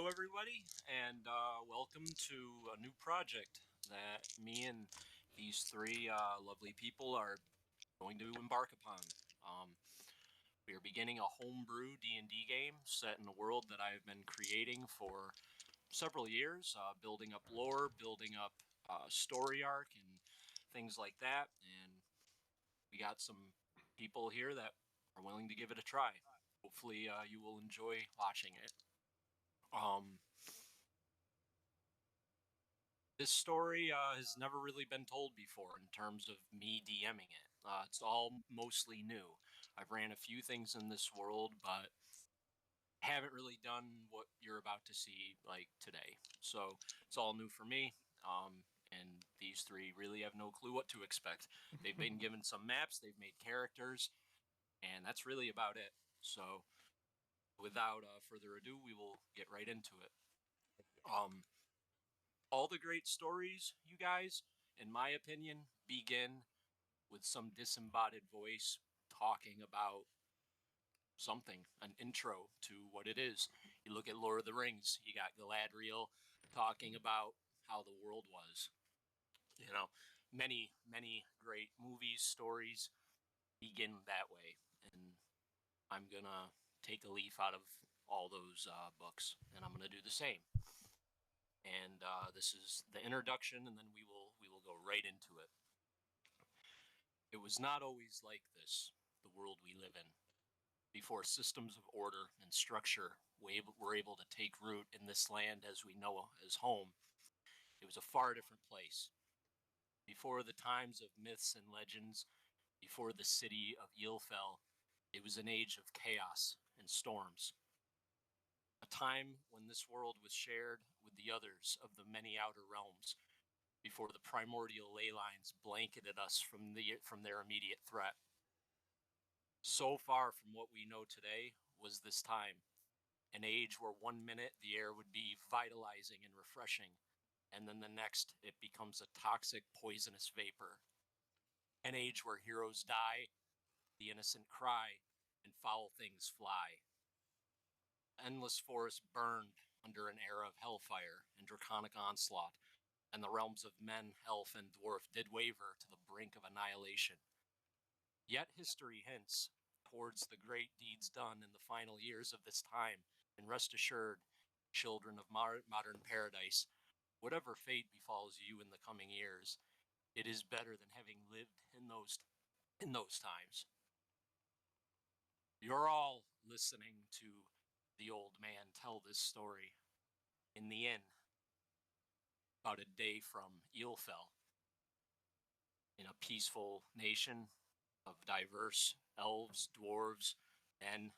Hello, everybody, and welcome to a new project that me and these three lovely people are going to embark upon. Um, we are beginning a homebrew D&D game set in a world that I've been creating for several years, building up lore, building up story arc, and things like that. And we got some people here that are willing to give it a try. Hopefully, you will enjoy watching it. Um, This story has never really been told before in terms of me DMing it. It's all mostly new. I've ran a few things in this world, but haven't really done what you're about to see like today. So it's all new for me. And these three really have no clue what to expect. They've been given some maps, they've made characters, and that's really about it. So without further ado, we will get right into it. Um, all the great stories, you guys, in my opinion, begin with some disembodied voice talking about something, an intro to what it is. You look at Lord of the Rings, you got Galadriel talking about how the world was. You know, many great movies, stories begin that way. And I'm going to take a leaf out of all those books, and I'm going to do the same. And this is the introduction, and then we will go right into it. It was not always like this, the world we live in. Before systems of order and structure were able to take root in this land as we know as home, it was a far different place. Before the times of myths and legends, before the city of Ylfell, it was an age of chaos and storms. A time when this world was shared with the others of the many outer realms, before the primordial ley lines blanketed us from their immediate threat. So far from what we know today was this time, an age where 1 minute the air would be vitalizing and refreshing, and then the next it becomes a toxic, poisonous vapor. An age where heroes die, the innocent cry, and foul things fly. Endless forests burned under an era of hellfire and draconic onslaught, and the realms of men, elf, and dwarf did waver to the brink of annihilation. Yet history hints towards the great deeds done in the final years of this time, and rest assured, children of modern paradise, whatever fate befalls you in the coming years, it is better than having lived in those times. You're all listening to the old man tell this story in the inn about a day from Ylfell, in a peaceful nation of diverse elves, dwarves, and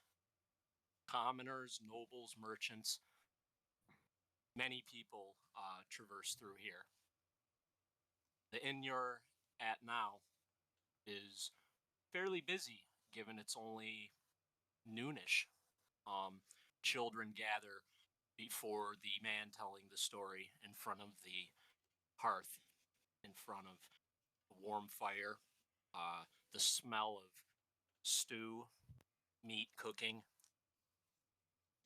commoners, nobles, merchants. Many people traverse through here. The inn you're at now is fairly busy, given it's only noonish. Um, Children gather before the man telling the story in front of the hearth, in front of a warm fire, the smell of stew, meat cooking,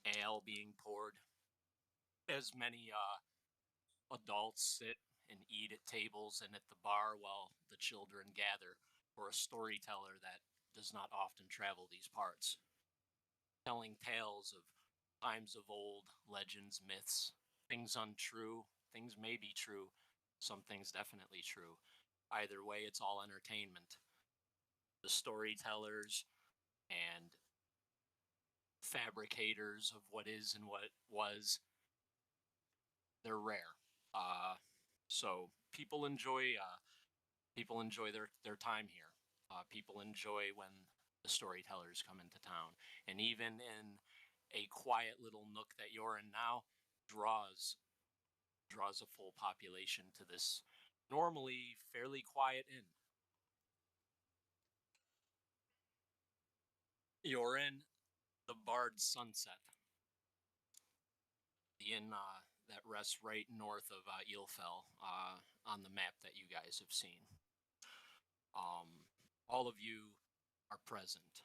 ale being poured, as many adults sit and eat at tables and at the bar while the children gather for a storyteller that does not often travel these parts, telling tales of times of old, legends, myths, things untrue, things may be true, some things definitely true. Either way, it's all entertainment. The storytellers and fabricators of what is and what was, they're rare. So people enjoy their time here. People enjoy when the storytellers come into town, and even in a quiet little nook that you're in now, draws a full population to this normally fairly quiet inn. You're in the Bard's Sunset, the inn that rests right north of Ylfell on the map that you guys have seen. All of you are present.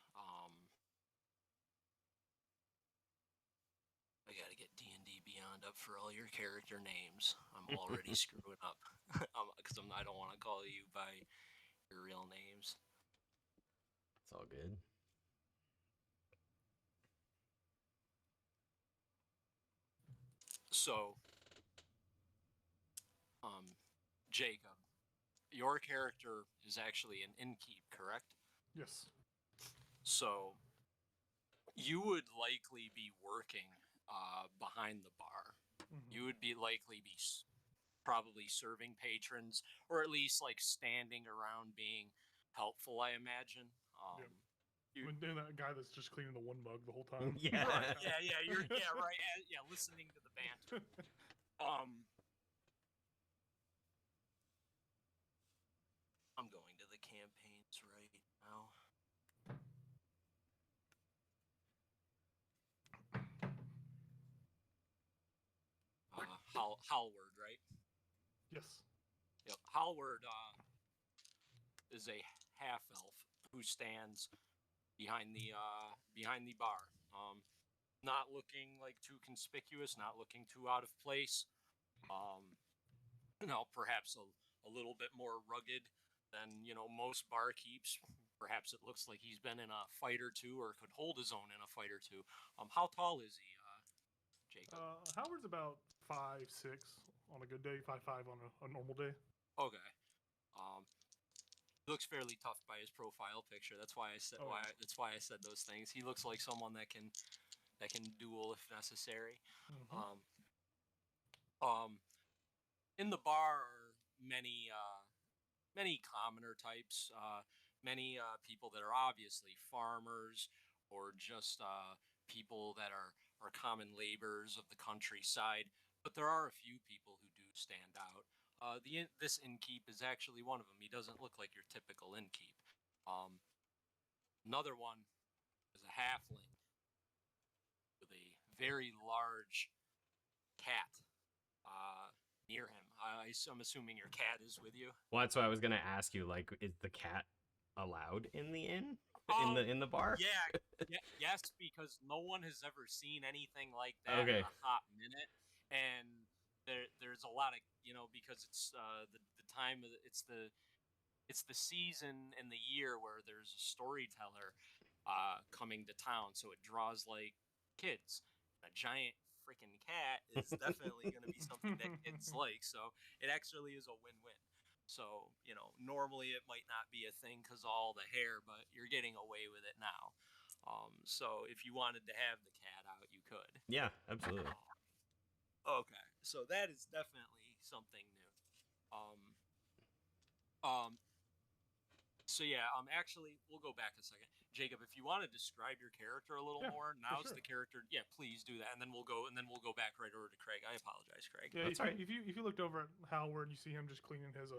I gotta get D&D beyond up for all your character names. I'm already screwing up because I don't want to call you by your real names. It's all good. So, Jacob, your character is actually an innkeep, correct? Yes. So, you would likely be working behind the bar. Mm-hmm. You would be likely be probably serving patrons, or at least like standing around being helpful, I imagine. Yep. And that guy that's just cleaning the one mug the whole time. Yeah. Right. Yeah. Right. Yeah. Listening to the banter. I'm going to the campaigns right now. Hallward, right? Yes. Yep. Hallward is a half elf who stands behind the bar. Not looking like too conspicuous, not looking too out of place. Perhaps a little bit more rugged than most barkeeps. Perhaps it looks like he's been in a fight or two, or could hold his own in a fight or two. How tall is he, Jacob? Howard's about 5'6" on a good day, 5'5" on a normal day. Okay. He looks fairly tough by his profile picture. That's why I said that's why I said those things. He looks like someone that can duel if necessary. Mm-hmm. In the bar are many commoner types, many people that are obviously farmers or just people that are common laborers of the countryside. But there are a few people who do stand out. This innkeep is actually one of them. He doesn't look like your typical innkeep. Another one is a halfling with a very large cat near him. I'm assuming your cat is with you. Well, that's what I was gonna ask you. Like, is the cat allowed in the inn? In the bar? Yes, because no one has ever seen anything like that Okay. in a hot minute, and there's a lot of because it's the time of it's the season and the year where there's a storyteller coming to town, so it draws like kids. A giant freaking cat is definitely going to be something that kids like, so it actually is a win-win. So normally it might not be a thing because of all the hair, but you're getting away with it now. So if you wanted to have the cat out, you could. Yeah, absolutely. Okay, so that is definitely something new. So yeah, actually, we'll go back a second, Jacob. If you want to describe your character a little more, now's sure. the character. Yeah, please do that, and then we'll go back right over to Craig. I apologize, Craig. Yeah, That's right. If you looked over at Howard, you see him just cleaning his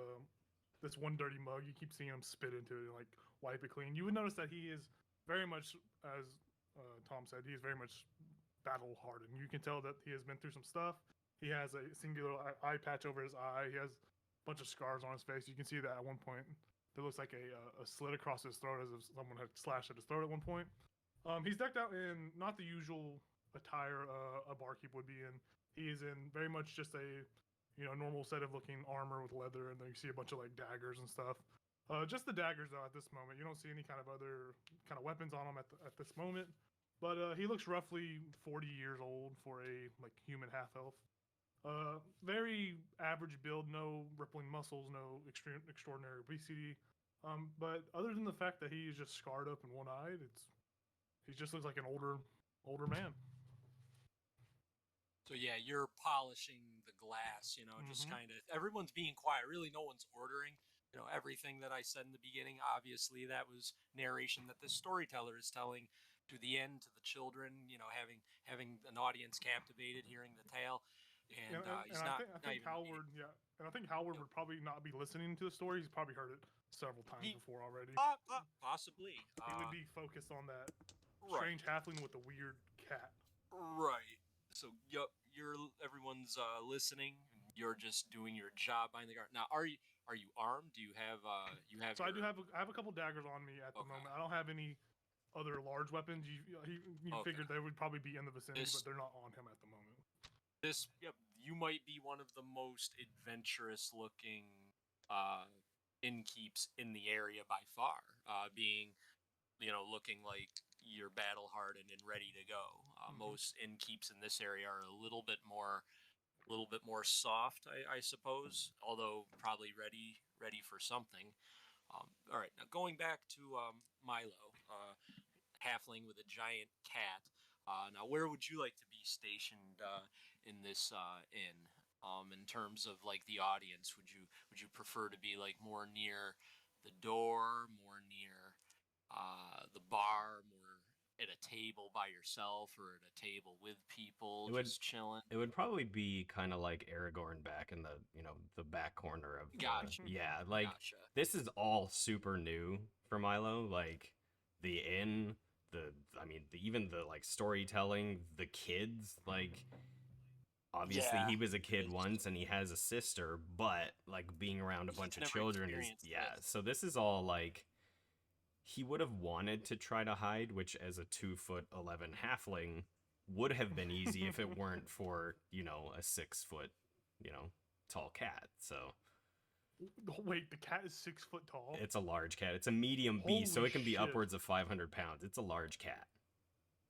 this one dirty mug. You keep seeing him spit into it and like wipe it clean. You would notice that he is very much, as Tom said, he is very much battle hardened. You can tell that he has been through some stuff. He has a singular eye patch over his eye. He has a bunch of scars on his face. You can see that at one point there looks like a slit across his throat as if someone had slashed at his throat at one point. He's decked out in not the usual attire a barkeep would be in. He is in very much just a normal set of looking armor with leather, and then you see a bunch of like daggers and stuff. Just the daggers though at this moment. You don't see any kind of other kind of weapons on him at this moment. But he looks roughly 40 years old for a like human half elf. Very average build, no rippling muscles, no extraordinary obesity. But other than the fact that he is just scarred up and one-eyed, he just looks like an older man. So yeah, you're polishing the glass. Just kind of everyone's being quiet. Really, no one's ordering. Everything that I said in the beginning. Obviously, that was narration that the storyteller is telling to the end, to the children. Having an audience captivated, hearing the tale. And he's and not. I think Howard, yeah, and I think Howard would probably not be listening to the story. He's probably heard it several times before already. Possibly. He would be focused on that right. strange halfling with the weird cat. Right. So everyone's listening. And you're just doing your job behind the guard. Now, are you armed? Do you have So I have a couple daggers on me at the moment. I don't have any other large weapons. You figured they would probably be in the vicinity, but they're not on him at the moment. This, yep, you might be one of the most adventurous looking uh, innkeeps in the area by far, being, looking like you're battle hardened and ready to go. Most innkeeps in this area are a little bit more soft, I suppose, although probably ready for something. All right, now going back to Milo, halfling with a giant cat. Now, where would you like to be stationed in this inn? In terms of like the audience, would you prefer to be like more near the door, more near the bar, more at a table by yourself, or at a table with people, It would just chilling? it would probably be kind of like Aragorn back in the the back corner of the Gotcha. yeah, like Gotcha. this is all super new for Milo, like the inn, even the like storytelling, the kids, like obviously Yeah, he was a it kid is. once and he has a sister, but like being around a He's bunch of never children is experienced yeah, this. so this is all like he would have wanted to try to hide, which as a 2'11" halfling would have been easy if it weren't for, a 6 foot, tall cat. So Wait, the cat is 6 foot tall. it's a large cat. It's a medium beast, so Holy it can be shit. upwards of 500 pounds. It's a large cat.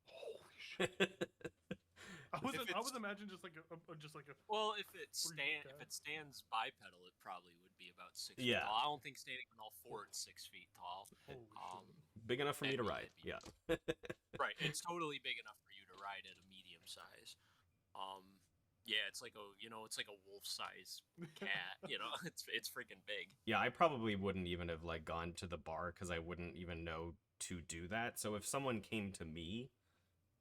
Holy shit! I was If I it's- was imagining just like a Well, if it cat. stands bipedal, it probably would be about 6 feet Yeah. tall. I don't think standing on all four it's 6 feet tall. Holy shit. Big enough for me to ride. That'd be- Yeah. Right, it's totally big enough for you to ride at a medium size. Yeah, it's like a wolf size cat. It's freaking big. Yeah, I probably wouldn't even have like gone to the bar because I wouldn't even know to do that. So if someone came to me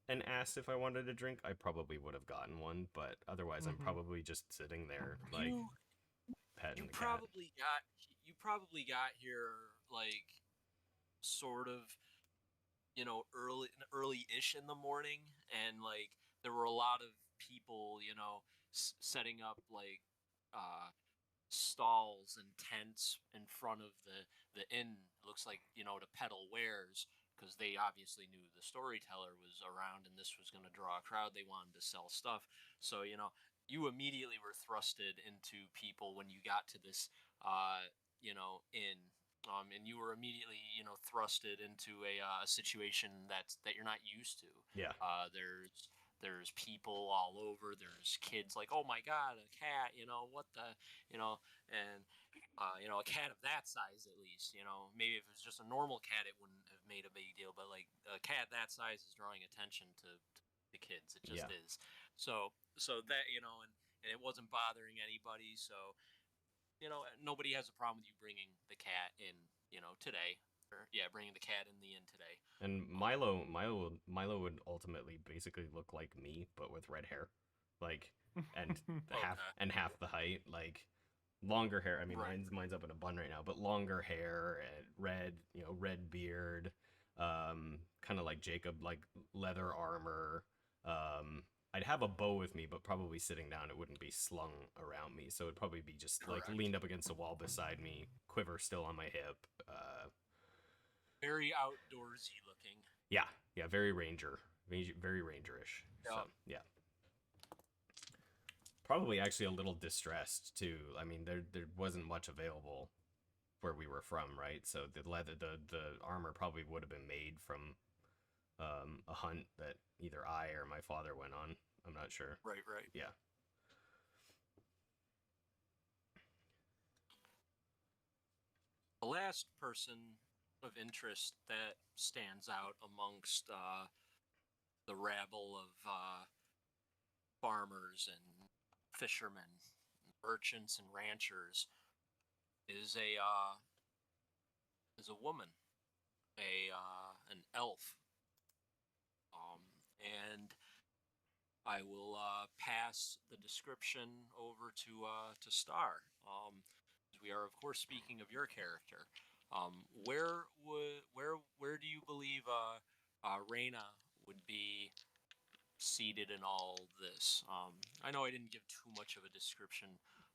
and asked if I wanted a drink, I probably would have gotten one. But otherwise, I'm probably just sitting there like You petting you the cat. probably got here like sort of early-ish in the morning, and like there were a lot of people setting up like stalls and tents in front of the inn. Looks like to peddle wares, because they obviously knew the storyteller was around and this was going to draw a crowd. They wanted to sell stuff, so you immediately were thrusted into people when you got to this inn. And you were immediately, thrusted into a situation that you're not used to. Yeah. There's people all over. There's kids like, oh my god, a cat, what the, and a cat of that size at least. Maybe if it was just a normal cat, it wouldn't have made a big deal. But like a cat that size is drawing attention to the kids. It just is. So that and it wasn't bothering anybody. So nobody has a problem with you bringing the cat in, today. Or, yeah, bringing the cat in the inn today. And Milo would ultimately basically look like me, but with red hair, like, and half the height, like longer hair. I mean, Right. mine's up in a bun right now, but longer hair and red beard, kind of like Jacob, like leather armor. I'd have a bow with me, but probably sitting down, it wouldn't be slung around me. So it'd probably be just like Correct. leaned up against the wall beside me, quiver still on my hip. Very outdoorsy looking. Yeah, very very rangerish. So yeah, probably actually a little distressed too. I mean, there wasn't much available where we were from, right? So the leather, the armor probably would have been made from a hunt that either I or my father went on. I'm not sure. Right. Yeah. The last person of interest that stands out amongst the rabble of farmers and fishermen, merchants and ranchers is a woman, an elf, and I will pass the description over to Star. We are, of course, speaking of your character. Where do you believe Reyna would be seated in all this? I know I didn't give too much of a description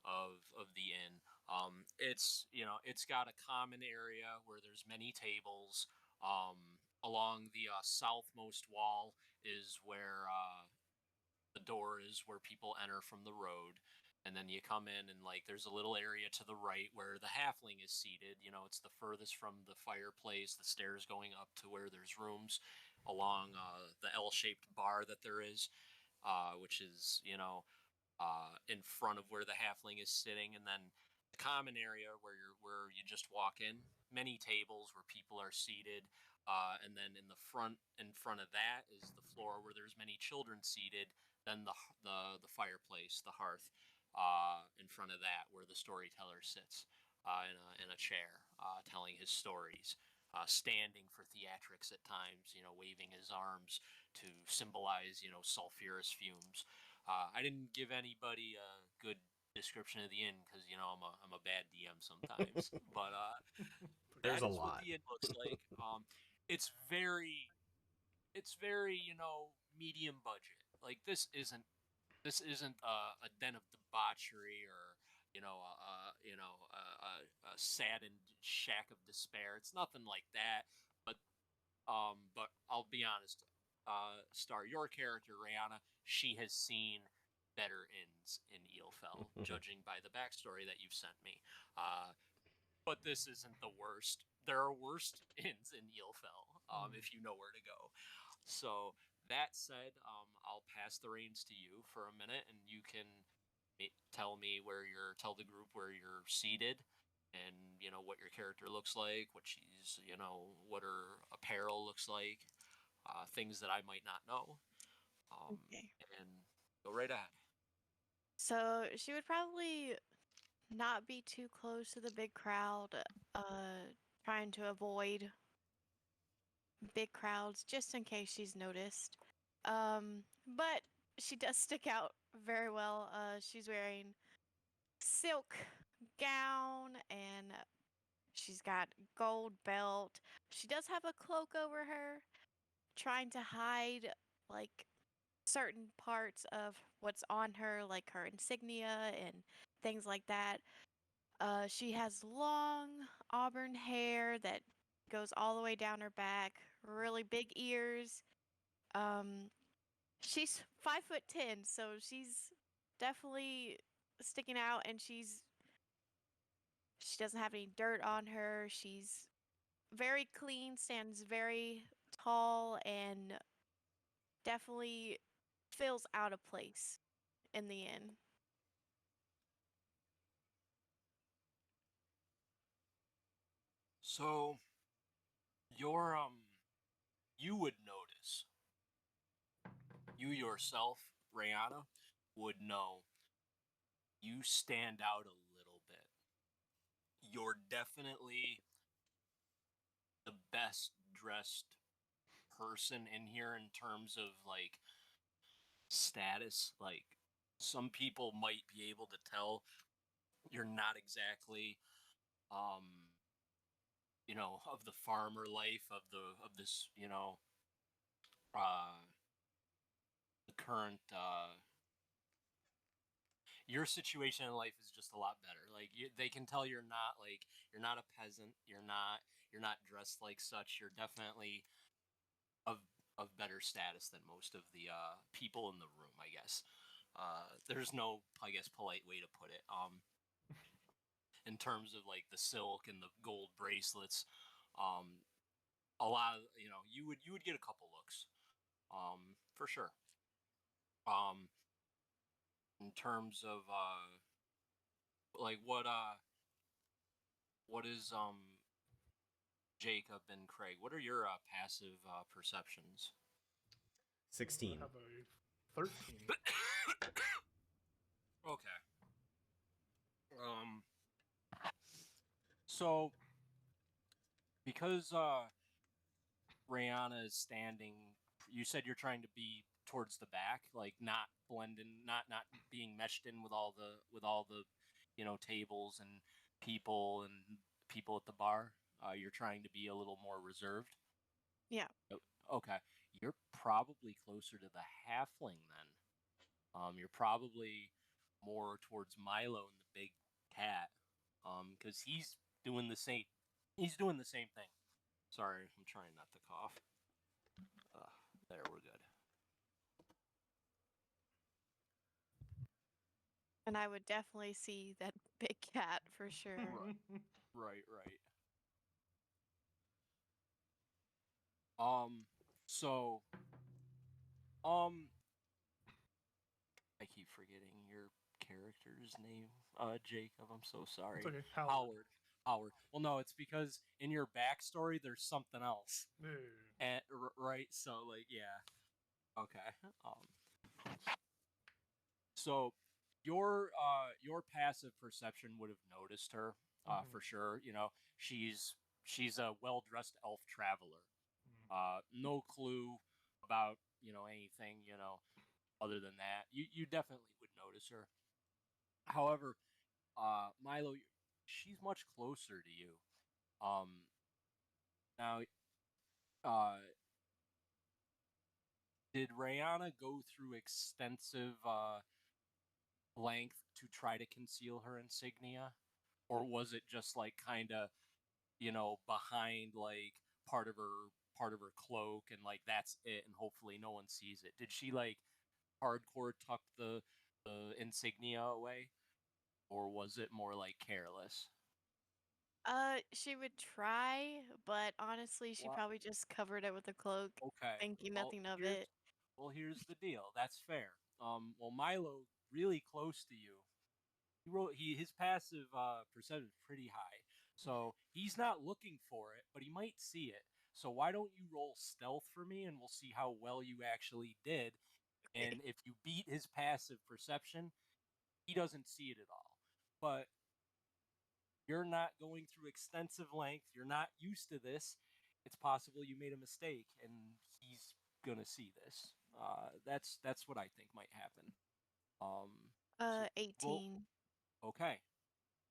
of the inn. It's got a common area where there's many tables. Along the southmost wall is where the door is where people enter from the road. And then you come in, and like there's a little area to the right where the halfling is seated. You know, it's the furthest from the fireplace. The stairs going up to where there's rooms along the L-shaped bar that there is, which is in front of where the halfling is sitting, and then the common area where you just walk in. Many tables where people are seated, and then in front of that is the floor where there's many children seated. Then the fireplace, the hearth, in front of that where the storyteller sits in a chair, telling his stories. Standing for theatrics at times, waving his arms to symbolize, sulfurous fumes. I didn't give anybody a good description of the inn because I'm a bad DM sometimes, but There's that a is what lot. the inn looks like. It's very medium budget. Like this isn't a den of debauchery or a saddened shack of despair. It's nothing like that. But I'll be honest, Star, your character Rihanna, she has seen better inns in Eelfell, judging by the backstory that you've sent me. But this isn't the worst. There are worse inns in Eelfell, if you know where to go. So that said, I'll pass the reins to you for a minute, and you can tell the group where you're seated, and what your character looks like, what her apparel looks like, things that I might not know, Okay. and go right ahead. So she would probably not be too close to the big crowd, trying to avoid big crowds just in case she's noticed. But she does stick out very well. She's wearing silk gown and she's got gold belt. She does have a cloak over her, trying to hide like certain parts of what's on her, like her insignia and things like that. She has long auburn hair that goes all the way down her back, really big ears. Um, she's 5'10", so she's definitely sticking out, and she doesn't have any dirt on her. She's very clean, stands very tall, and definitely feels out of place in the inn. So your you would notice, you yourself, Rihanna, would know you stand out a little bit. You're definitely the best dressed person in here in terms of like status. Like some people might be able to tell you're not exactly um of the farmer life of this, uh the current your situation in life is just a lot better. Like they can tell you're not a peasant. You're not dressed like such. You're definitely of better status than most of the people in the room, I guess. There's no, I guess, polite way to put it. In terms of like the silk and the gold bracelets, um, a lot of you would get a couple looks, for sure. Um, in terms of like what is Jacob and Craig? What are your passive perceptions? 16. I have a 13. Okay. So because Rihanna is standing, you said you're trying to be towards the back, like not blending, not being meshed in with all the tables and people and people at the bar. You're trying to be a little more reserved. Yeah. Okay, you're probably closer to the halfling then. You're probably more towards Milo and the big cat, because doing the same. He's doing the same thing. Sorry, I'm trying not to cough. There, we're good. And I would definitely see that big cat for sure. Right. So, um, I keep forgetting your character's name, Jacob. I'm so It's sorry. okay. Howard. Howard. Well, no, it's because in your backstory there's something else. Yeah. And right, so like, yeah, okay. So your passive perception would have noticed her, Mhm. for sure. You know, she's a well dressed elf traveler. No clue about anything other than that. You definitely would notice her. However, Milo, she's much closer to you. Now, uh, did Rayana go through extensive length to try to conceal her insignia, or was it just like kind of behind like part of her cloak and like that's it, and hopefully no one sees it? Did she like hardcore tuck the insignia away, or was it more like careless? She would try, but honestly, she What? probably just covered it with a cloak, Okay. thinking Well, nothing of here's it. well here's the deal. That's fair. Well, Milo, really close to you. His passive perception is pretty high, so he's not looking for it, but he might see it. So why don't you roll stealth for me, and we'll see how well you actually did. And if you beat his passive perception, he doesn't see it at all. But you're not going through extensive length. You're not used to this. It's possible you made a mistake, and he's gonna see this. That's what I think might happen. Um, so roll. 18. Okay,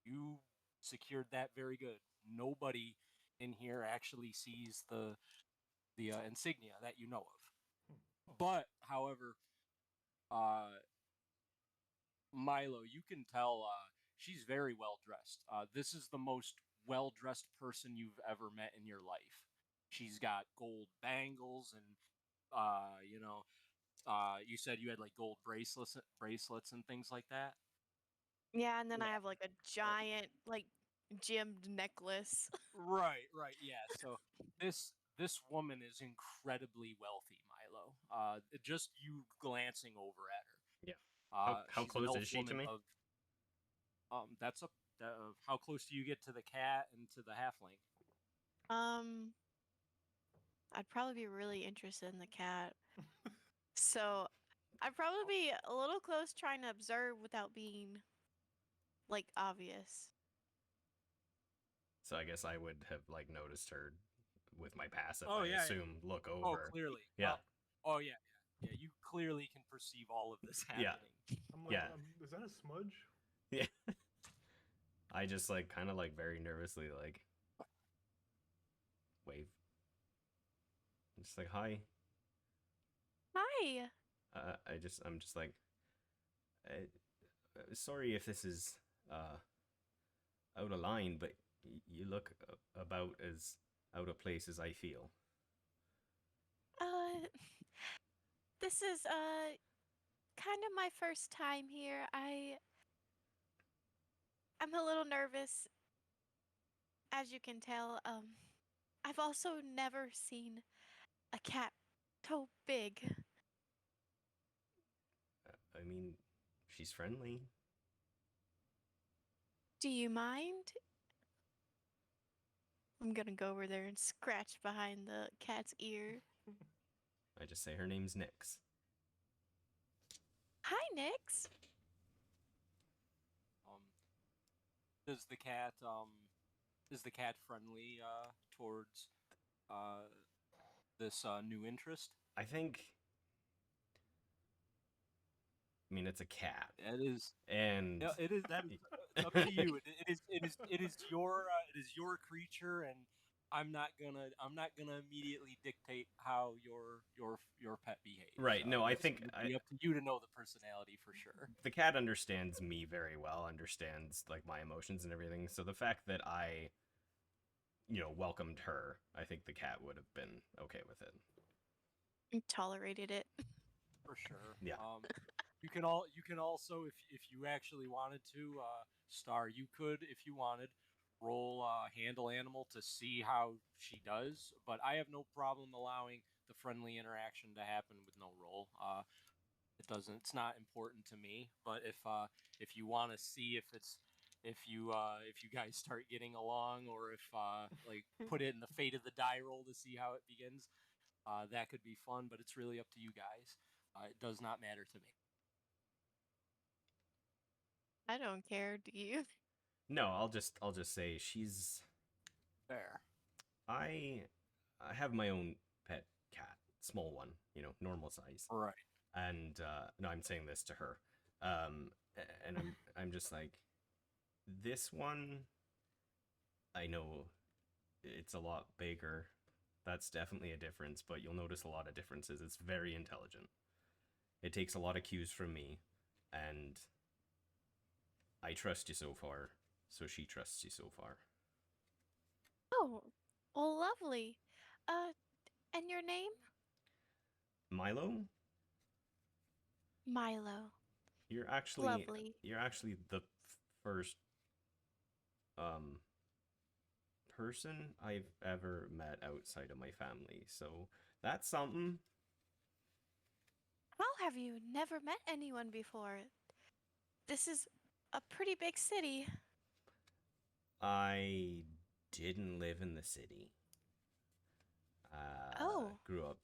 you secured that very good. Nobody in here actually sees the insignia that you know of. But, however, uh, Milo, you can tell she's very well dressed. This is the most well dressed person you've ever met in your life. She's got gold bangles and you said you had like gold bracelets and things like that. Yeah, and then I Yeah. have like a giant, like, gemmed necklace. Right, yeah. So this woman is incredibly wealthy, Milo. Just you glancing over at her. Yeah. How She's an close elf is she to woman me? of that's a how close do you get to the cat and to the halfling? Um, I'd probably be really interested in the cat. So I'd probably be a little close trying to observe without being, like, obvious. So I guess I would have like noticed her with my passive. Oh I yeah, yeah. assume look Oh, over. clearly. Yeah. Oh yeah, yeah. You clearly can perceive all of this Yeah. happening. I'm like, Yeah. is that a smudge? Yeah. I just like kind of like very nervously like wave. Just like hi. Hi. I'm just like sorry if this is out of line, but you look about as out of place as I feel. Uh, this is kind of my first time here. I'm a little nervous, as you can tell. I've also never seen a cat so big. I mean, she's friendly. Do you mind? I'm gonna go over there and scratch behind the cat's ear. I just say her name's Nyx. Hi, Nix. Um, does the cat is the cat friendly towards uh this new interest? I think. I mean, it's a cat, It is. and Yeah, it is. That is. It's up to you. It is your creature, and I'm not gonna immediately dictate how your pet behaves. Right. No, I That's think gonna be up to you to know the personality for sure. the cat understands me very well, understands like my emotions and everything. So the fact that I, welcomed her, I think the cat would have been okay with it. Tolerated it. For sure. Yeah. you can also if you actually wanted to Star, you could if you wanted roll handle animal to see how she does, but I have no problem allowing the friendly interaction to happen with no roll. It doesn't, it's not important to me, but if you want to see if you guys start getting along, or if like put it in the fate of the die roll to see how it begins, that could be fun, but it's really up to you guys. It does not matter to me. I don't care. Do you? No, I'll just say she's There. I I have my own pet cat, small one, normal size. Right. And no, I'm saying this to her. Um and I'm just like, this one, I know it's a lot bigger. That's definitely a difference, but you'll notice a lot of differences. It's very intelligent. It takes a lot of cues from me, and I trust you so far, so she trusts you so far. Oh, well, lovely. Uh, and your name? Milo, Milo. you're actually Lovely. you're actually the first um person I've ever met outside of my family. So that's something. How have you never met anyone before? This is a pretty big city. I didn't live in the city. Oh, Grew up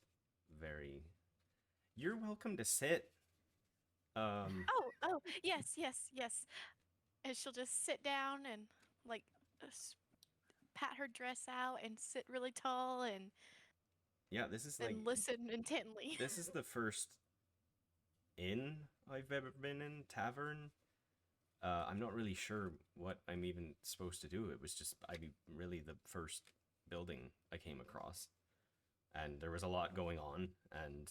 very. You're welcome to sit. Um, oh, yes, yes, yes. And she'll just sit down and like pat her dress out and sit really tall yeah, this is like and listen intently. this is the first inn I've ever been in, tavern. I'm not really sure what I'm even supposed to do. It was just really the first building I came across, and there was a lot going on, and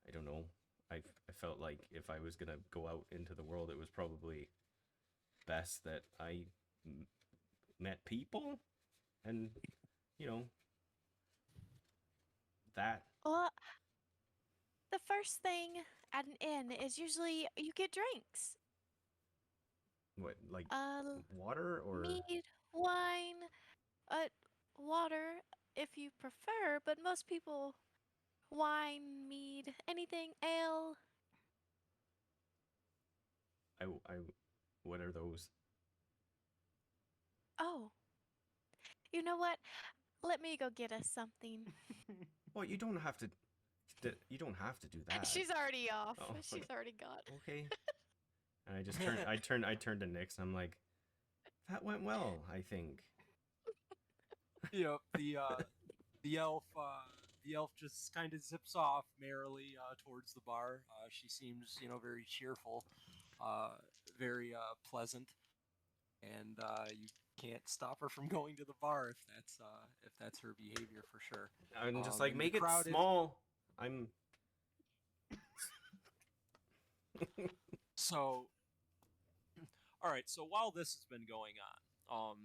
I don't know. I felt like if I was gonna go out into the world, it was probably best that I met people, and you know that Well, the first thing at an inn is usually you get drinks. what, like Uh, water or mead, wine, uh, water if you prefer, but most people wine, mead, anything, ale. I what are those? Oh, you know what? Let me go get us something. Well, you don't have to do that. She's already off. Oh, She's already gone. okay. And I just turned to Nix, and I'm like, that went well, I think. Yep. The elf just kind of zips off merrily towards the bar. She seems, very cheerful, uh, very pleasant, and you can't stop her from going to the bar if that's her behavior for sure. I'm just like, And the make it crowd is small. I'm so. All right. So while this has been going on,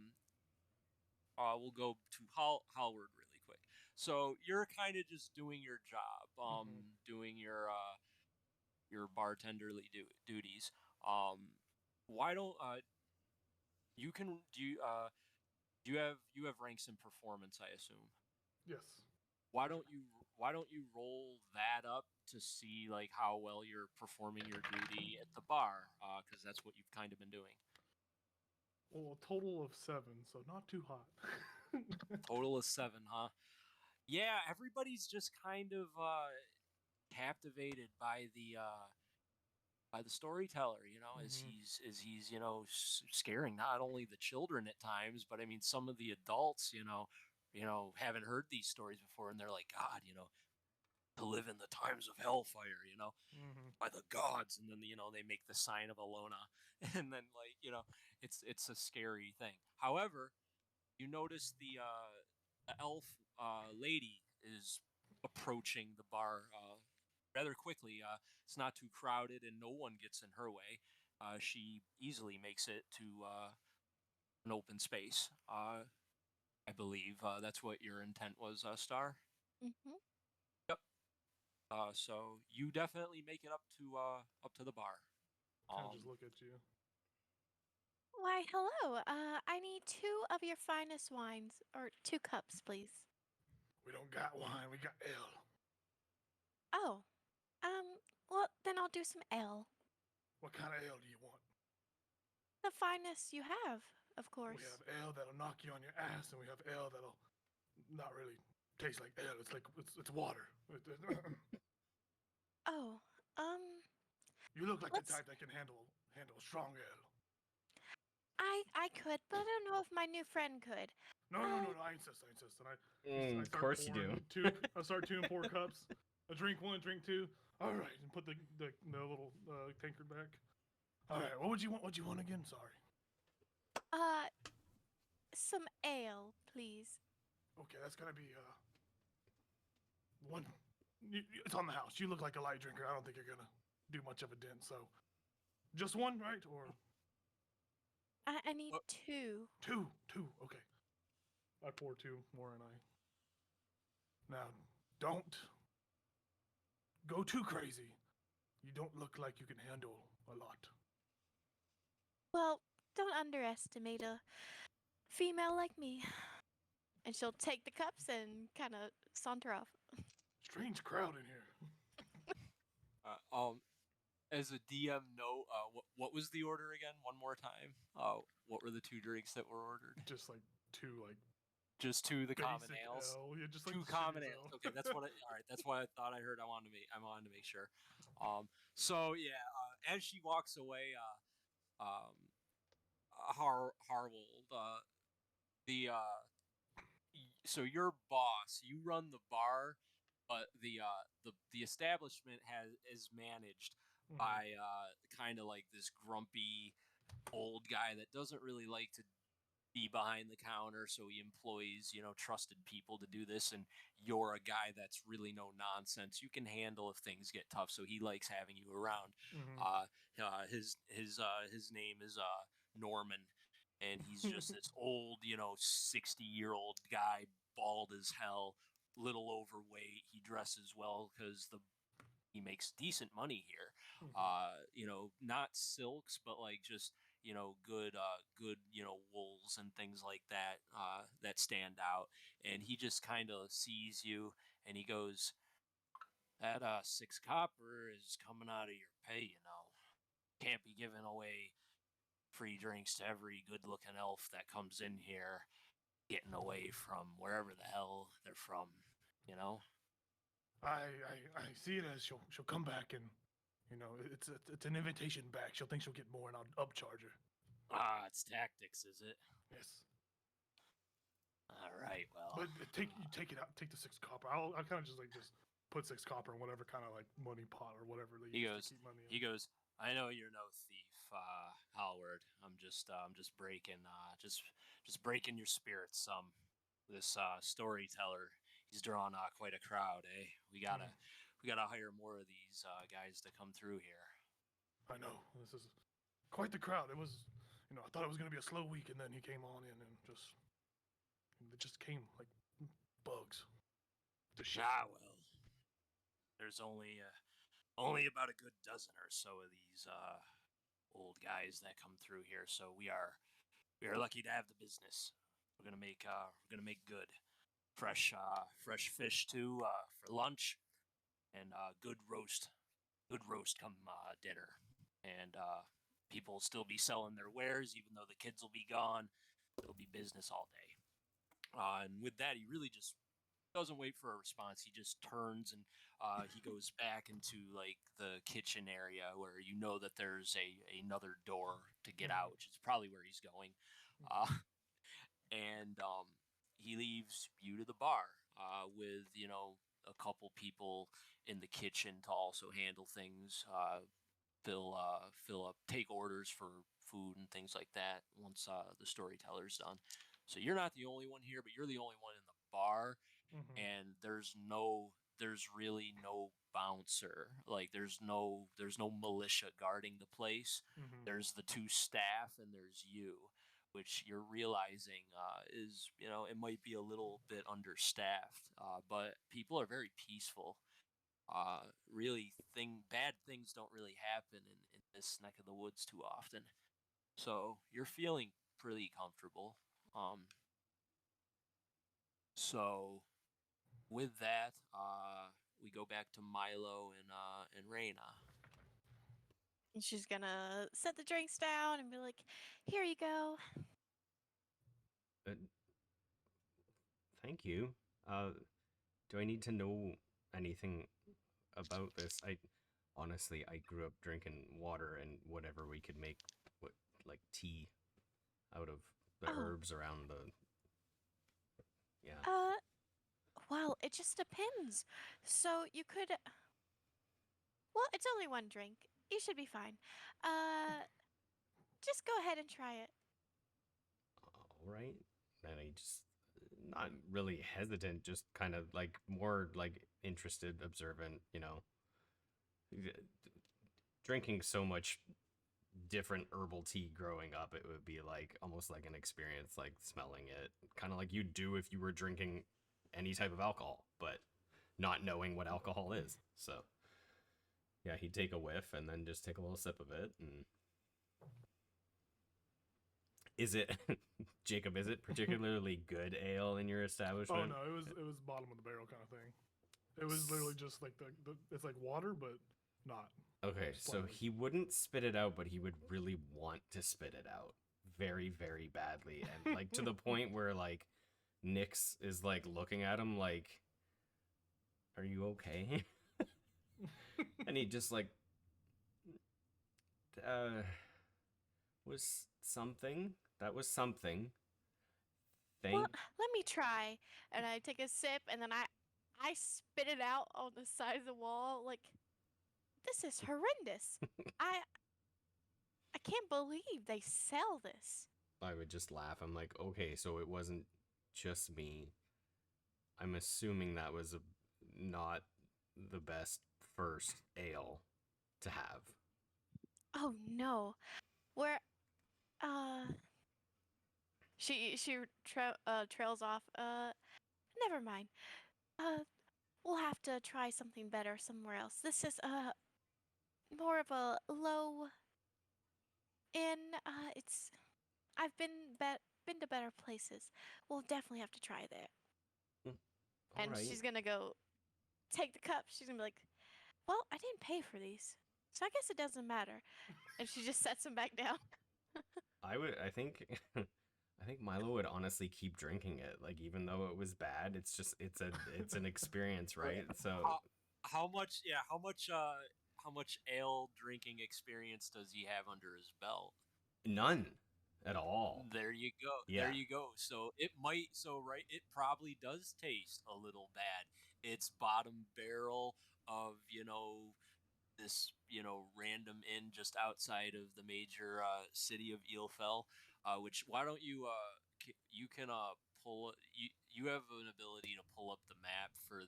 we'll go to Howard really quick. So you're kind of just doing your job, doing your bartenderly duties. Um, why don't you can do you have ranks in performance? I assume. Yes. Why don't you why don't you roll that up to see like how well you're performing your duty at the bar? Because that's what you've kind of been doing. Well, a total of 7, so not too hot. Total of 7, huh? Yeah, everybody's just kind of captivated by the storyteller, Mhm. as he's scaring not only the children at times, but I mean some of the adults, haven't heard these stories before, and they're like, God, to live in the times of hellfire, Mhm. by the gods, and then they make the sign of Alona, and then like it's a scary thing. However, you notice the elf lady is approaching the bar rather quickly. It's not too crowded and no one gets in her way. She easily makes it to an open space. I believe that's what your intent was, Star. Hmm. Yep. So you definitely make it up to the bar. Kind of just look at you. Why, hello. I need 2 of your finest wines, or 2 cups, please. We don't got wine. We got ale. Oh, well, then I'll do some ale. What kind of ale do you want? The finest you have, of course. We have ale that'll knock you on your ass, and we have ale that'll not really taste like ale. It's like it's water. Oh, You look like the let's. type that can handle strong ale. I could, but I don't know if my new friend could. No, no, no, no. I insist. I insist. And I Of start course you do. pouring two. I start 2 and 4 cups. I drink 1, drink 2. All right, and put the little tankard back. All right. What would you want? What'd you want again? Sorry. Uh, some ale, please. Okay, that's gonna be one. It's on the house. You look like a light drinker. I don't think you're gonna do much of a dent. So, just one, right? Or I need 2. two? Two. Okay. I pour 2 more, and I. Now, don't go too crazy. You don't look like you can handle a lot. Well, don't underestimate a female like me. And she'll take the cups and kind of saunter off. Strange crowd in here. As a DM note, what was the order again? One more time. What were the 2 drinks that were ordered? Just like 2 like Just 2 the common basic ales. ale. Yeah, just like 2 the common shitty ales. ale. Okay, that's what. All right, that's what I thought I heard. I wanted to make sure. So yeah, as she walks away, Harwold, so your boss, you run the bar, but the establishment is managed Mhm. by kind of like this grumpy old guy that doesn't really like to be behind the counter, so he employs trusted people to do this, and you're a guy that's really no nonsense. You can handle if things get tough, so he likes having you around. Mhm. His name is Norman, and he's just this old 60-year-old guy, bald as hell, little overweight. He dresses well because he makes decent money here. Not silks, but like just good wools and things like that that stand out. And he just kind of sees you, and he goes, "That 6 copper is coming out of your pay. Can't be giving away free drinks to every good-looking elf that comes in here, getting away from wherever the hell they're from. I see it as she'll come back and it's an invitation back. She'll think she'll get more and I'll upcharge her. It's tactics, is it? Yes. All right, well. But you take it out. Take the 6 copper. I'll kind of just put 6 copper in whatever kind of like money pot or whatever they use to keep money in. He goes, "I know you're no thief, Howard. I'm just breaking your spirits some. This storyteller, he's drawn quite a crowd, eh? We gotta hire more of these guys to come through here." I know this is quite the crowd. It was, I thought it was gonna be a slow week, and then he came on in and it just came like bugs. Well, there's only about a good dozen or so of these old guys that come through here, so we are lucky to have the business. We're gonna make good. Fresh fish too for lunch, and good roast come dinner. And people will still be selling their wares, even though the kids will be gone. There'll be business all day. And with that, he really just doesn't wait for a response. He just turns and he goes back into like the kitchen area where that there's another door to get out, which is probably where he's going. And he leaves you to the bar with a couple people in the kitchen to also handle things, fill up, take orders for food and things like that once the storyteller's done. So you're not the only one here, but you're the only one in the bar, and there's really no bouncer. Like there's no militia guarding the place. There's the 2 staff, and there's you, which you're realizing is it might be a little bit understaffed, but people are very peaceful. really bad things don't really happen in this neck of the woods too often. So you're feeling pretty comfortable. Um, so with that, we go back to Milo and Reina. And she's gonna set the drinks down and be like, "Here you go." Uh, thank you. Do I need to know anything about this? Honestly, I grew up drinking water and whatever we could make, like tea, out of the Oh. herbs around the. Yeah. Well, it just depends. So you could. Well, it's only one drink. You should be fine. Just go ahead and try it. All right. And I just not really hesitant, just kind of like more like interested, observant. Drinking so much different herbal tea growing up, it would be like almost like an experience, like smelling it, kind of like you'd do if you were drinking any type of alcohol, but not knowing what alcohol is. So yeah, he'd take a whiff and then just take a little sip of it. And is it Jacob, is it particularly good ale in your Oh establishment? no, it was bottom of the barrel kind of thing. It was literally just like the it's like water, but not. Okay, so Slightly. he wouldn't spit it out, but he would really want to spit it out very, very badly. And like to the point where like Nyx is like looking at him like, are you okay? And he just like, was something. That was something. Well, let me try. And I take a sip, and then I spit it out on the side of the wall. Like, this is horrendous. I can't believe they sell this. I would just laugh. I'm like, okay, so it wasn't just me. I'm assuming that was not the best first ale to have. Oh no. Where she trails off. Never mind. Uh we'll have to try something better somewhere else. This is more of a low end. It's I've been to better places. We'll definitely have to try there. All And right. she's going to go take the cup. She's going to be like, "Well, I didn't pay for these. So I guess it doesn't matter." And she just sets them back down. I think I think Milo would honestly keep drinking it, like even though it was bad. It's an experience, right? So How much how much ale drinking experience does he have under his belt? none at all. There you go. Yeah. There you go. So it might right it probably does taste a little bad. It's bottom barrel of, this, random inn just outside of the major city of Eelfell. Which why don't you you can you have an ability to pull up the map for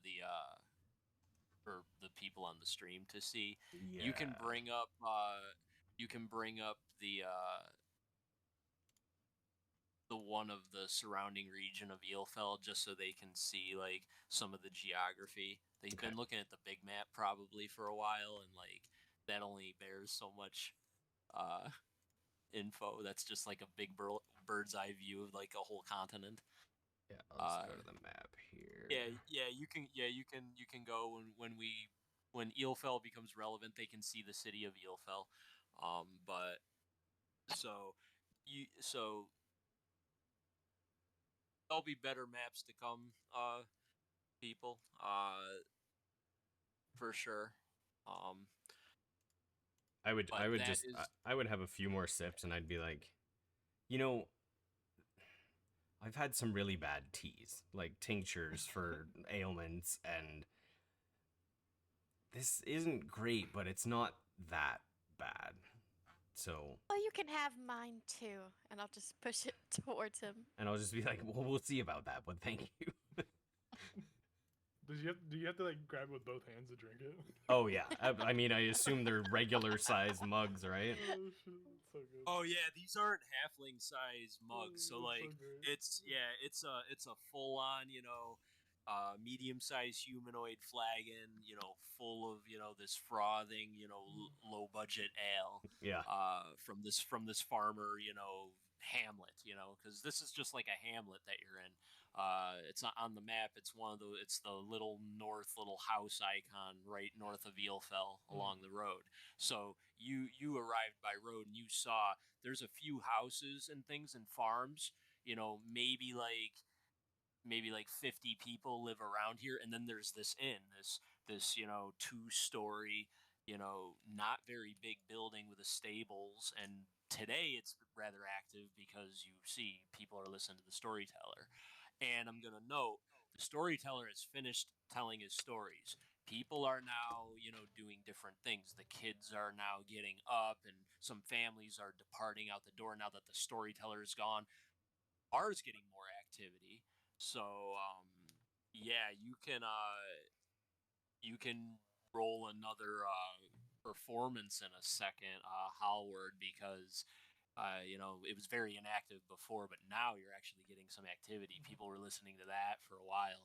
the people on the stream to see. Yeah. You can bring up the one of the surrounding region of Eelfell just so they can see like some of the geography. They've Okay. been looking at the big map probably for a while, and like that only bears so much info. That's just like a big bird's eye view of like a whole continent. Yeah, I'll just go to the map here. You can go when Eelfell becomes relevant, they can see the city of Eelfell. But so there'll be better maps to come, people, for sure. I would But just is I would have a few more sips and I'd be like, I've had some really bad teas, like tinctures for ailments, and this isn't great, but it's not that bad. So, "Oh, you can have mine too." And I'll just push it towards him. and I'll just be like, well, we'll see about that, but thank you. Do you have to like grab it with both hands to drink it? Oh yeah, I mean, I assume they're regular size mugs, right? Oh shit, that's so good. Oh yeah, these aren't halfling size mugs, so That's like so great. it's a full on, medium-sized humanoid flagon, full of this frothing, low-budget ale, Yeah. from this farmer, hamlet, because this is just like a hamlet that you're in. It's not on the map. It's the little house icon right north of Eelfell along the road. So you arrived by road and you saw there's a few houses and things and farms. Maybe like 50 people live around here, and then there's this inn, this 2-story, not very big building with the stables. And today it's rather active because you see people are listening to the storyteller. And I'm going to note, the storyteller has finished telling his stories. People are now, doing different things. The kids are now getting up, and some families are departing out the door now that the storyteller is gone. Bar's getting more activity. So yeah, you can roll another performance in a second, Howard, because it was very inactive before, but now you're actually getting some activity. People were listening to that for a while.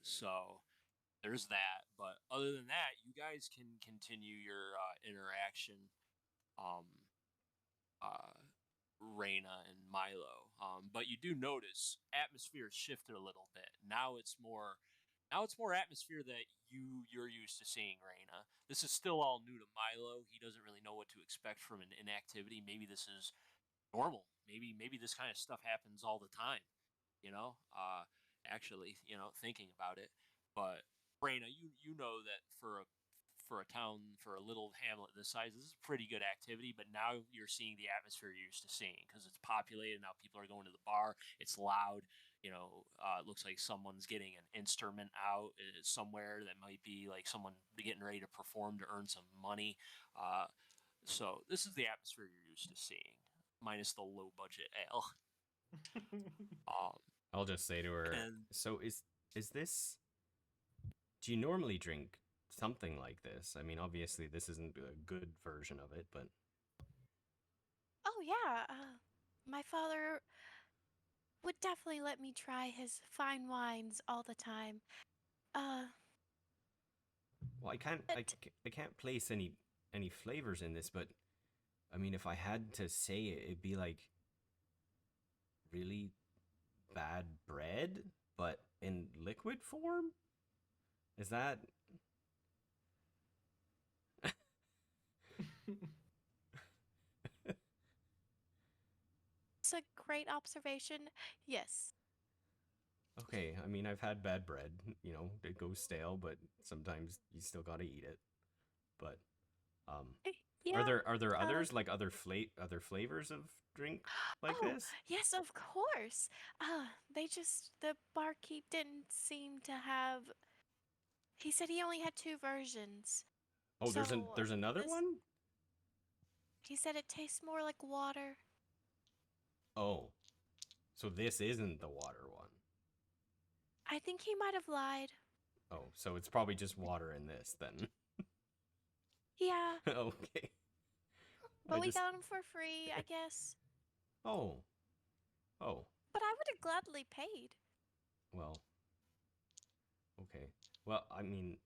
So there's that. But other than that, you guys can continue your interaction. Um, uh, Reina and Milo. But you do notice atmosphere shifted a little bit. Now it's more atmosphere that you're used to seeing, Reina. This is still all new to Milo. He doesn't really know what to expect from an inactivity. Maybe this is normal. Maybe this kind of stuff happens all the time. You know, actually, thinking about it. But Reina, you know that for a town, for a little hamlet this size, this is pretty good activity. But now you're seeing the atmosphere you're used to seeing because it's populated. Now people are going to the bar. It's loud. It looks like someone's getting an instrument out somewhere that might be like someone getting ready to perform to earn some money. So this is the atmosphere you're used to seeing, minus the low budget ale. Um, I'll just say to her, and so is this, do you normally drink something like this? I mean, obviously this isn't a good version of it, but Oh yeah, my father would definitely let me try his fine wines all the time. Uh, well, I can't but I can't place any flavors in this, but I mean, if I had to say it, it'd be like really bad bread, but in liquid form? Is that it's a great observation. Yes. okay? I mean, I've had bad bread, it goes stale, but sometimes you still gotta eat it. But um, Eh, are Yeah. there Uh, others like other flavors of drink like oh, this? yes, of course. The barkeep didn't seem to have. He said he only had two versions. Oh, So there's another this, one? he said it tastes more like water. Oh, so this isn't the water one. I think he might have lied. Oh, so it's probably just water in this then. Yeah, Okay. I but we just got him for free, I guess. Oh. Oh. But I would have gladly paid. Well, okay. Well, I mean,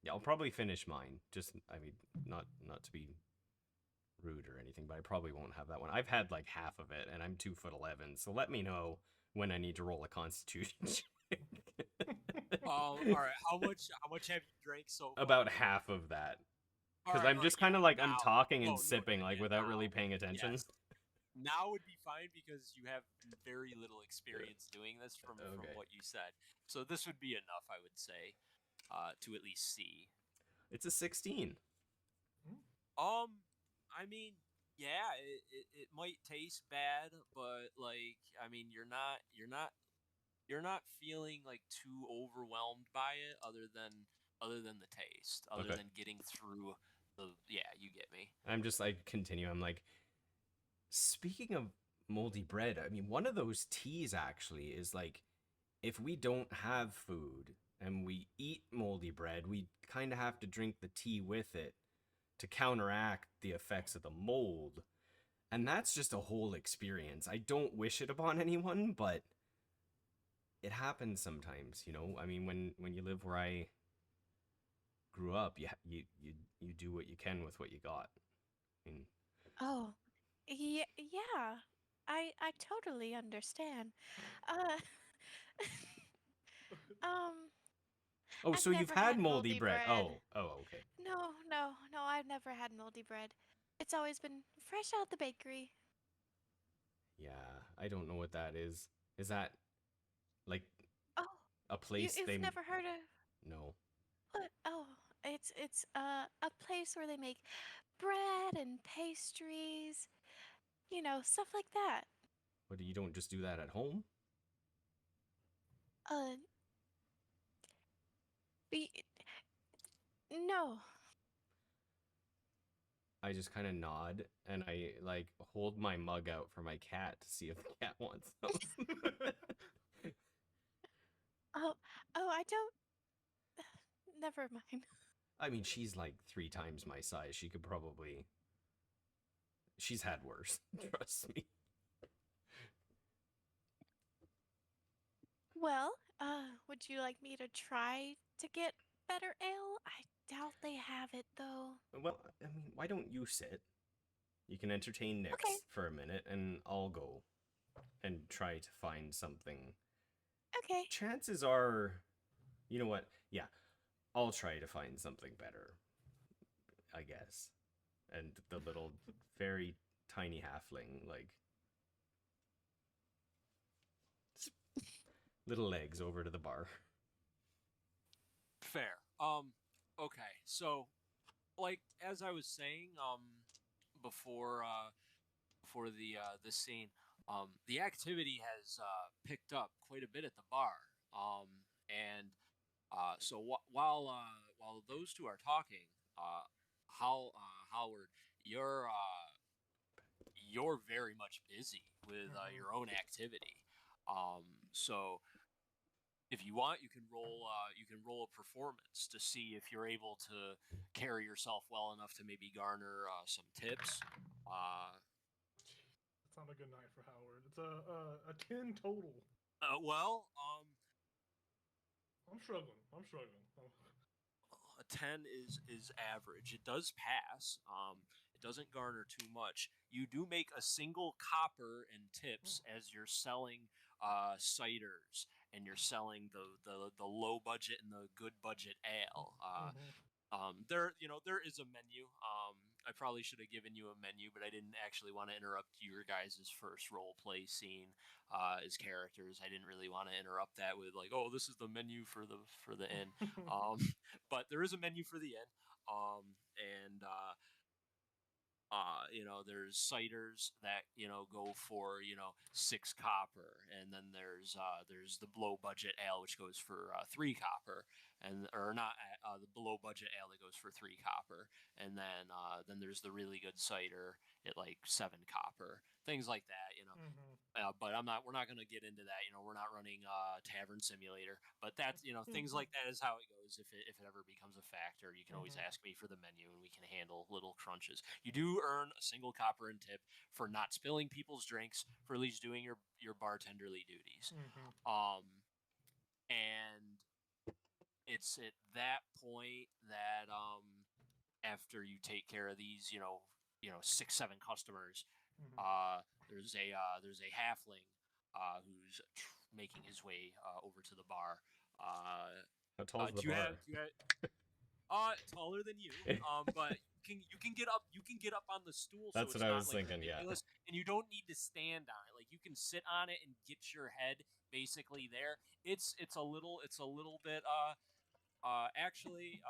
yeah, I'll probably finish mine. Just I mean, not to be rude or anything, but I probably won't have that one. I've had like half of it and I'm 2'11", so let me know when I need to roll a constitution check. all right. How much have you drank so far? About half of that. All Because right, I'm all right, just kind yeah. of like I'm Now, talking and no, sipping like yeah, without now, really paying attention. yes. Now would be fine because you have very little experience doing this from Okay. what you said. So this would be enough, I would say, to at least see. It's a 16. I mean, yeah, it might taste bad, but like, I mean, you're not feeling like too overwhelmed by it, other than the taste, other Okay. than getting through the. Yeah, you get me. I'm just like continue. I'm like, speaking of moldy bread, I mean, one of those teas actually is like, if we don't have food and we eat moldy bread, we kind of have to drink the tea with it to counteract the effects of the mold. And that's just a whole experience. I don't wish it upon anyone, but it happens sometimes, I mean, when you live where I grew up, you do what you can with what you got. I mean, Oh, yeah, yeah. I totally understand. Uh, um, oh, I've so you've never had had moldy moldy bread. bread. Oh, okay. No, no, no, I've never had moldy bread. It's always been fresh out the bakery. Yeah, I don't know what that is. Is that like Oh, a place you've they never heard of no. what? Oh, it's a place where they make bread and pastries, stuff like that. What, you don't just do that at home? Uh, y- no. I just kind of nod and I like hold my mug out for my cat to see if the cat wants some. Oh, oh, I don't. Never mind. I mean, she's like 3 times my size. She could probably. She's had worse. Trust me. Well, would you like me to try to get better ale? I doubt they have it though. Well, I mean, why don't you sit? You can entertain Okay, Nyx for a minute, and I'll go and try to find something. okay. Chances are, you know what? Yeah, I'll try to find something better, I guess. And the little, very tiny halfling, like, little legs over to the bar. Fair. Okay. So, like as I was saying, before before the scene, the activity has picked up quite a bit at the bar. And so while those two are talking, Howard, you're very much busy with Mhm. your own activity. So if you want, you can roll a performance to see if you're able to carry yourself well enough to maybe garner some tips. Uh, It's not a good night for Howard. It's a 10 total. well, I'm struggling. I'm struggling. a 10 is average. It does pass. It doesn't garner too much. You do make a single copper in tips as you're selling ciders and you're selling the low budget and the good budget ale. Mhm. There is a menu. I probably should have given you a menu, but I didn't actually want to interrupt your guys' first role play scene as characters. I didn't really want to interrupt that with like, oh, this is the menu for the inn. Um, but there is a menu for the inn. And there's ciders that go for 6 copper, and then there's the below budget ale which goes for 3 copper, and or not the below budget ale that goes for 3 copper, and then there's the really good cider at like 7 copper, things like that. Mhm. But we're not going to get into that. We're not running Tavern Simulator, but that's things like that is how it goes. If it ever becomes a factor, you can always Mhm. ask me for the menu, and we can handle little crunches. You do earn a single copper in tip for not spilling people's drinks, for at least doing your bartenderly duties. Mhm. Um, and it's at that point that after you take care of these, 6, 7 customers, Mhm. there's a halfling who's making his way over to the bar. How tall's the Do you have? bar? Taller than you, but you can get up. You can get up on the stool, so That's what it's I not was like thinking. Yeah. ridiculous, and you don't need to stand on it. Like you can sit on it and get your head basically there. It's a little bit actually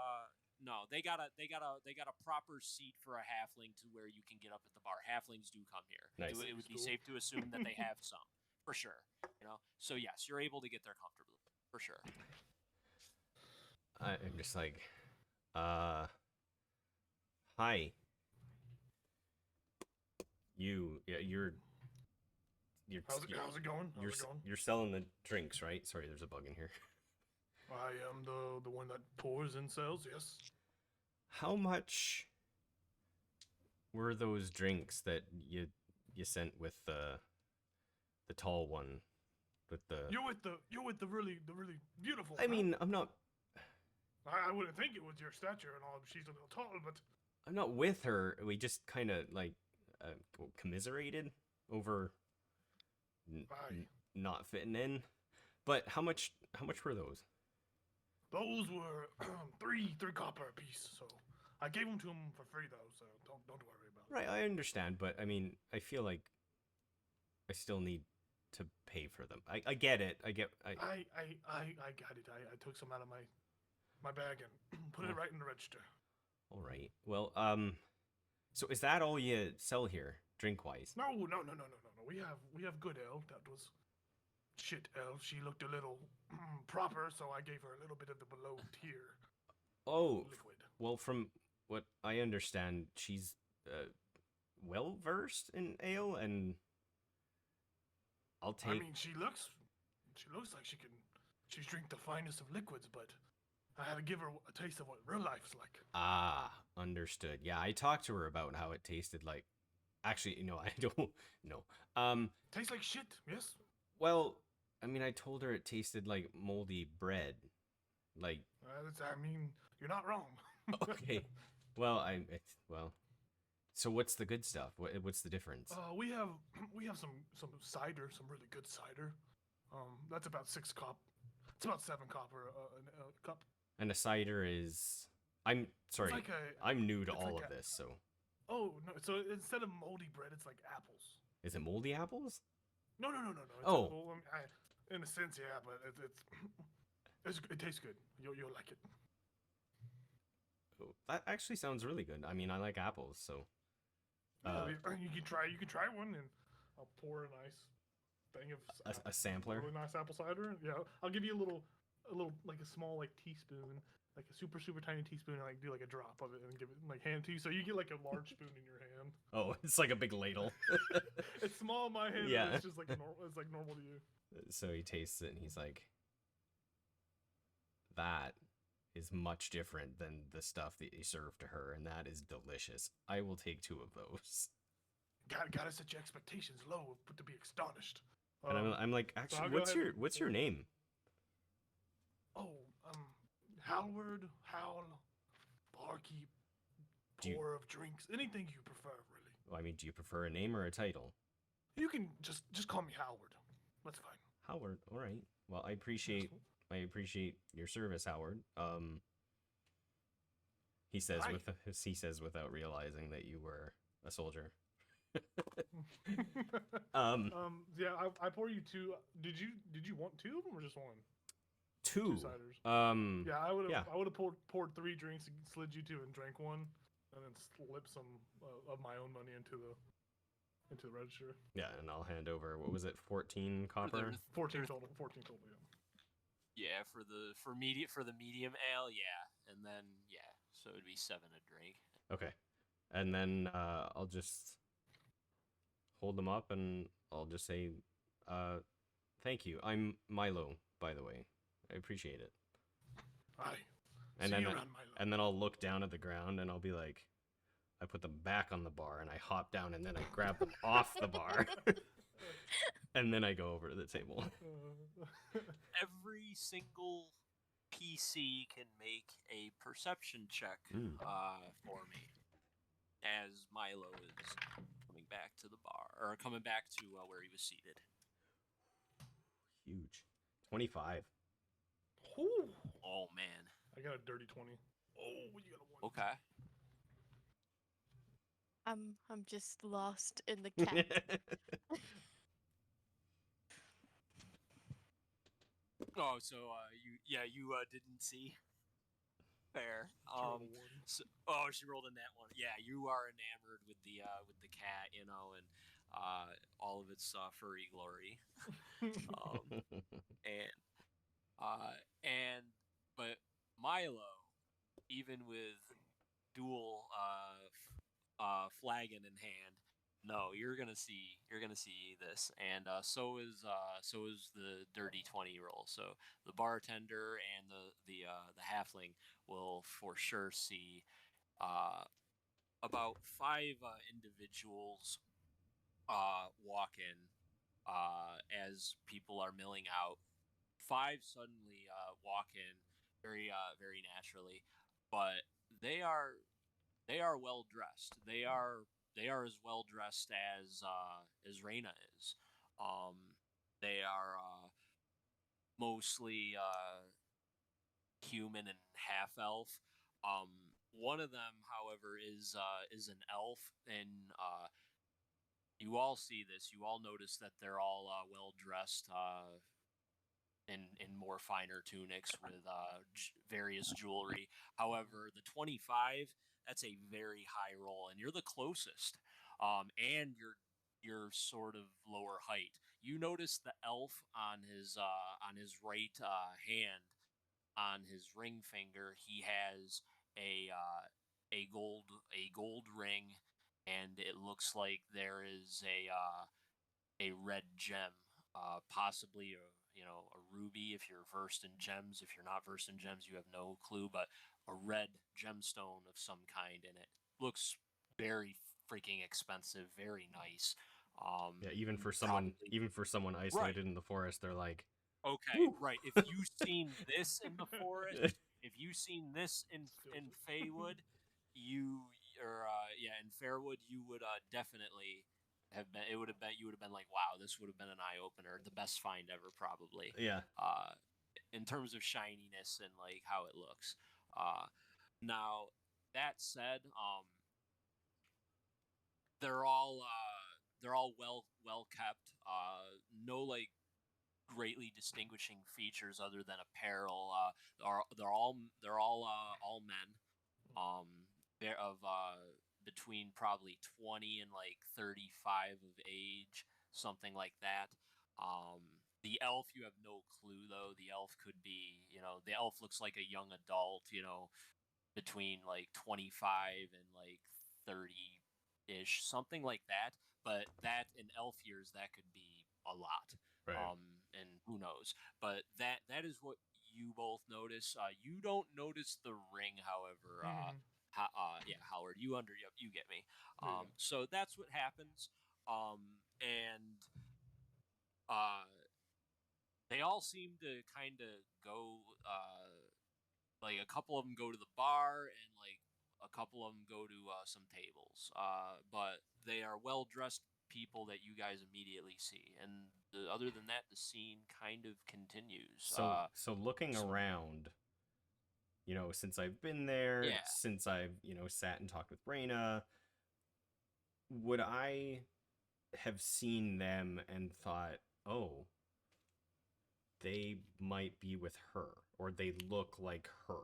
no, they got a proper seat for a halfling to where you can get up at the bar. Halflings do come here. Nice. It would be Stool. safe to assume that they have some for sure. So yes, you're able to get there comfortably for sure. I'm just like, uh, hi. Yeah, How's it going? How's it going? you're selling the drinks, right? Sorry, there's a bug in here. I am the one that pours and sells. Yes. How much were those drinks that you sent with the tall one, with the. You're with the really beautiful. I mean, I'm not. I wouldn't think it was your stature and all. She's a little tall, but I'm not with her. We just kind of like commiserated over aye. not fitting in. But how much were those? Those were three copper a piece. So I gave them to him for free though. So don't worry about it. Right, I understand, but I mean, I feel like I still need to pay for them. I get it. I got it. I took some out of my bag and put it right in the register. All right. Well, so is that all you sell here, drink wise? No. We have good ale. That was shit ale. She looked a little proper, so I gave her a little bit of the below tier Oh, liquid. well, from what I understand, she's well versed in ale, and I'll take. I mean, she looks like she's drink the finest of liquids, but I had to give her a taste of what real life's like. Ah, understood. Yeah, I talked to her about how it tasted like. Actually, no, I don't know. Tastes like shit. Yes. Well, I mean, I told her it tasted like moldy bread. Like, I mean, you're not wrong. okay. Well, well. So what's the good stuff? What's the difference? We have some cider, some really good cider. That's about 6 cop. It's about 7 copper a cup. And a cider is. I'm sorry. It's like I'm new to it's all like of this, so. Oh no! So instead of moldy bread, it's like apples. Is it moldy apples? No. Oh. Well, in a sense, yeah, but it tastes good. You'll like it. Oh, that actually sounds really good. I mean, I like apples, so. Yeah, you can try one, and I'll pour a nice thing of A sampler. really nice apple cider. Yeah, I'll give you a little like a small like teaspoon, like a super tiny teaspoon, and like do like a drop of it and give it like hand to you, so you get like a large spoon in your hand. Oh, it's like a big ladle. It's small in my hand. Yeah. But it's just like it's like normal to you. So he tastes it and he's like, that is much different than the stuff that you served to her, and that is delicious. I will take 2 of those. Gotta set your expectations low, but to be astonished. And I'm like, I'll actually, go ahead what's your name? Oh, Howard, Howl, barkeep, pour of drinks, anything you prefer, really. Well, I mean, do you prefer a name or a title? You can just call me Howard. That's fine. Howard. All right. Well, I appreciate your service, Howard. He says without realizing that you were a soldier. Yeah, I pour you 2. Did you want 2 of them or just 1? 2 ciders. Yeah, I would have poured 3 drinks, slid you 2, and drank 1, and then slipped some of my own money into the register. Yeah, and I'll hand over. What was it? 14 copper. 14 total. 14 total. Yeah. Yeah, for the medium ale, yeah, and then yeah, so it'd be 7 a drink. Okay, and then I'll just hold them up and I'll just say, thank you. I'm Milo, by the way. I appreciate it. Aye. And See then you around, Milo. and then I'll look down at the ground and I'll be like, I put them back on the bar and I hop down and then I grab them off the bar. And then I go over to the table. Every single PC can make a perception check for me as Milo is coming back to the bar, or coming back to where he was seated. Huge. 25. Ooh. Oh man. I got a dirty 20. Oh, you got a 1. Okay. I'm just lost in the cat. Oh, so you didn't see. Fair. She rolled in that one. Yeah, you are enamored with the cat, you know, and all of its furry glory. But Milo, even with dual flagon in hand, no, you're gonna see this, and so is the dirty 20 roll. So the bartender and the halfling will for sure see about 5 individuals walk in as people are milling out. 5 suddenly walk in very naturally, but they are they are well dressed. They are as well dressed as Reina is. Um, they are mostly human and half elf. One of them, however, is an elf, and you all see this. You all notice that they're all well dressed in more finer tunics with various jewelry. However, the 25, that's a very high roll, and you're the closest, and you're sort of lower height. You notice the elf on his right hand, on his ring finger, he has a gold ring, and it looks like there is a red gem, possibly a ruby if you're versed in gems. If you're not versed in gems, you have no clue, but a red gemstone of some kind in it. Looks very freaking expensive, very nice. Yeah, even for someone Right. isolated in the forest, they're like, Okay, woo! right. If you've seen this in the forest, if you've seen this in Feywood, you or yeah, in Fairwood, you would definitely have been. It would have been. You would have been like, wow, this would have been an eye opener. The best find ever, probably. Yeah. In terms of shininess and like how it looks. Now that said, they're all well kept. No like greatly distinguishing features other than apparel. They're all men. They're of between probably 20 and like 35 of age, something like that. The elf, you have no clue though. The elf could be, the elf looks like a young adult, between like 25 and like 30 ish, something like that. But that in elf years, that could be a lot. Right. And who knows? But that is what you both notice. You don't notice the ring, however. Yeah, Howard, you get me. So that's what happens. And they all seem to kind of go. Like a couple of them go to the bar, and like a couple of them go to some tables. But they are well dressed people that you guys immediately see, and other than that, the scene kind of continues. So looking around, since I've been there, Yeah. since I've sat and talked with Raina, would I have seen them and thought, oh, they might be with her, or they look like her?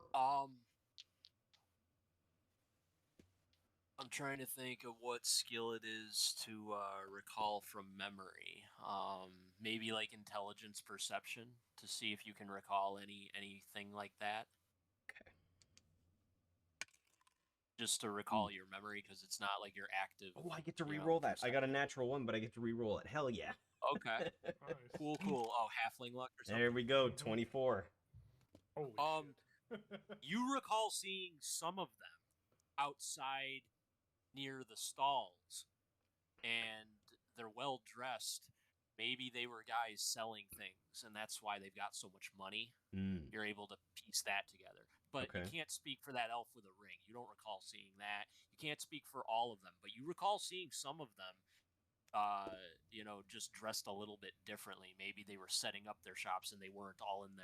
I'm trying to think of what skill it is to recall from memory. Maybe like intelligence perception to see if you can recall anything like that. Okay. Just to recall your memory, because it's not like you're active. Oh, I get to re-roll that. I got a perception. natural 1, but I get to re-roll it. Hell yeah. Okay. Nice. Cool. Oh, halfling luck or something. There we go. 24. Holy shit. You recall seeing some of them outside near the stalls, and they're well dressed. Maybe they were guys selling things, and that's why they've got so much money. You're able to piece that together. But Okay. you can't speak for that elf with a ring. You don't recall seeing that. You can't speak for all of them, but you recall seeing some of them, just dressed a little bit differently. Maybe they were setting up their shops and they weren't all in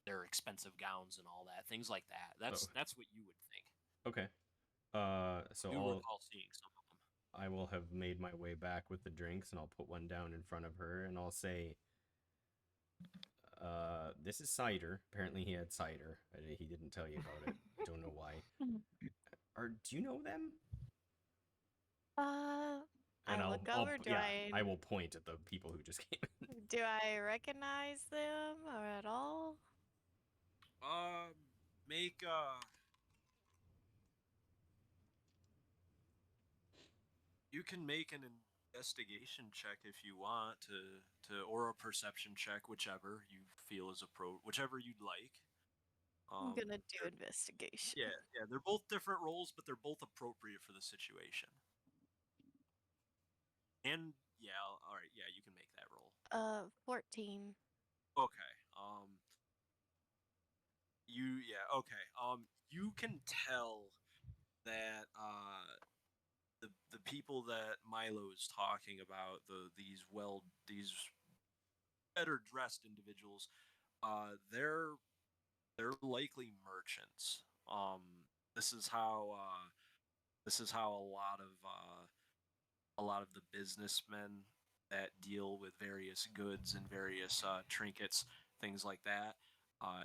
their expensive gowns and all that. Things like that. That's what you would think. Okay. So You recall seeing some of them. I will have made my way back with the drinks, and I'll put one down in front of her, and I'll say, this is cider. Apparently he had cider. He didn't tell you about it. Don't know why. Do you know them? And I look over. I will point at the people who just came in. Do I recognize them or at all? Make you can make an investigation check if you want to or a perception check, whichever you feel is whichever you'd like. I'm gonna do investigation. Yeah, they're both different roles, but they're both appropriate for the situation. And yeah, all right, yeah, you can make that roll. 14. Okay. Okay. You can tell that the people that Milo's talking about, these better dressed individuals, they're likely merchants. This is how a lot of the businessmen that deal with various goods and various trinkets, things like that,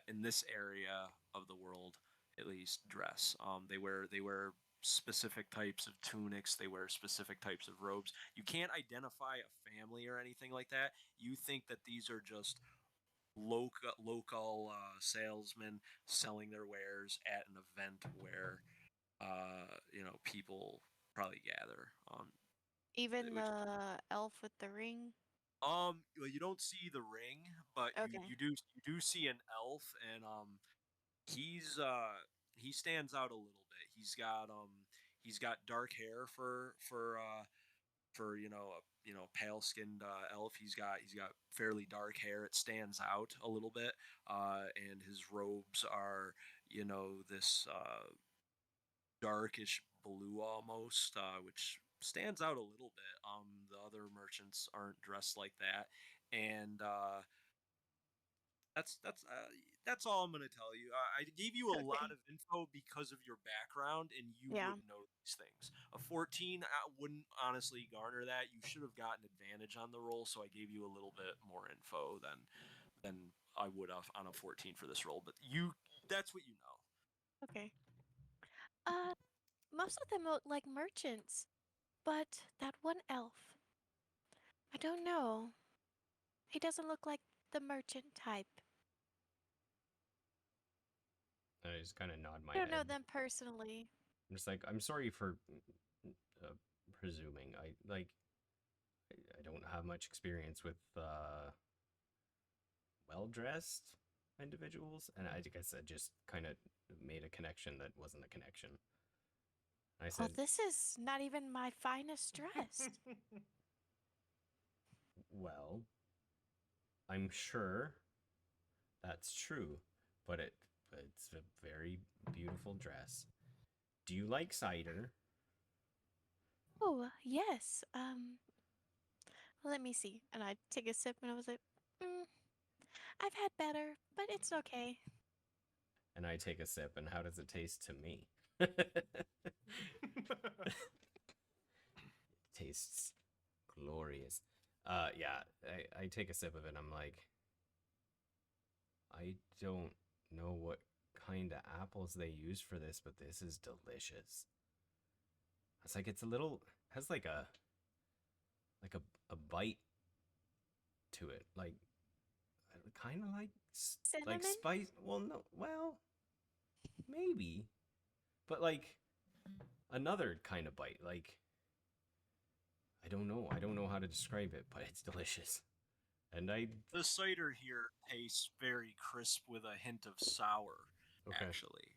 in this area of the world, at least, dress. They wear specific types of tunics. They wear specific types of robes. You can't identify a family or anything like that. You think that these are just local salesmen selling their wares at an event where people probably gather. Even Which the elf with the ring. well, you don't see the ring, but Okay. you do see an elf, and he's he stands out a little bit. He's got dark hair for pale skinned elf. He's got fairly dark hair. It stands out a little bit, and his robes are this darkish blue almost, which stands out a little bit. The other merchants aren't dressed like that, and that's all I'm gonna tell you. I gave you a lot Okay. of info because of your background, and you Yeah. would know these things. A 14 wouldn't honestly garner that. You should have gotten advantage on the roll, so I gave you a little bit more info than I would have on a 14 for this roll. But that's what you know. Okay. Uh, most of them look like merchants, but that one elf, I don't know. He doesn't look like the merchant type. I just kind of nod my I don't know head. them personally. I'm just like, I'm sorry for uh, presuming. I don't have much experience with well dressed individuals, and I guess I just kind of made a connection that wasn't a connection. I Well, said, this is not even my finest dressed. well, I'm sure that's true, but it's a very beautiful dress. Do you like cider? Oh, yes. Let me see. And I take a sip and I was like, mm, I've had better, but it's okay. And I take a sip, and how does it taste to me? Tastes glorious. Yeah, I take a sip of it. I'm like, I don't know what kind of apples they use for this, but this is delicious. It's like it's a little has like a bite to it, like kind of like Cinnamon? spice. Well, no, well maybe, but like another kind of bite. Like I don't know. I don't know how to describe it, but it's delicious. And I The cider here tastes very crisp with a hint of sour. okay. Actually,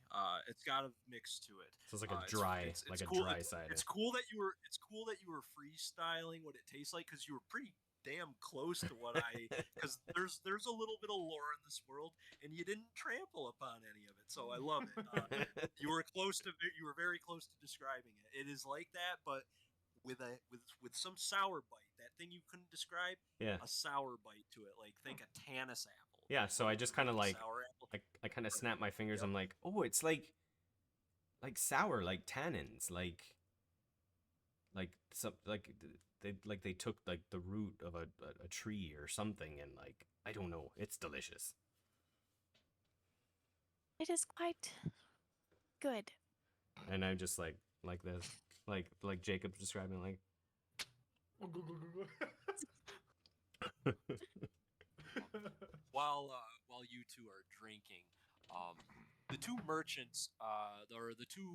it's got a mix to it. So it's like a It's dry, it's like it's a cool. dry cider. It's cool that you were freestyling what it tastes like because you were pretty damn close to what I because there's a little bit of lore in this world and you didn't trample upon any of it, so I love it. You were very close to describing it. It is like that, but with some sour bite. That thing you couldn't describe, Yeah. a sour bite to it. Like think a Tanis apple. Yeah, so I just kind of Really like sour apple. I kind of snap my fingers. Yep. I'm like, oh, it's like sour, like tannins, like some they took like the root of a tree or something, and like I don't know, it's delicious. It is quite good. And I'm just like this, like Jacob's describing, like While you two are drinking, the two merchants, or the two,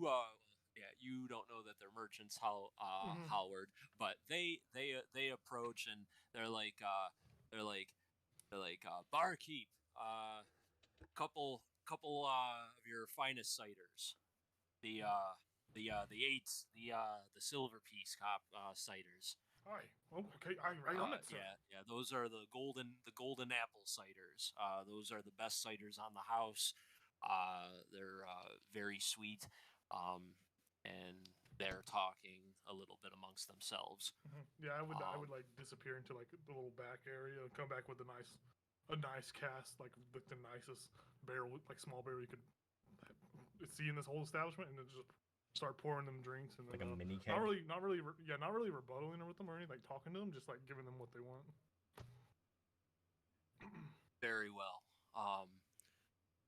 yeah, you don't know that they're merchants, Mhm. Howard, but they approach and they're like, barkeep, couple of your finest ciders, the eights, the silver piece cop ciders. Aye. Oh, okay. Aye, right on it, sir. Yeah. Those are the golden apple ciders. Those are the best ciders on the house. They're very sweet, and they're talking a little bit amongst themselves. Yeah, I Um, would like disappear into like the little back area and come back with a nice cast, like the nicest barrel, like small barrel you could see in this whole establishment, and then just start pouring them drinks and then Like a mini not keg. really, not really rebuttaling with them or anything, like talking to them, just like giving them what they want. very well.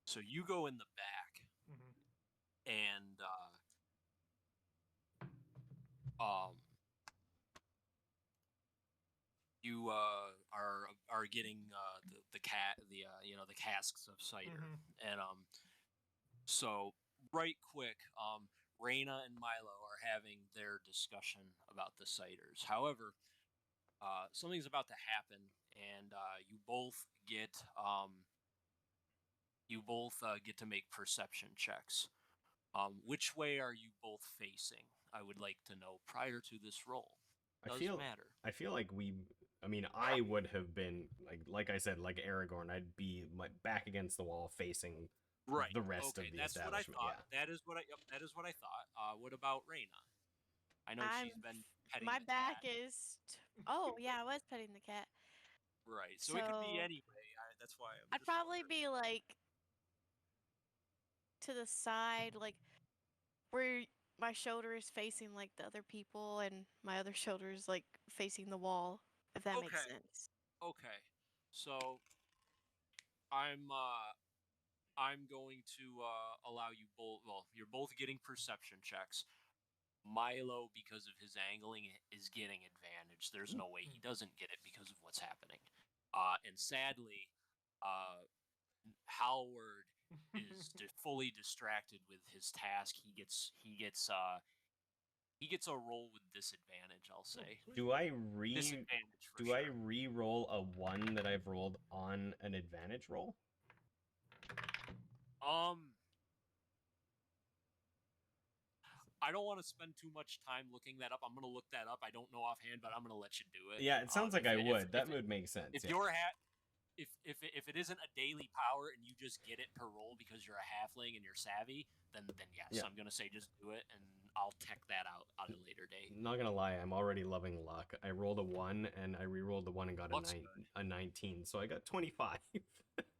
So you go in the back, Mm-hmm. and um, you are getting the cat the the casks of cider, Mm-hmm. and so right quick, Reina and Milo are having their discussion about the ciders. However, something's about to happen, and you both get to make perception checks. Which way are you both facing? I would like to know prior to this roll. I Does feel matter. I feel like I would have been like I said, like Aragorn, I'd be my back against the wall facing Right. the rest Okay, of the that's what I establishment. thought. Yeah. That is what I thought. What about Reina? I know I'm. she's been petting My the back cat. is. Oh yeah, I was petting the cat. Right. So it could be So anyway. That's why I'm I'd just probably wondering. be like to the side, like where my shoulder is facing like the other people, and my other shoulder is like facing the wall. If that makes Okay. sense. Okay. So I'm going to allow you both. Well, you're both getting perception checks. Milo, because of his angling, is getting advantage. There's no way he doesn't get it because of what's happening. And sadly, uh, Howard is fully distracted with his task. He gets a roll with disadvantage. I'll say Do I disadvantage for do I sure. re-roll a 1 that I've rolled on an advantage roll? Um, I don't want to spend too much time looking that up. I'm gonna look that up. I don't know offhand, but I'm gonna let you do it. Yeah, it sounds like If I it, would. That if it, would make sense. if Yeah. your hat if it isn't a daily power and you just get it per roll because you're a halfling and you're savvy, then yes, Yeah. I'm gonna say just do it, and I'll tech that out at a later date. Not gonna lie, I'm already loving luck. I rolled a 1 and I re-rolled the 1 and got Luck's a 19, so I got 25.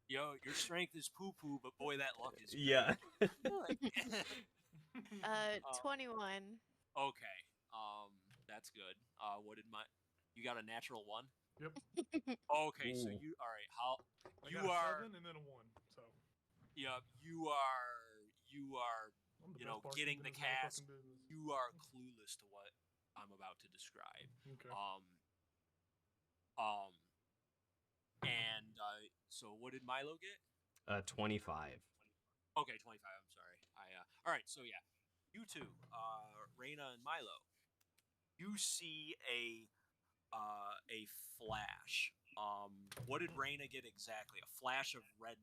Yo, your strength is poo poo, but boy, that luck is Yeah. Uh, 21. okay, that's good. What did my? You got a natural 1. Yep. Okay, so Ooh. you all right? How I you got a are? 7 and then a 1. So Yeah, you are. I'm the You best know, barkeep getting in the this cast. motherfucking business. You are clueless to what I'm about to describe. Okay. And so what did Milo get? 25. Okay, 25. I'm sorry. All right. So yeah, you two, Reina and Milo, you see a flash. What did Reina get exactly? A flash of red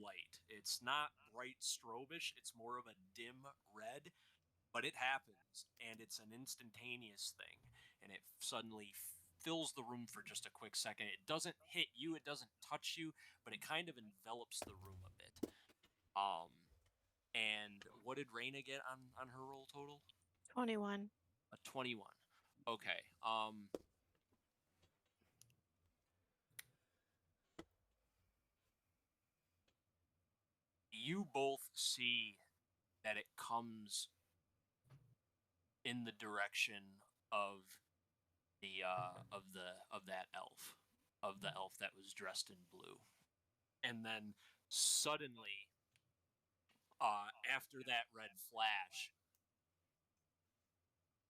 light. It's not bright strobish. It's more of a dim red, but it happens, and it's an instantaneous thing, and it suddenly fills the room for just a quick second. It doesn't hit you, it doesn't touch you, but it kind of envelops the room a bit. And what did Reina get on her roll total? 21. A 21. Okay. You both see that it comes in the direction of the elf that was dressed in blue, and then suddenly, after that red flash,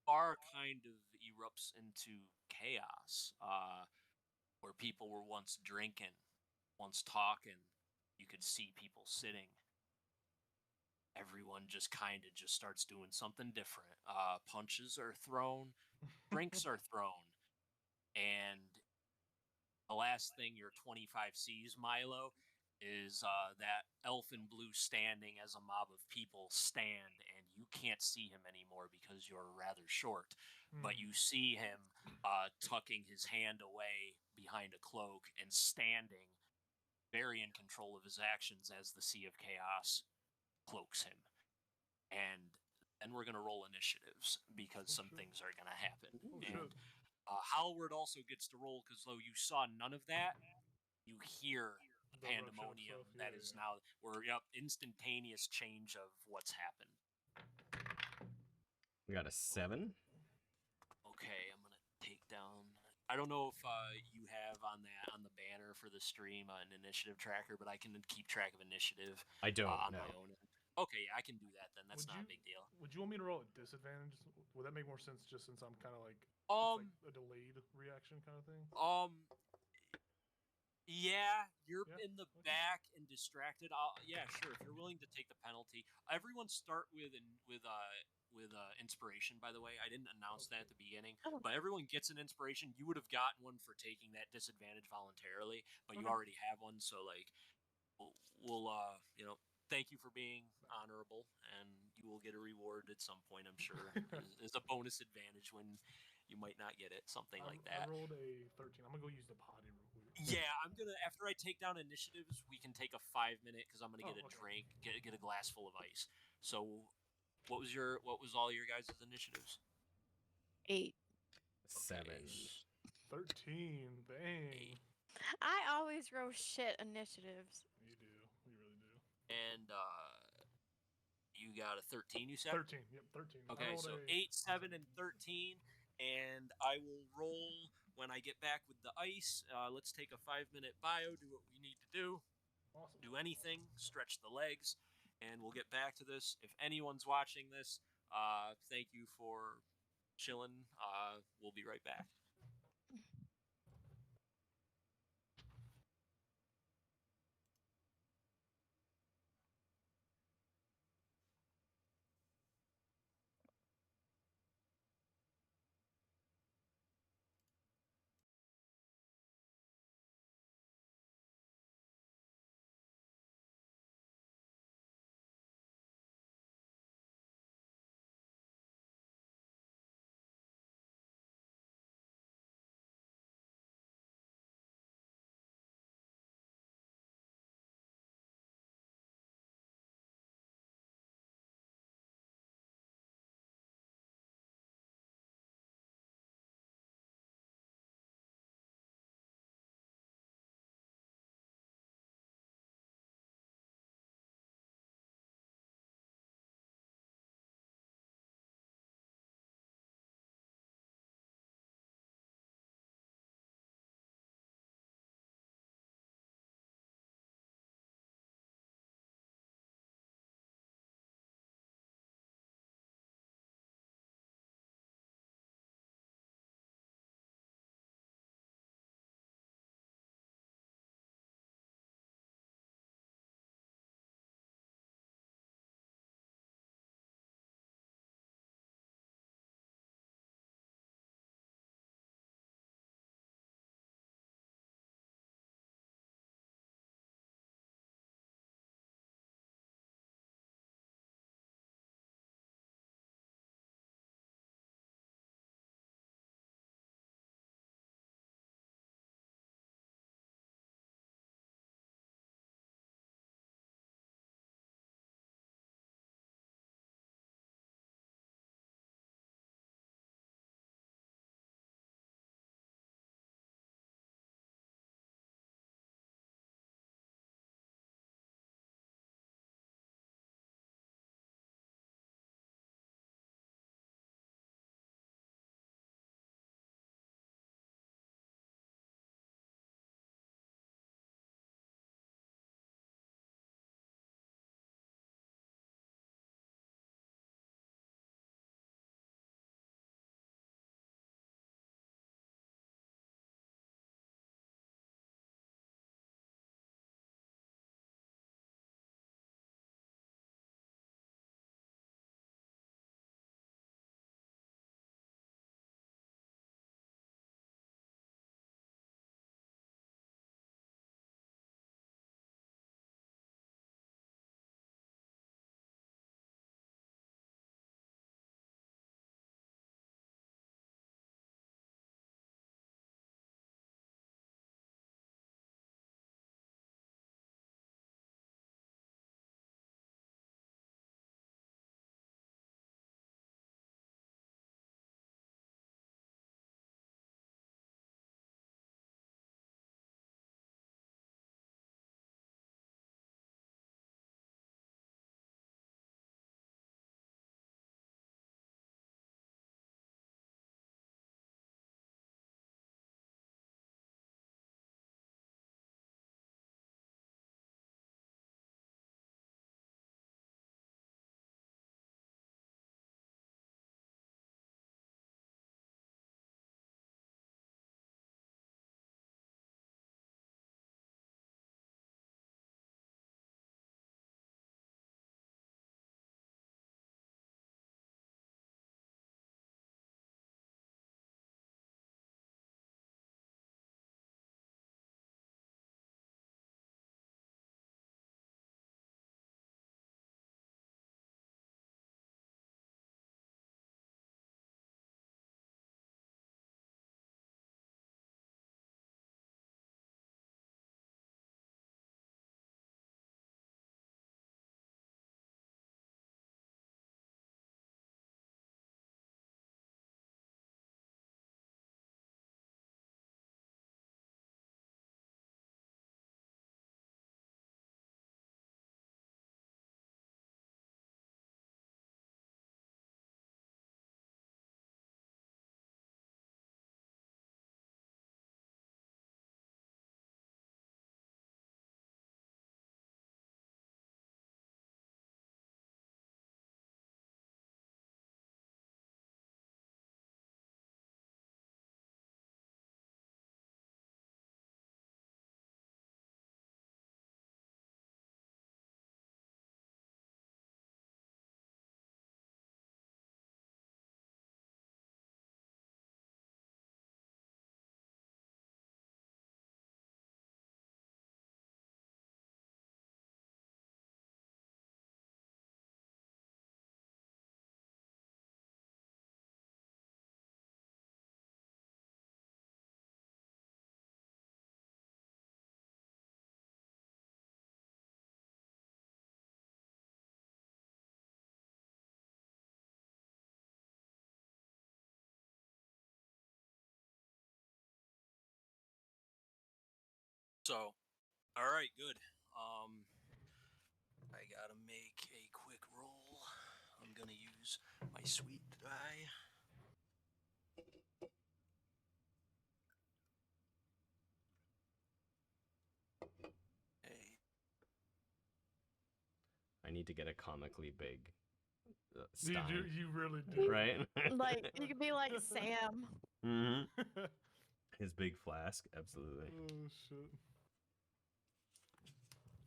bar kind of erupts into chaos, where people were once drinking, once talking. You could see people sitting. Everyone just kind of just starts doing something different. Punches are thrown, drinks are thrown, and the last thing your 25 sees, Milo, is that elf in blue standing as a mob of people stand, and You can't see him anymore because you're rather short, but Hmm. you see him tucking his hand away behind a cloak and standing, very in control of his actions as the Sea of Chaos cloaks him. And then we're going to roll initiatives because some shit. things are going to happen. Oh And shit. Howard also gets to roll because though you saw none of that, you hear the The eruption of pandemonium stuff, that yeah, is yeah. now we're instantaneous change of what's happened. We got a 7. Okay, I'm gonna take down. I don't know if you have on the banner for the stream an initiative tracker, but I can keep track of initiative I don't on know. my own. Okay, yeah, I can do that then. That's not a big deal. Would you want me to roll at disadvantage? Would that make more sense? Just since I'm kind of like it's Um, like a delayed reaction kind of thing. Yeah, you're Yeah, in the okay. back and distracted. Yeah, sure. If you're willing to take the penalty, everyone start with inspiration. By the way, I didn't announce that at the beginning, Oh. but everyone gets an inspiration. You would have gotten one for taking that disadvantage voluntarily, but you Okay. already have one. So like, we'll thank you for being honorable, and you will get a reward at some point. I'm sure is a bonus advantage when you might not get it, something like I that. rolled a 13. I'm gonna go use the potty real quick. Yeah, I'm gonna after I take down initiatives, we can take a 5 minute because I'm gonna get a okay. drink, get a glass full of ice. So, what was all your guys' initiatives? 8. 7. Okay, 13. Dang. 8, I always roll shit initiatives. You do. You really do. and you got a 13. You said 13. Yep, 13. I okay. rolled So a 8, 7, and 13, and I will roll when I get back with the ice. Let's take a 5 minute bio, do what we need to do. awesome. Do anything, stretch the legs, and we'll get back to this. If anyone's watching this, thank you for chilling. We'll be right back. So, all right, good. I gotta make a quick roll. I'm gonna use my sweet die. Hey, I need to get a comically big You Stein. do. You really do. Right? Like you could be like Sam. hmm His big flask, absolutely. Oh shit.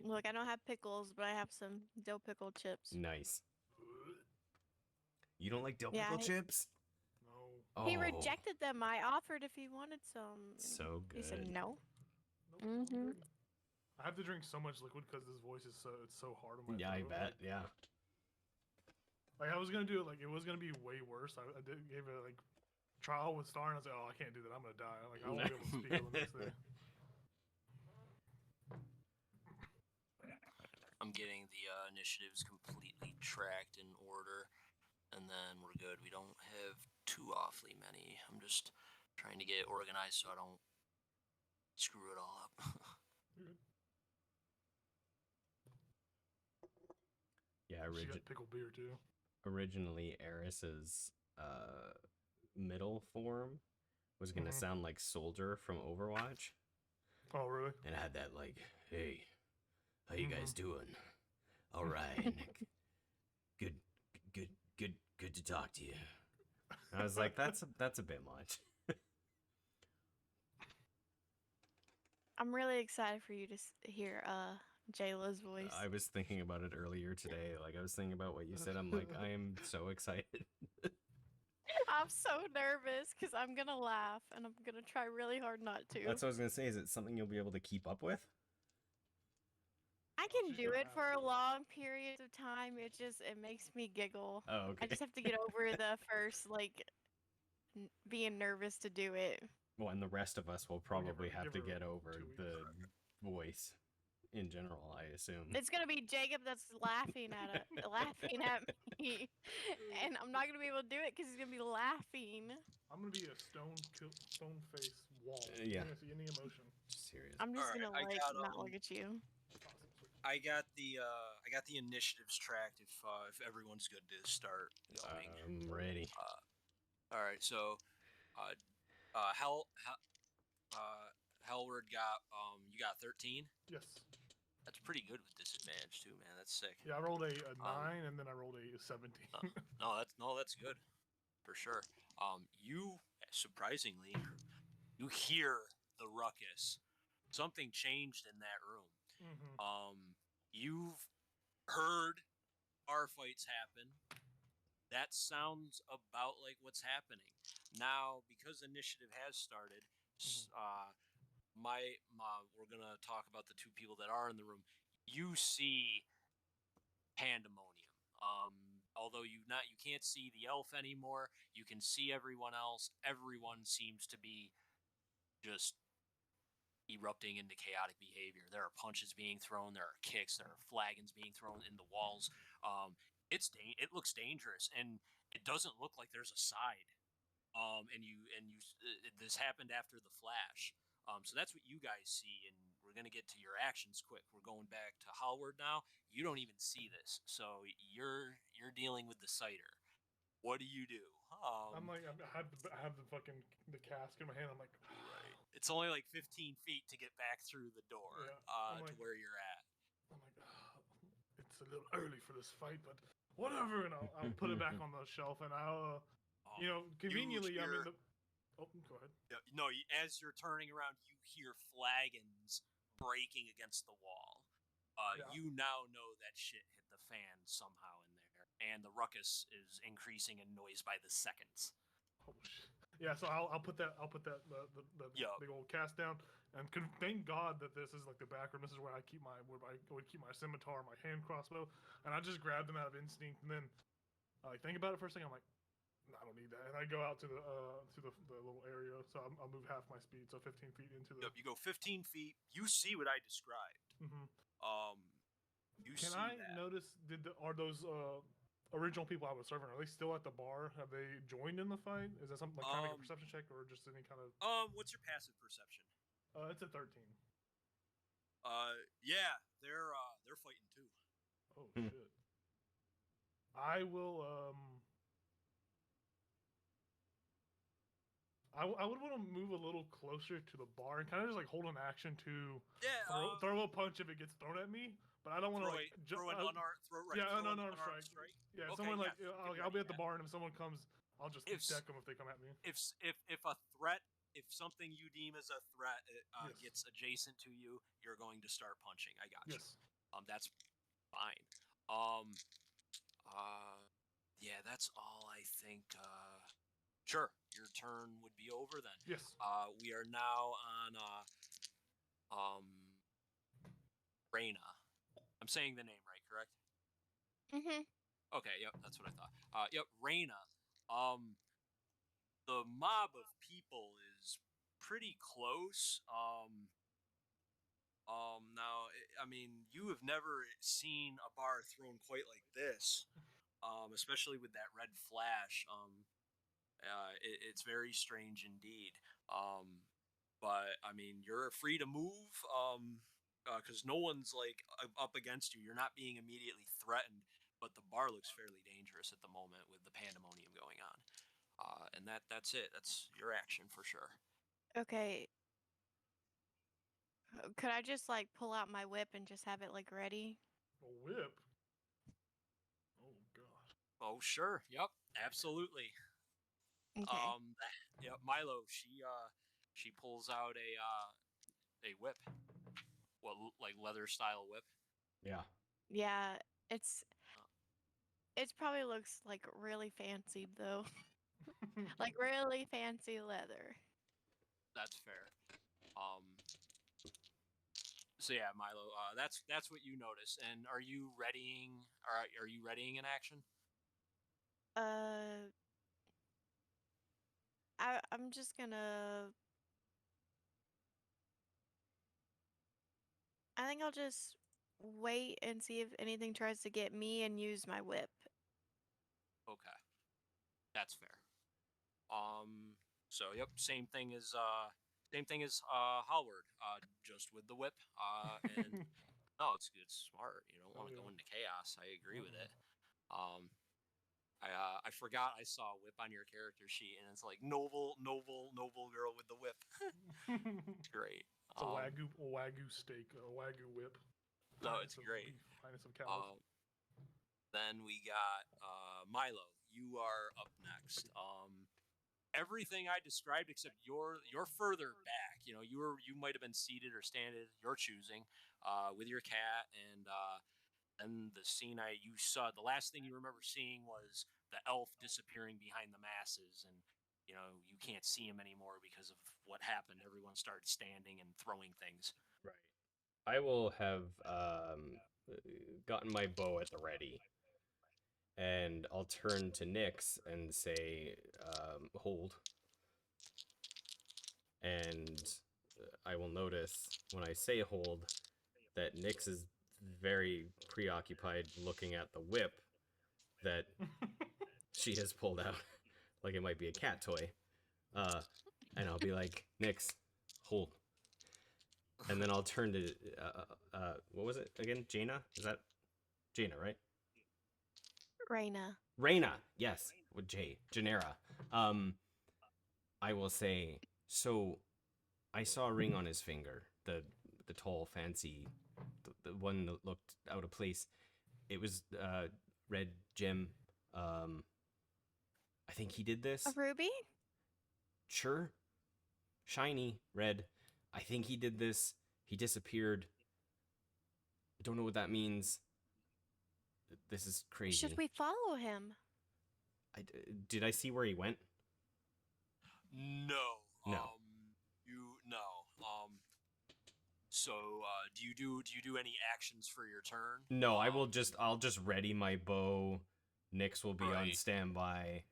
Look, I don't have pickles, but I have some dill pickle chips. Nice. You don't like dill Yeah, pickle chips? No. He Oh, rejected them. I offered if he wanted some. and so He said good. no. Nope, I'm Mhm. good. I have to drink so much liquid because this voice is so hard on my Yeah, I throat. bet. Yeah. Like I was gonna do it. Like it was gonna be way worse. I gave it like trial with Star, and I was like, oh, I can't do that. I'm gonna die. Like I won't be able to speak till the next day. I'm getting the initiatives completely tracked in order, and then we're good. We don't have too awfully many. I'm just trying to get it organized so I don't screw it all up. You're good. Yeah, She got pickled beer too. originally Eris's middle form was gonna Mhm. sound like Soldier from Overwatch, Oh really? and it had that like, "Hey, how you guys Mhm. doing? All right, good, good to talk to you." I was like, that's a bit much. I'm really excited for you to hear Jayla's voice. I was thinking about it earlier today. Like I was thinking about what you said. I'm like, I am so excited. I'm so nervous because I'm gonna laugh and I'm gonna try really hard not to. That's what I was gonna say. Is it something you'll be able to keep up with? I can she's do gonna it have for to. a long period of time. It makes me giggle. Oh, I okay. just have to get over the first like being nervous to do it. Well, and the rest of us will probably have give to her get over 2 weeks. the voice in general, I assume. It's gonna be Jacob that's laughing at me, and I'm not gonna be able to do it because he's gonna be laughing. I'm gonna be a stone face wall. Yeah. You're gonna see any emotion. Serious. I'm just Alright, gonna I like got, not look at you. Awesome. Sweet. I got the initiatives tracked. If everyone's good to start going. I'm ready. All right, so Hellward got you got 13. Yes. That's pretty good with disadvantage too, man. That's sick. Yeah, I rolled a 9 and then I rolled a 17. That's good for sure. You surprisingly, you hear the ruckus. Something changed in that room. Mm-hmm. You've heard bar fights happen. That sounds about like what's happening now because initiative has started. My we're gonna talk about the two people that are in the room. You see pandemonium. Although you can't see the elf anymore. You can see everyone else. Everyone seems to be just erupting into chaotic behavior. There are punches being thrown. There are kicks. There are flagons being thrown in the walls. It looks dangerous, and it doesn't look like there's a side. This happened after the flash. So that's what you guys see, and we're gonna get to your actions quick. We're going back to Howard now. You don't even see this, so you're dealing with the cider. What do you do? I'm like, I have the fucking the cask in my hand. I'm like, Right. It's only like 15 feet to get back through the door Yeah, to where you're at. I'm like, it's a little early for this fight, but whatever. And I'll put it back on the shelf, and I'll, conveniently, You I'm hear, in the. Oh, go ahead. no, as you're turning around, you hear flagons breaking against the wall. Yeah. You now know that shit hit the fan somehow in there, and the ruckus is increasing in noise by the seconds. Oh shit. Yeah, so I'll put that the big old cast down, and thank God that this is like the back room. This is where I would keep my scimitar, my hand crossbow, and I just grab them out of instinct, and then I think about it for a second. I'm like, I don't need that, and I go out to the little area. So I'll move half my speed, so 15 feet into the. Yep, you go 15 feet. You see what I described. Mm-hmm. Can I notice? Are those original people I was serving? Are they still at the bar? Have they joined in the fight? Is that something like a perception check or just any kind of? What's your passive perception? It's a 13. Yeah, they're fighting too. Oh Hmm. shit. I will I would want to move a little closer to the bar and kind of just like hold an action to Yeah, throw a punch if it gets thrown at me, but I don't want to like throw an unarmed unarmed strike. strike. Yeah, Okay, someone like yes, get I'll be ready. at the bar and if someone comes, I'll just If deck them if they come at me. if a threat, if something you deem as a threat Yes. gets adjacent to you, you're going to start punching. I got you. Yes. That's fine. Um, yeah, that's all I think. Sure, your turn would be over then. Yes. We are now on Reyna. I'm saying the name right, correct? Mhm. Okay, yep, that's what I thought. Yep, Reyna. The mob of people is pretty close. Now, I mean, you have never seen a bar thrown quite like this. Especially with that red flash. It's very strange indeed. But I mean, you're free to move. Because no one's like up against you. You're not being immediately threatened. But the bar looks fairly dangerous at the moment with the pandemonium going on. And that's it. That's your action for sure. Okay. Could I just like pull out my whip and just have it like ready? A whip. Oh god. Oh sure. Yep. Absolutely. Okay. Yep. Milo. She pulls out a whip. What, like leather style whip? Yeah. Yeah, it's it probably looks like really fancy though. Like really fancy leather. That's fair. Um. So yeah, Milo. That's what you notice. And are you readying? Are you readying an action? Uh I'm just gonna I think I'll just wait and see if anything tries to get me and use my whip. Okay, that's fair. Um. So yep, same thing as Howard. Just with the whip. And no, it's smart. You don't Oh want to yeah. go into chaos. I agree with Uh-uh. it. Um. I forgot I saw a whip on your character sheet, and it's like noble girl with the whip. It's great. It's a wagyu steak, a wagyu whip. No, Finest it's of great. beef, finest of cows. Then we got Milo. You are up next. Everything I described except you're further back. You know, you might have been seated or standing, your choosing, with your cat, and then the scene you saw. The last thing you remember seeing was the elf disappearing behind the masses, and you know you can't see him anymore because of what happened. Everyone started standing and throwing things. Right. I will have gotten my bow at the ready, and I'll turn to Nyx and say, "Hold." And I will notice when I say "hold" that Nyx is very preoccupied looking at the whip that she has pulled out, like it might be a cat toy. And I'll be like, "Nyx, hold." And then I'll turn to what was it again? Jaina? Is that Jaina, right? Reina. Reyna, yes, with J. Janera. I will say, so I saw a ring on his finger, the tall, fancy, the one that looked out of place. It was red gem. I think he did A this. ruby? Sure, shiny red. I think he did this. He disappeared. I don't know what that means. This is crazy. Should we follow him? Did I see where he went? No. No. You no. So do you do any actions for your turn? No, I'll just ready my bow. Nyx will be on Right. standby.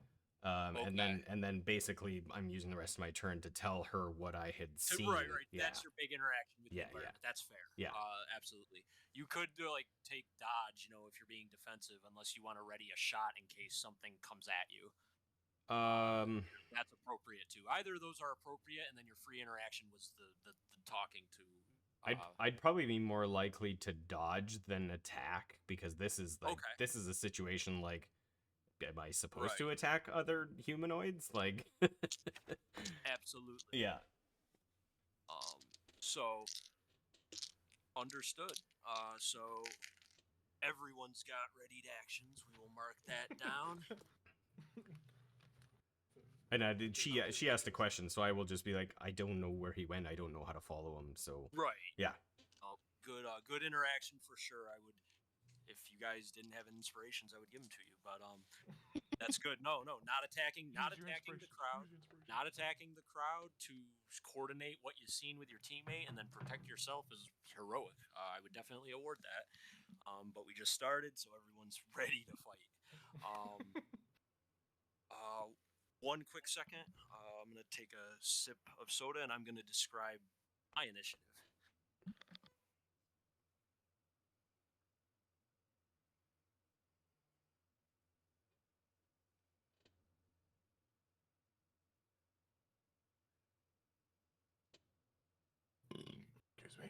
Okay. And then basically I'm using the rest of my turn to tell her what I had seen. Right. Yeah. That's your big interaction with Yeah, the environment. That's fair. Yeah. Absolutely. You could do like take dodge, you know, if you're being defensive, unless you want to ready a shot in case something comes at you. That's appropriate too. Either of those are appropriate, and then your free interaction was the talking to I'd probably be more likely to dodge than attack, because this is like Okay. this is a situation like, am I supposed to Right. attack other humanoids? Like, Absolutely. yeah. So understood. So everyone's got readied actions. We will mark that down. And she asked a question, so I will just be like, I don't know where he went. I don't know how to follow him. So Right. yeah. Good interaction for sure. I would, if you guys didn't have inspirations, I would give them to you. But that's good. No, not attacking the crowd. Not attacking the crowd to coordinate what you've seen with your teammate and then protect yourself is heroic. I would definitely award that. But we just started, so everyone's ready to fight. One quick second. I'm going to take a sip of soda and I'm going to describe my initiative. Excuse me.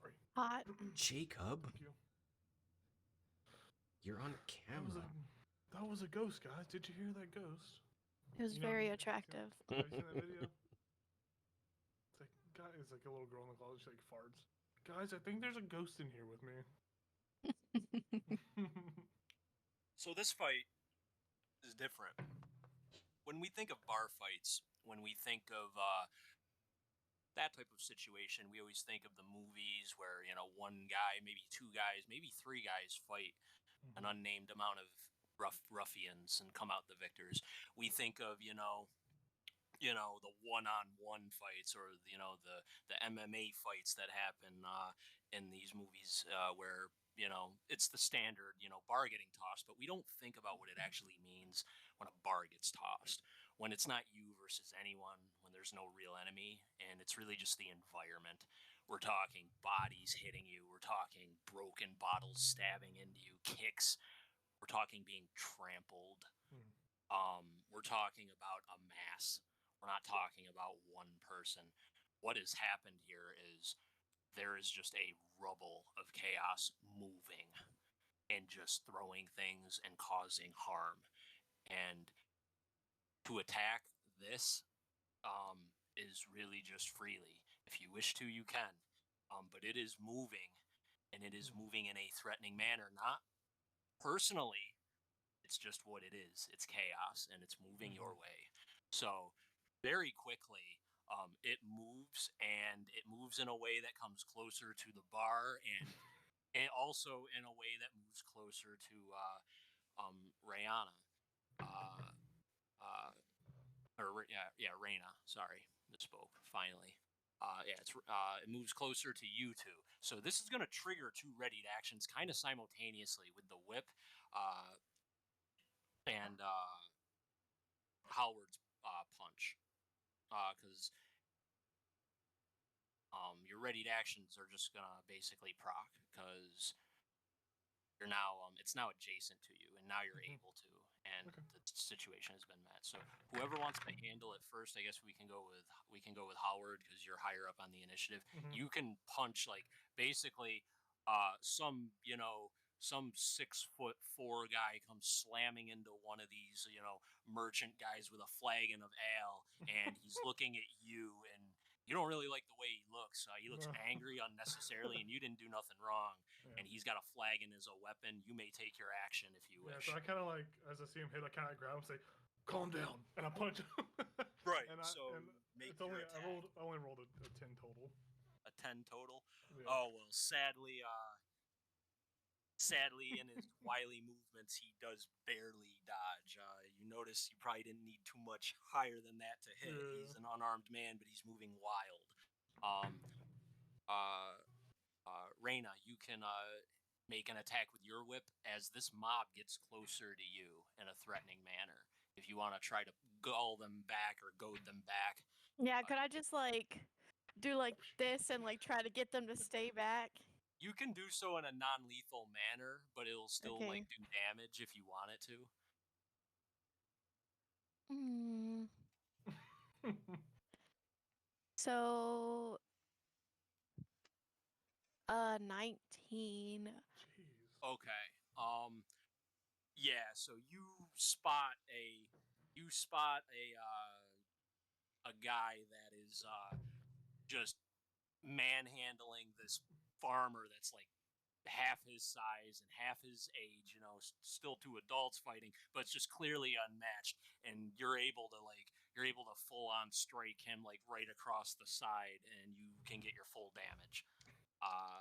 Sorry. Hot. Jacob, Thank you. you're on camera. That was a ghost, guys. Did you hear that ghost? It was You know, very have you seen- attractive. Have you seen that video? It's like, guy, it's like a little girl in the closet. She like farts. Guys, I think there's a ghost in here with me. So this fight is different. When we think of bar fights, when we think of that type of situation, we always think of the movies where, one guy, maybe two guys, maybe three guys fight an unnamed amount of ruffians and come out the victors. We think of, the one-on-one fights, or the MMA fights that happen in these movies, where it's the standard bar getting tossed, but we don't think about what it actually means when a bar gets tossed, when it's not you versus anyone, when there's no real enemy, and it's really just the environment. We're talking bodies hitting you, we're talking broken bottles stabbing into you, kicks, we're talking being trampled. We're talking about a mass. We're not talking about one person. What has happened here is there is just a rubble of chaos moving and just throwing things and causing harm. And to attack this is really just freely. If you wish to, you can. But it is moving, and it is moving in a threatening manner. Not personally, it's just what it is. It's chaos, and it's moving your way. So very quickly, it moves, and it moves in a way that comes closer to the bar, and also in a way that moves closer to Rihanna. Raina. Sorry, misspoke. Finally, it moves closer to you two. So this is going to trigger two readied actions kind of simultaneously with the whip and Howard's punch, because your readied actions are just gonna basically proc, because you're now it's now adjacent to you, and now you're able to, and the situation has been met. So whoever wants to handle it first, I guess we can go with Howard, because you're higher up on the initiative. You can punch, like, basically some 6'4" guy comes slamming into one of these merchant guys with a flagon of ale, and he's looking at you, and you don't really like the way he looks. He looks angry unnecessarily, and you didn't do nothing wrong. And he's got a flagon as a weapon. You may take your action if you wish. Yeah, so I kind of like, as I see him hit, I kind of grab him and say, "Calm down," and I punch him. Right. Make it's only attack. I only rolled a 10 total. A 10 total. Yeah. Oh well, sadly, in his wily movements, he does barely dodge. You notice you probably didn't need too much higher than that to hit. Yeah. He's an unarmed man, but he's moving wild. Raina, you can make an attack with your whip as this mob gets closer to you in a threatening manner. If you want to try to gull them back or goad them back. Yeah, could I just do this and try to get them to stay back? You can do so in a non-lethal manner, but it'll still Okay. do damage if you want it to. So 19. Jeez. Okay. Yeah. So you spot a guy that is just manhandling this farmer that's like half his size and half his age, still two adults fighting, but it's just clearly unmatched. And you're able to full on strike him like right across the side, and you can get your full damage. Uh,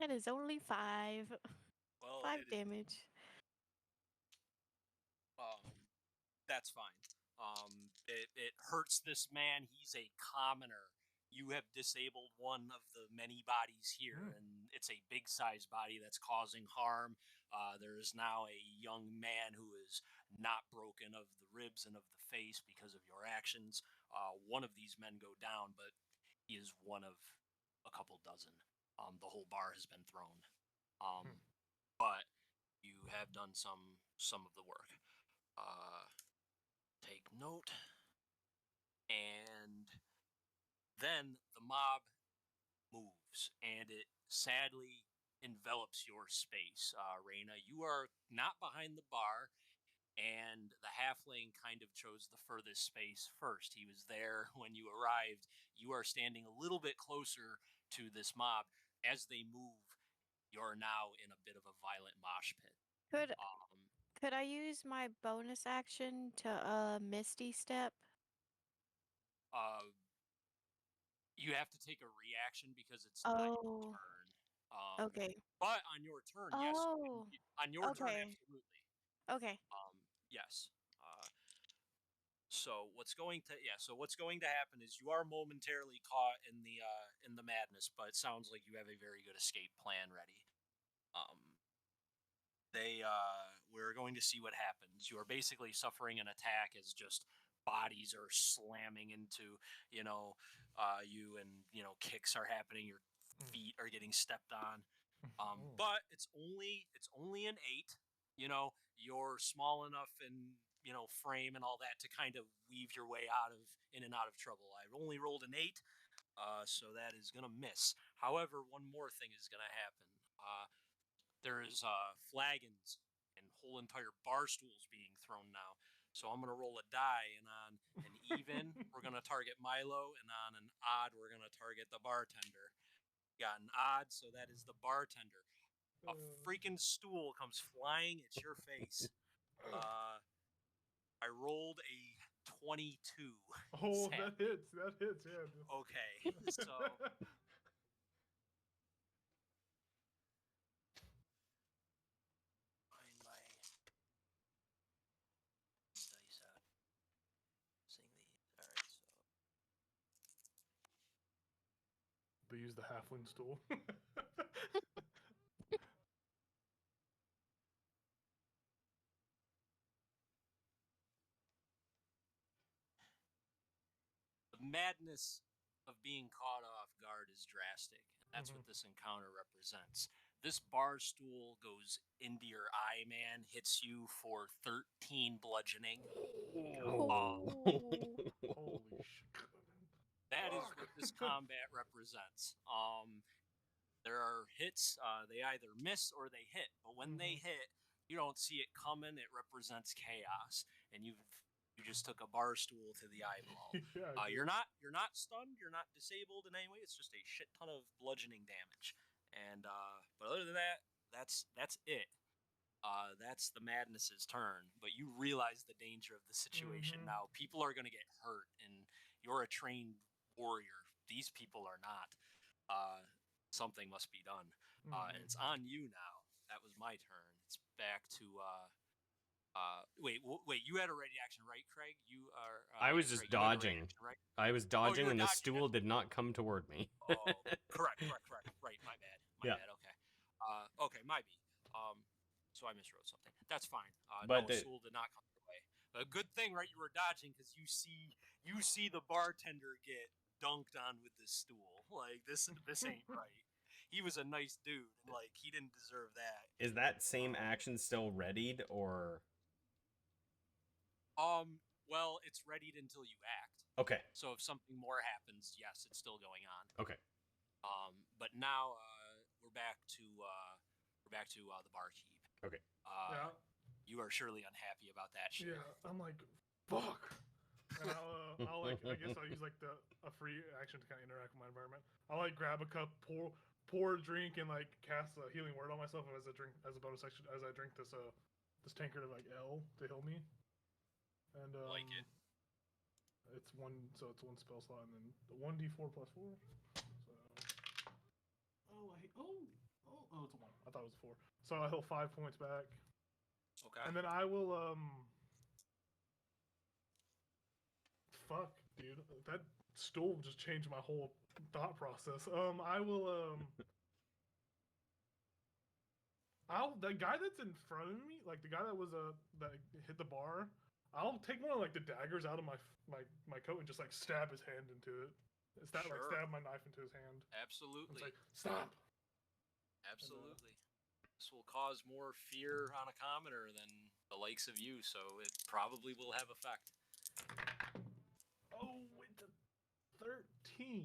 That is only 5. well, 5 damage. um, that's fine. It hurts this man. He's a commoner. You have disabled one of the many bodies here, and it's a big sized body that's causing harm. There is now a young man who is not broken of the ribs and of the face because of your actions. One of these men go down, but he is one of a couple dozen. The whole bar has been thrown. But you have done some of the work. Uh, Take note. And then the mob moves, and it sadly envelops your space. Reina, you are not behind the bar, and the halfling kind of chose the furthest space first. He was there when you arrived. You are standing a little bit closer to this mob. As they move, you're now in a bit of a violent mosh pit. Could Um, could I use my bonus action to Misty Step? uh, you have to take a reaction because it's not your Oh, turn. okay. But on your turn, yes, Oh, on your turn, okay. absolutely. Okay. Yes. So what's going to happen is you are momentarily caught in the madness, but it sounds like you have a very good escape plan ready. Um, we're going to see what happens. You are basically suffering an attack as just bodies are slamming into you, and kicks are happening. Your feet are getting stepped on. But it's only an 8. You're small enough in frame and all that to kind of weave your way in and out of trouble. I've only rolled an 8, so that is gonna miss. However, one more thing is gonna happen. There is flagons and whole entire bar stools being thrown now. So I'm gonna roll a die, and on an even, we're gonna target Milo, and on an odd, we're gonna target the bartender. Got an odd, so that is the bartender. A freaking stool comes flying at your face. I rolled a 22. Oh, Sad. that hits. That hits. Yeah. Okay, so find my dice out. Sing these. All right, so They use the halfling stool. the madness of being caught off guard is drastic, and that's what this encounter represents. This bar stool goes into your eye, man, hits you for 13 bludgeoning. Oh. Holy shit. That is what this combat represents. There are hits, they either miss or they hit, but when they hit, you don't see it coming. It represents chaos, and you just took a bar stool to the eyeball. Yeah, You're not stunned. You're not disabled in any way. It's just a shit ton of bludgeoning damage. And but other than that, that's it. That's the madness's turn. But you realize the danger of the situation now. People are going to get hurt, and you're a trained warrior. These people are not. Something must be done. And it's on you now. That was my turn. It's back to wait. You had a ready action, right, Craig? You are. I was Craig, just you had a ready dodging. action, right? I was Oh, you dodging, were and the dodging. stool did not come toward me. Oh, correct. Right, my bad. Yeah. Okay. Okay, my B. So I miswrote something. That's fine. But No, a stool did not come your way. A good thing, right? You were dodging because you see the bartender get dunked on with this stool. Like this ain't right. He was a nice dude, and like he didn't deserve that. is that same action still readied, or? Well, it's readied until you act. Okay. So if something more happens, yes, it's still going on. Okay. But now we're back to the barkeep. Okay. Yeah. You are surely unhappy about that shit. Yeah. I'm like, fuck. And I'll like, I guess I'll use like a free action to kind of interact with my environment. I'll like grab a cup, pour a drink, and like cast a healing word on myself as a bonus action as I drink this tankard of like L to heal me. And Like it. It's one spell slot, and then the 1d4 plus 4. So it's a 1. I thought it was a 4. So I heal 5 points back. Okay. And then I will fuck, dude. That stool just changed my whole thought process. I will the guy that's in front of me, like the guy that was that hit the bar, I'll take one of like the daggers out of my coat and just like stab his hand into it. Like stab my knife into his hand. Absolutely. It's like, stop. Absolutely. This will cause more fear on a commoner than the likes of you, so it probably will have effect. Oh, it's a 13.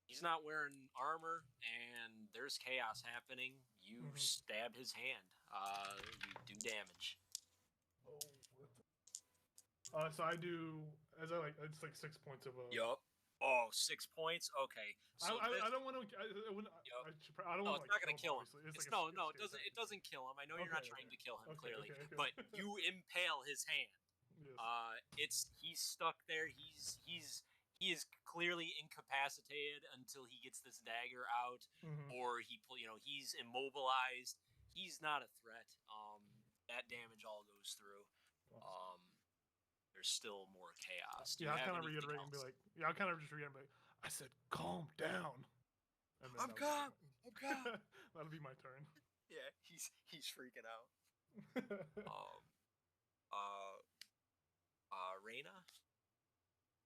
He's not wearing armor, and there's chaos happening. You stab his hand. You do damage. So I do it's like 6 points of Yup. Oh, 6 points. Okay. So I don't want to. I don't want to. It's not gonna kill him. It It doesn't kill him. I know you're not trying to kill him clearly, okay. but you impale his hand. Yes. He's stuck there. He is clearly incapacitated until he gets this dagger out, or he's immobilized. He's not a threat. That damage all goes through. There's still more chaos. I'll kind of reiterate and be like, I'll kind of just reiterate and be like, I said, calm down. And then I'm calm. I'm calm. That'll be my turn. Yeah, he's freaking out. Reina?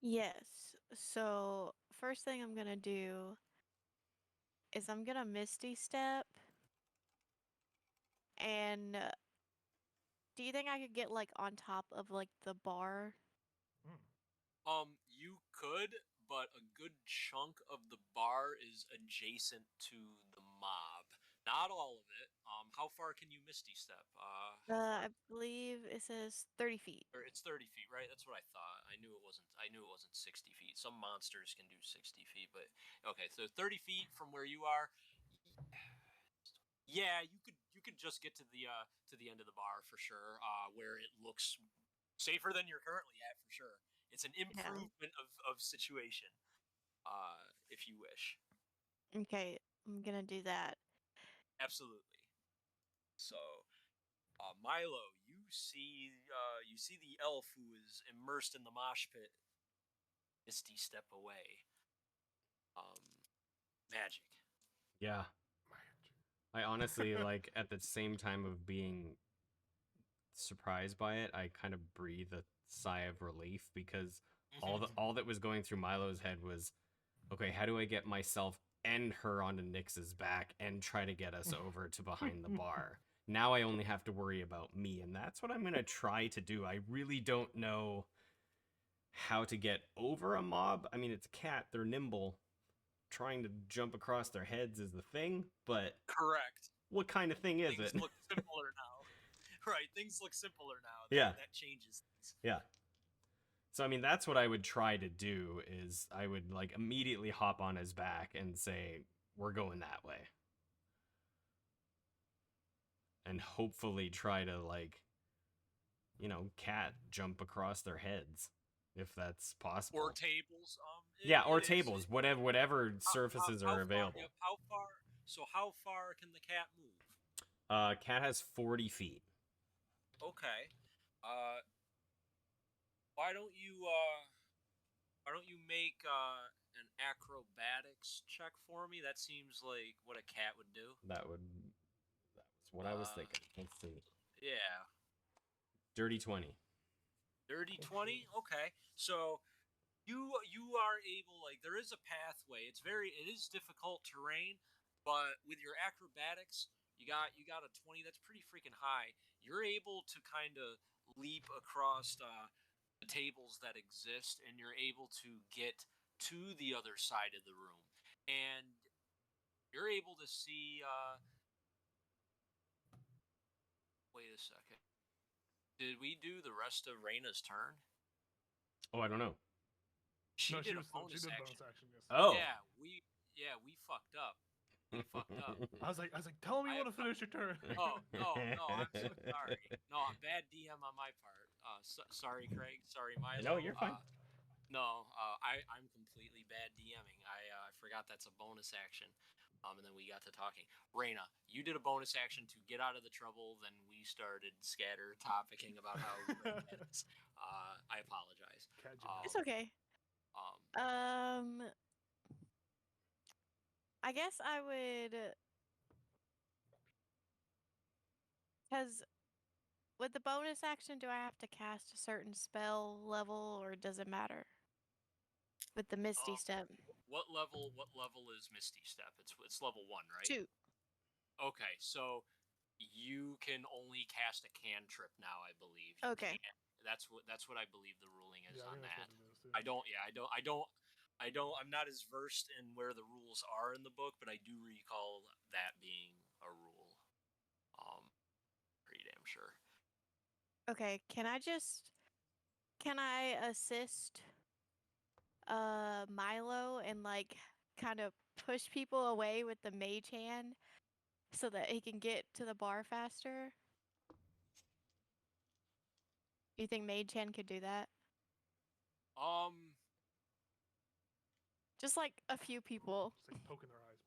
Yes. So first thing I'm gonna do is I'm gonna Misty Step. And do you think I could get like on top of like the bar? You could, but a good chunk of the bar is adjacent to the mob. Not all of it. How far can you Misty Step? I believe it says 30 feet. Or it's 30 feet, right? That's what I thought. I knew it wasn't 60 feet. Some monsters can do 60 feet, but okay. So 30 feet from where you are. Yeah, you could just get to the end of the bar for sure. Where it looks safer than you're currently at for sure. It's an improvement of situation. If you wish. Okay, I'm gonna do that. Absolutely. So, Milo, you see the elf who is immersed in the mosh pit. Misty step away. Magic. Yeah. I honestly like at the same time of being surprised by it, I kind of breathe a sigh of relief because all that was going through Milo's head was, okay, how do I get myself and her onto Nyx's back and try to get us over to behind the bar? Now I only have to worry about me, and that's what I'm gonna try to do. I really don't know how to get over a mob. I mean, it's a cat, they're nimble. Trying to jump across their heads is the thing, but correct. What kind of thing is things it? Look simpler now. Right, things look simpler now. That changes things. Yeah. So I mean, that's what I would try to do is I would like immediately hop on his back and say, "We're going that way." And hopefully try to cat jump across their heads if that's possible. Or tables. Tables. Whatever surfaces are available. How far? So how far can the cat move? Cat has 40 feet. Okay. Why don't you make an acrobatics check for me? That seems like what a cat would do. That was what I was thinking. Let's see. Yeah. Dirty 20. Dirty 20? Okay. So you are able, there is a pathway. It is difficult terrain, but with your acrobatics, you got a 20. That's pretty freaking high. You're able to kind of leap across the tables that exist, and you're able to get to the other side of the room, and you're able to see. Wait a second. Did we do the rest of Raina's turn? Oh, I don't know. She No, did she a bonus did action. bonus action. Yes. Oh. Yeah, we fucked up. We fucked up. I was like, tell me I when to have finish your turn. Oh no, I'm so sorry. No, bad DM on my part. Sorry, Craig. Sorry, Milo. No, you're fine. I'm completely bad DMing. I forgot that's a bonus action. And then we got to talking. Raina, you did a bonus action to get out of the trouble. Then we started scatter topicking about how great that is. I apologize. Cat It's okay. I guess I would, because with the bonus action, do I have to cast a certain spell level, or does it matter? With the Misty Step. What level is Misty Step? It's level 1, right? 2. Okay, so you can only cast a cantrip now, I believe. You Okay. can't. That's what I believe the ruling is Yeah, on I that. think that's what it is, too. I'm not as versed in where the rules are in the book, but I do recall that being a rule. Pretty damn sure. Okay, can I assist Milo and like kind of push people away with the mage hand so that he can get to the bar faster? You think mage hand could do that? Just like a few people. Just like poking their eyes.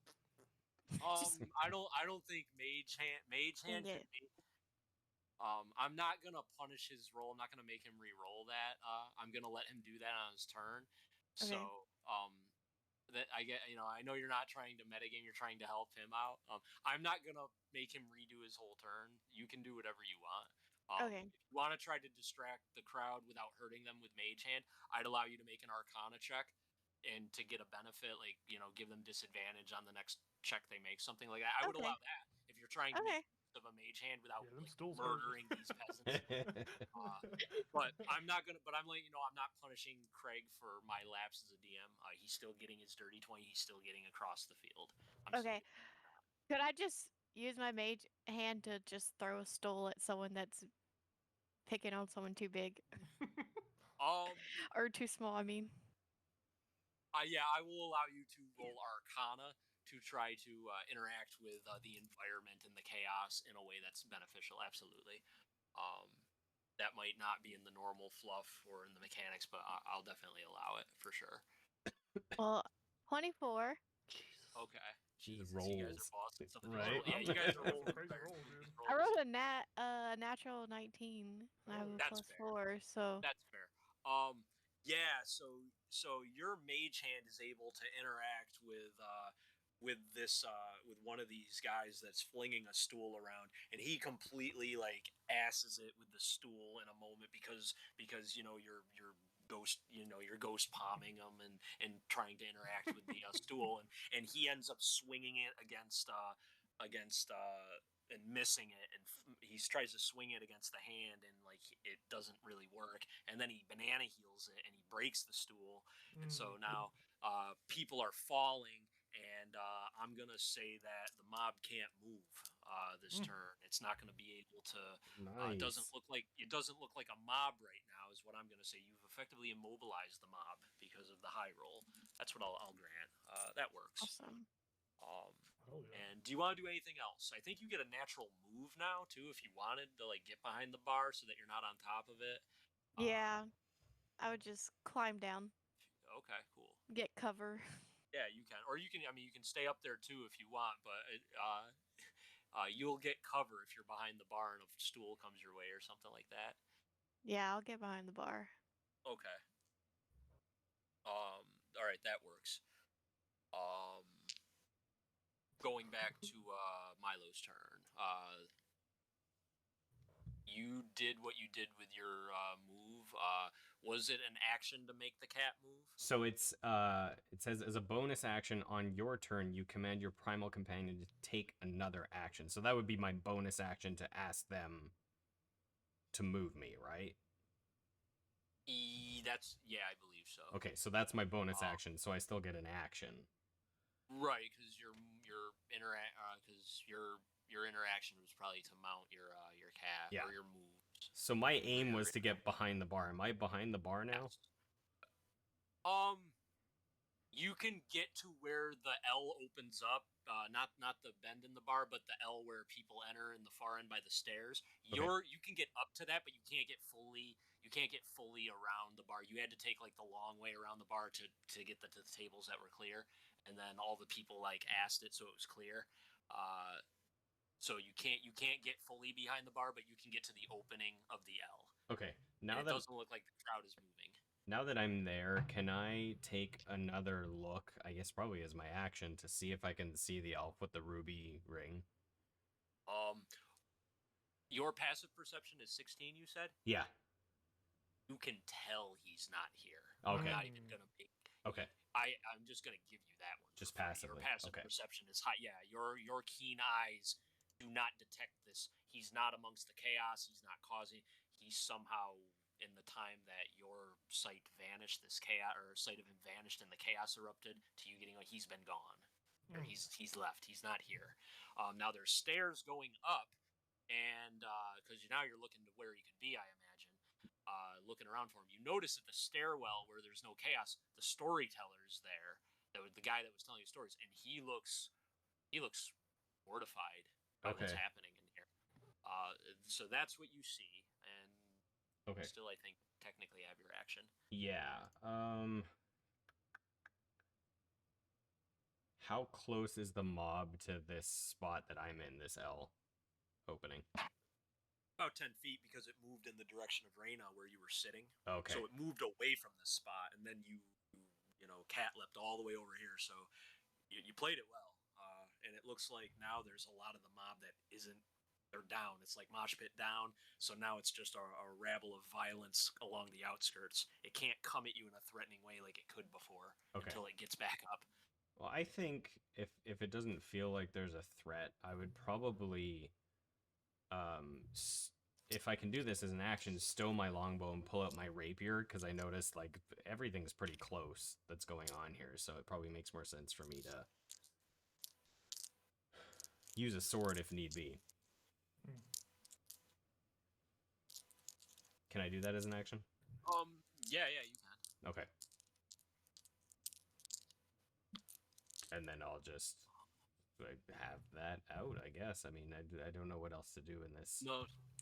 I don't think mage hand Yeah. could be. I'm not gonna punish his roll. I'm not gonna make him re-roll that. I'm gonna let him do that on his turn. Okay. So, that I get. I know you're not trying to metagame. You're trying to help him out. I'm not gonna make him redo his whole turn. You can do whatever you want. Okay. If you want to try to distract the crowd without hurting them with mage hand, I'd allow you to make an Arcana check, and to get a benefit, like give them disadvantage on the next check they make, something like that. I would Okay. allow that if you're trying to Okay. make use of a mage hand without Yeah, them like, stools hurt. murdering these peasants. But I'm not gonna. But I'm letting you know, I'm not punishing Craig for my lapse as a DM. He's still getting his dirty 20. He's still getting across the field. Okay. Could I just use my mage hand to just throw a stool at someone that's picking on someone too big or too small? I mean. Yeah, I will allow you to roll Arcana to try to interact with the environment and the chaos in a way that's beneficial. Absolutely. That might not be in the normal fluff or in the mechanics, but I'll definitely allow it for sure. Well, 24. Okay. Jeez, You guys are rolls. bosses. Some of these Right? rolls. Yeah, you guys are That's a rolling crazy better roll, than dude. these I rolls. rolled a natural 19. And I have a That's plus fair. 4, so. That's fair. Yeah. So your mage hand is able to interact with this with one of these guys that's flinging a stool around, and he completely like asses it with the stool in a moment because you're ghost you're ghost palming him and trying to interact with the stool, and he ends up swinging it against and missing it, and he tries to swing it against the hand, and like it doesn't really work, and then he banana heals it and he breaks the stool, and so now people are falling, and I'm gonna say that the mob can't move this turn. It's not gonna be able to. Nice. It doesn't look like a mob right now, is what I'm gonna say. You've effectively immobilized the mob because of the high roll. That's what I'll grant. That works. Awesome. Oh, yeah. And do you want to do anything else? I think you get a natural move now too, if you wanted to like get behind the bar so that you're not on top of it. Yeah. I would just climb down, Okay, cool. get cover. Yeah, you can, or you can. I mean, you can stay up there too if you want, but you'll get cover if you're behind the bar and a stool comes your way or something like that. Yeah, I'll get behind the bar. Okay. All right, that works. Going back to Milo's turn. You did what you did with your move. Was it an action to make the cat move? So it says as a bonus action on your turn, you command your primal companion to take another action. So that would be my bonus action to ask them to move me, right? Yeah, I believe so. Okay, so that's my bonus action, so I still get an action. Right, because your interaction was probably to mount your cat or your moves. So my aim was to get behind the bar. Am I behind the bar now? Yes. You can get to where the L opens up, not the bend in the bar, but the L where people enter in the far end by the stairs. Okay. You can get up to that, but you can't get fully around the bar. You had to take like the long way around the bar to get to the tables that were clear, and then all the people like asked it so it was clear. So you can't get fully behind the bar, but you can get to the opening of the L. Okay. Now it doesn't look like the crowd is moving. Now that I'm there, can I take another look, I guess probably as my action, to see if I can see the elf with the ruby ring? Your passive perception is 16, you said? Yeah. You can tell he's not here. Okay. I'm not even gonna make. Okay. I'm just gonna give you that one. Just for free. passively. Your passive Okay. perception is high. Yeah, your keen eyes do not detect this. He's not amongst the chaos. He's not causing. He's somehow in the time that your sight vanished, this chaos or sight of him vanished and the chaos erupted to you getting like he's been gone. Or he's left. He's not here. Now there's stairs going up, and because now you're looking to where he could be, I imagine. Looking around for him, you notice at the stairwell where there's no chaos, the storyteller's there. The guy that was telling you stories, and he looks mortified by what's happening in here. So that's what you see, and still, I think technically have your action. Yeah. How close is the mob to this spot that I'm in, this L opening? About 10 feet, because it moved in the direction of Reyna where you were sitting. Okay. So it moved away from this spot, and then you cat leapt all the way over here. So you played it well, and it looks like now there's a lot of the mob that isn't. They're down. It's like mosh pit down. So now it's just a rabble of violence along the outskirts. It can't come at you in a threatening way like it could before until it gets back up. Well, I think if it doesn't feel like there's a threat, I would probably. If I can do this as an action, stow my longbow and pull out my rapier, because I noticed like everything's pretty close that's going on here, so it probably makes more sense for me to use a sword if need be. Can I do that as an action? Yeah, you can. Okay. And then I'll just have that out, I guess. I mean, I don't know what else to do in this.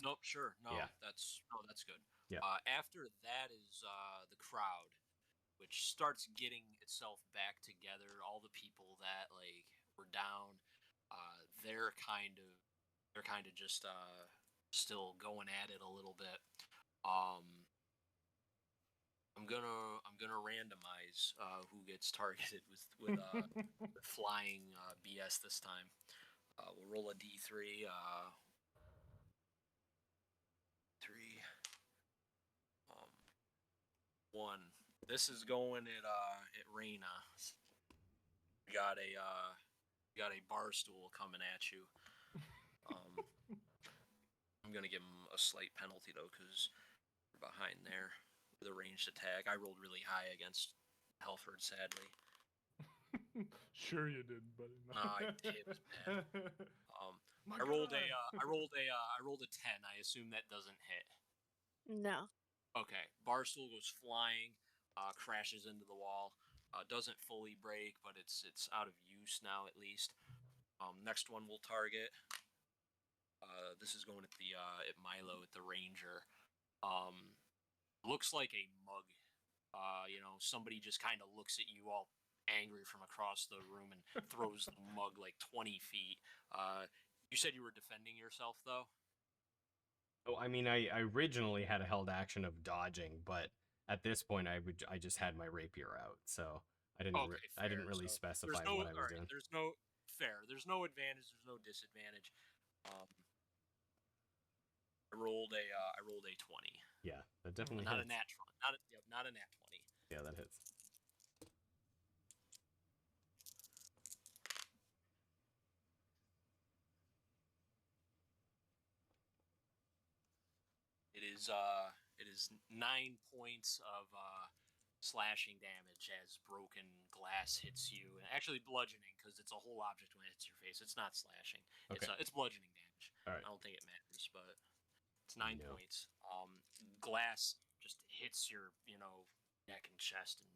Nope, sure. No, Yeah. that's good. Yeah. After that is the crowd, which starts getting itself back together. All the people that like were down, they're kind of just still going at it a little bit. I'm gonna randomize who gets targeted with flying BS this time. We'll roll a D3. 1. This is going at Reyna. We got a bar stool coming at you. I'm gonna give him a slight penalty though, because we're behind there with a ranged attack. I rolled really high against Helford, sadly. Sure you did, buddy. No, I did. It was bad. I rolled a 10. I assume that doesn't hit. No. Okay. Barstool goes flying, crashes into the wall. Doesn't fully break, but it's out of use now at least. Next one we'll target. This is going at Milo at the Ranger. Looks like a mug. Somebody just kind of looks at you all angry from across the room and throws the mug like 20 feet. You said you were defending yourself, though? Oh, I mean, I originally had a held action of dodging, but at this point, I just had my rapier out, so I didn't really specify what I was doing. There's no advantage. There's no disadvantage. I rolled a 20. Yeah, that definitely not hits. A nat 20. Not a nat 20. Yeah, that hits. It it is 9 points of slashing damage as broken glass hits you. And actually bludgeoning, because it's a whole object when it hits your face. It's not slashing. Okay. It's bludgeoning damage. All right. I don't think it matters, but it's 9 No. points. Glass just hits your neck and chest and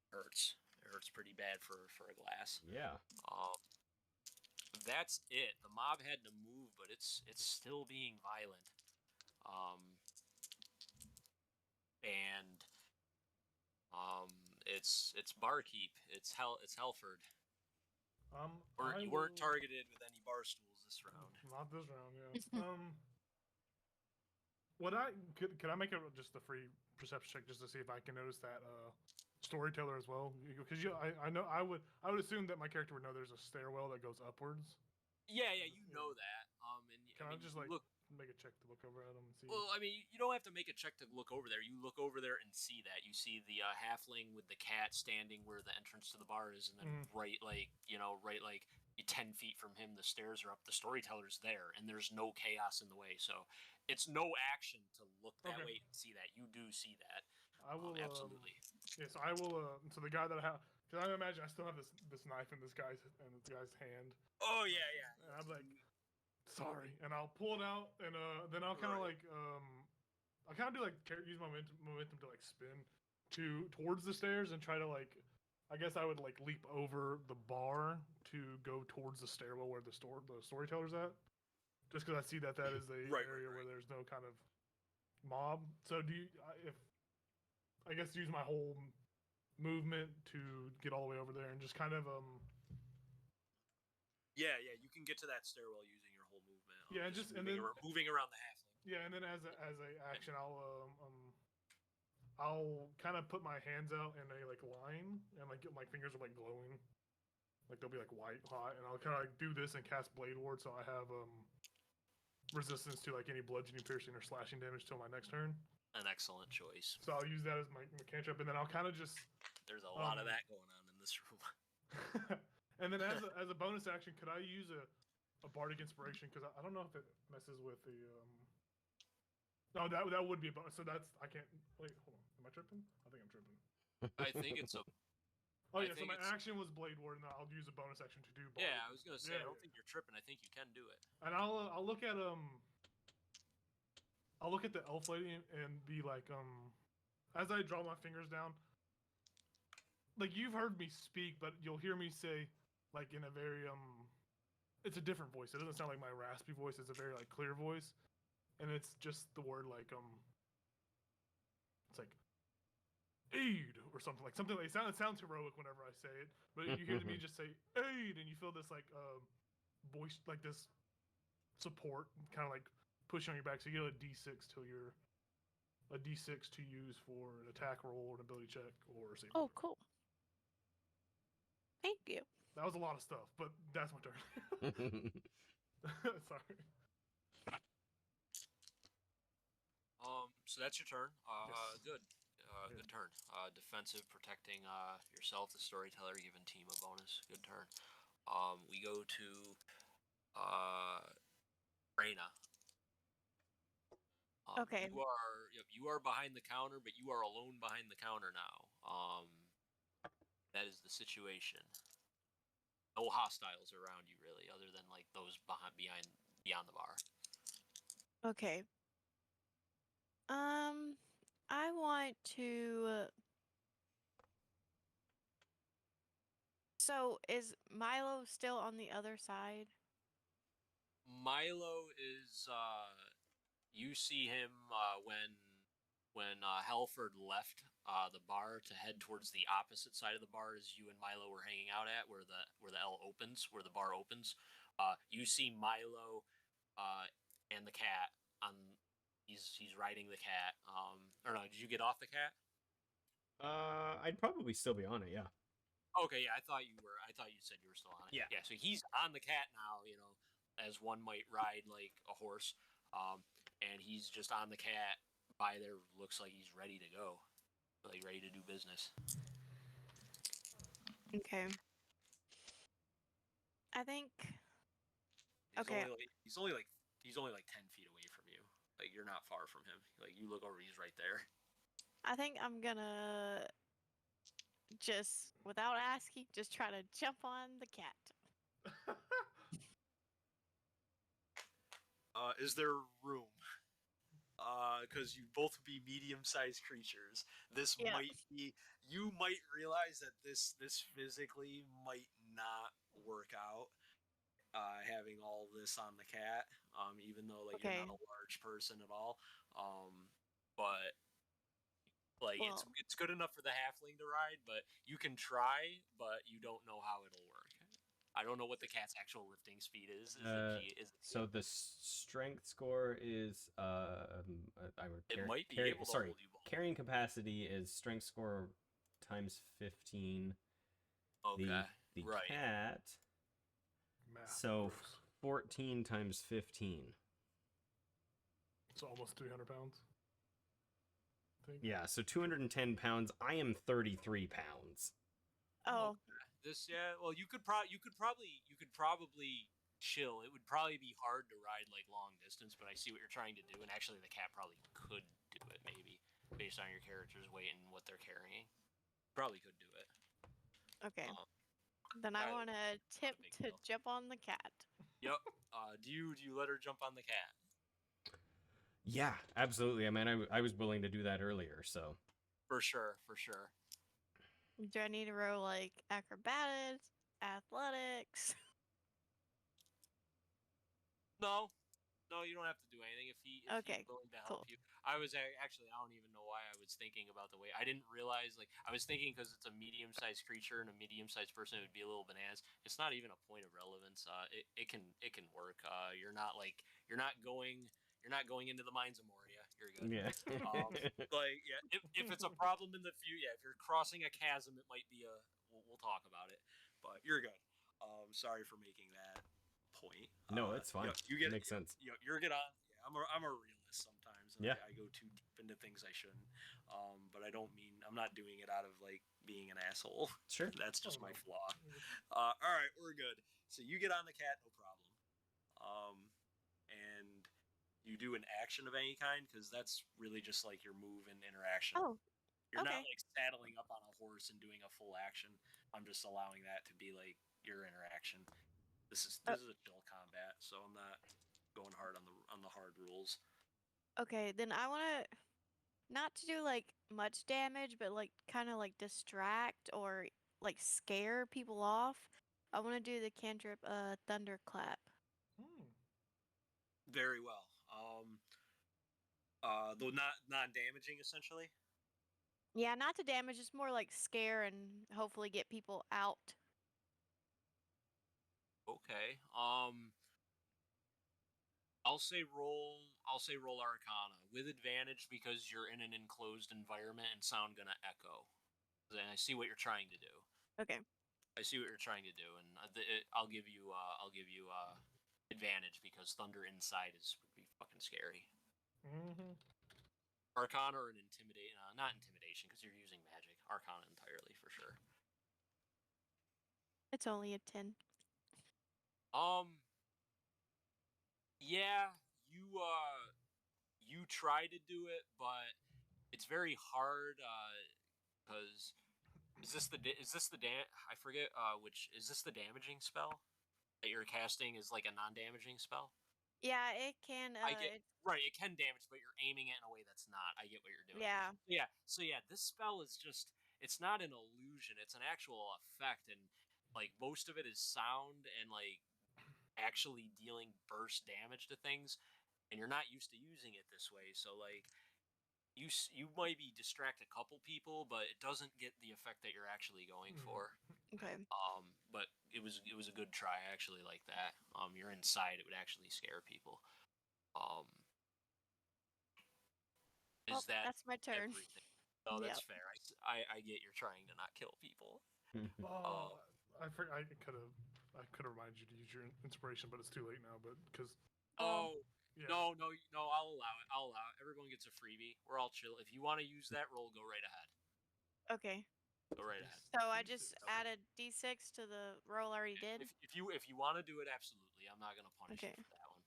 hurts. It hurts pretty bad for a glass. Yeah. That's it. The mob had to move, but it's still being violent. And it's barkeep. It's Helford. You weren't targeted with any bar stools this round. Not this round, yeah. Could I make just a free perception check just to see if I can notice that storyteller as well? Because I know I would assume that my character would know there's a stairwell that goes upwards. Yeah, you know that. Can I just like look? Make a check to look over at him and see? Well, I mean, you don't have to make a check to look over there. You look over there and see that. You see the halfling with the cat standing where the entrance to the bar is, and then right 10 feet from him, the stairs are up. The storyteller's there, and there's no chaos in the way. So it's no action to look that way and see that. You do see that. I will absolutely. Yes, I will. So the guy that I have, because I imagine I still have this knife in this guy's hand. Oh yeah. And I'm like, sorry, and I'll pull it out, and then I'll kind of like I'll kind of do like use momentum to like spin towards the stairs and try to like, I guess I would like leap over the bar to go towards the stairwell where the storyteller's at, just because I see that is the area where there's no kind of mob. So I guess use my whole movement to get all the way over there and just kind of Yeah, you can get to that stairwell using your whole movement. Yeah, moving around the halfling. Yeah, and then as a action, I'll kind of put my hands out in a like line, and like my fingers are like glowing, like they'll be like white hot, and I'll kind of like do this and cast Blade Ward, so I have resistance to like any bludgeoning, piercing, or slashing damage till my next turn. An excellent choice. So I'll use that as my cantrip, and then I'll kind of just. There's a lot of that going on in this room. And then as a bonus action, could I use a bardic inspiration? Because I don't know if it messes with the. No, that would be a bonus. So I can't. Wait, hold on. Am I tripping? I think I'm tripping. I think it's a. Oh yeah, so my action was Blade Ward, and I'll use a bonus action to do. Yeah, I was gonna say I don't think you're tripping. I think you can do it. And I'll look at I'll look at the elf lady and be like as I draw my fingers down. Like you've heard me speak, but you'll hear me say. Like in a very it's a different voice. It doesn't sound like my raspy voice. It's a very like clear voice, and it's just the word like it's like aid or something like it sounds heroic whenever I say it, but you hear me just say aid, and you feel this like voice like this support kind of like pushing on your back. So you get a D6 till you're a D6 to use for an attack roll, an ability check, or save. Oh, cool. Thank you. That was a lot of stuff, but that's my turn. Sorry. So that's your turn. Yes. Good. Good turn. Defensive, protecting yourself, the storyteller, giving team a bonus. Good turn. We go to Reyna. Okay. You are behind the counter, but you are alone behind the counter now. That is the situation. No hostiles around you really, other than like those beyond the bar. Okay. I want to. So is Milo still on the other side? Milo is. You see him when Halford left the bar to head towards the opposite side of the bar as you and Milo were hanging out at, where the bar opens. You see Milo and the cat on. He's riding the cat. Or no, did you get off the cat? I'd probably still be on it. Yeah. Okay, yeah, I thought you were. I thought you said you were still on it. Yeah. Yeah. So he's on the cat now. As one might ride like a horse. And he's just on the cat. By there, looks like he's ready to go. Like ready to do business. Okay. I think. He's only like 10 feet away from you. Like you're not far from him. Like you look over, he's right there. I think I'm gonna just, without asking, just try to jump on the cat. Is there room? Because you both be medium-sized creatures. This Yeah. might be. You might realize that this physically might not work out. Having all this on the cat, even though like you're Okay. not a large person at all, but like Well, it's good enough for the halfling to ride. But you can try, but you don't know how it'll work. I don't know what the cat's actual lifting speed is. So the strength score is It might be able to hold you both. carrying capacity is strength score times 15. Okay, The right. cat. Math. So gross. 14 times 15. So almost 300 pounds. I think. Yeah, so 210 pounds. I am 33 pounds. oh, Well, you could probably chill. It would probably be hard to ride like long distance, but I see what you're trying to do, and actually the cat probably could do it maybe based on your character's weight and what they're carrying. Probably could do it. okay. Then I either want to attempt big to deal. jump on the cat. Yep. Do you let her jump on the cat? Yeah, absolutely. I mean, I was willing to do that earlier, so. For sure. Do I need to roll like acrobatics, athletics? No, you don't have to do anything if he's Okay, willing to help cool. you. I was actually, I don't even know why I was thinking about the weight. I didn't realize, like, I was thinking because it's a medium-sized creature and a medium-sized person, it would be a little bananas. It's not even a point of relevance. It can work. You're not going into the mines of Moria. You're good. Yeah. If it's a problem in the future, if you're crossing a chasm, it might be we'll talk about it. But you're good. Sorry for making that point. No, it's fine. You get it makes sense. You're good on. Yeah, I'm a realist sometimes. And Yeah. I go too deep into things I shouldn't. But I don't mean I'm not doing it out of like being an asshole. Sure. That's just my flaw. All right, we're good. So you get on the cat, no problem. And you do an action of any kind because that's really just like your move and interaction. Oh, You're okay. not like saddling up on a horse and doing a full action. I'm just allowing that to be like your interaction. This is a chill combat, so I'm not going hard on the hard rules. Okay, then I want to not to do like much damage, but like kind of like distract or like scare people off. I want to do the cantrip thunderclap. Very well. Though not damaging essentially. Yeah, not to damage, just more like scare and hopefully get people out. Okay. I'll say roll Arcana with advantage because you're in an enclosed environment and sound gonna echo. And I see what you're trying to do. Okay. I see what you're trying to do, and I'll give you advantage because thunder inside would be fucking scary. Mm-hmm. Arcana or an intimidate, not intimidation because you're using magic. Arcana entirely for sure. It's only a 10. Yeah, you try to do it, but it's very hard because is this the I forget which is this the damaging spell that you're casting is like a non-damaging spell? Yeah, it can. I get right. It can damage, but you're aiming it in a way that's not. I get what you're doing. Yeah. Yeah. So yeah, this spell is it's not an illusion. It's an actual effect, and like most of it is sound and like actually dealing burst damage to things, and you're not used to using it this way. So like you might be distract a couple people, but it doesn't get the effect that you're actually going for. Okay. But it was a good try. I actually like that. You're inside, it would actually scare people. Is that's my turn. everything? No, that's fair. I get you're trying to not kill people. I could have reminded you to use your inspiration, but it's too late now. But because yeah. No, I'll allow it. Everyone gets a freebie. We're all chill. If you want to use that roll, go right ahead. Okay. Go right ahead. So I just added D6 to the roll I already did. If you want to do it, absolutely. I'm not gonna punish Okay. you for that one.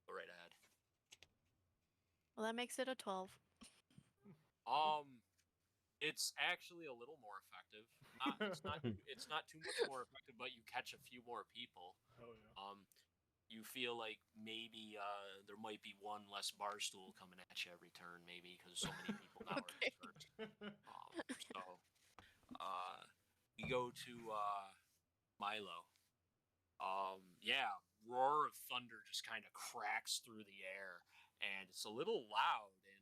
Go right ahead. Well, that makes it a 12. It's actually a little more effective. It's not too much more effective, but you catch a few more people. Oh yeah. You feel like maybe there might be one less bar stool coming at you every turn, maybe because so many people now are Okay. hurt. So we go to Milo. Yeah, roar of thunder just kind of cracks through the air, and it's a little loud. And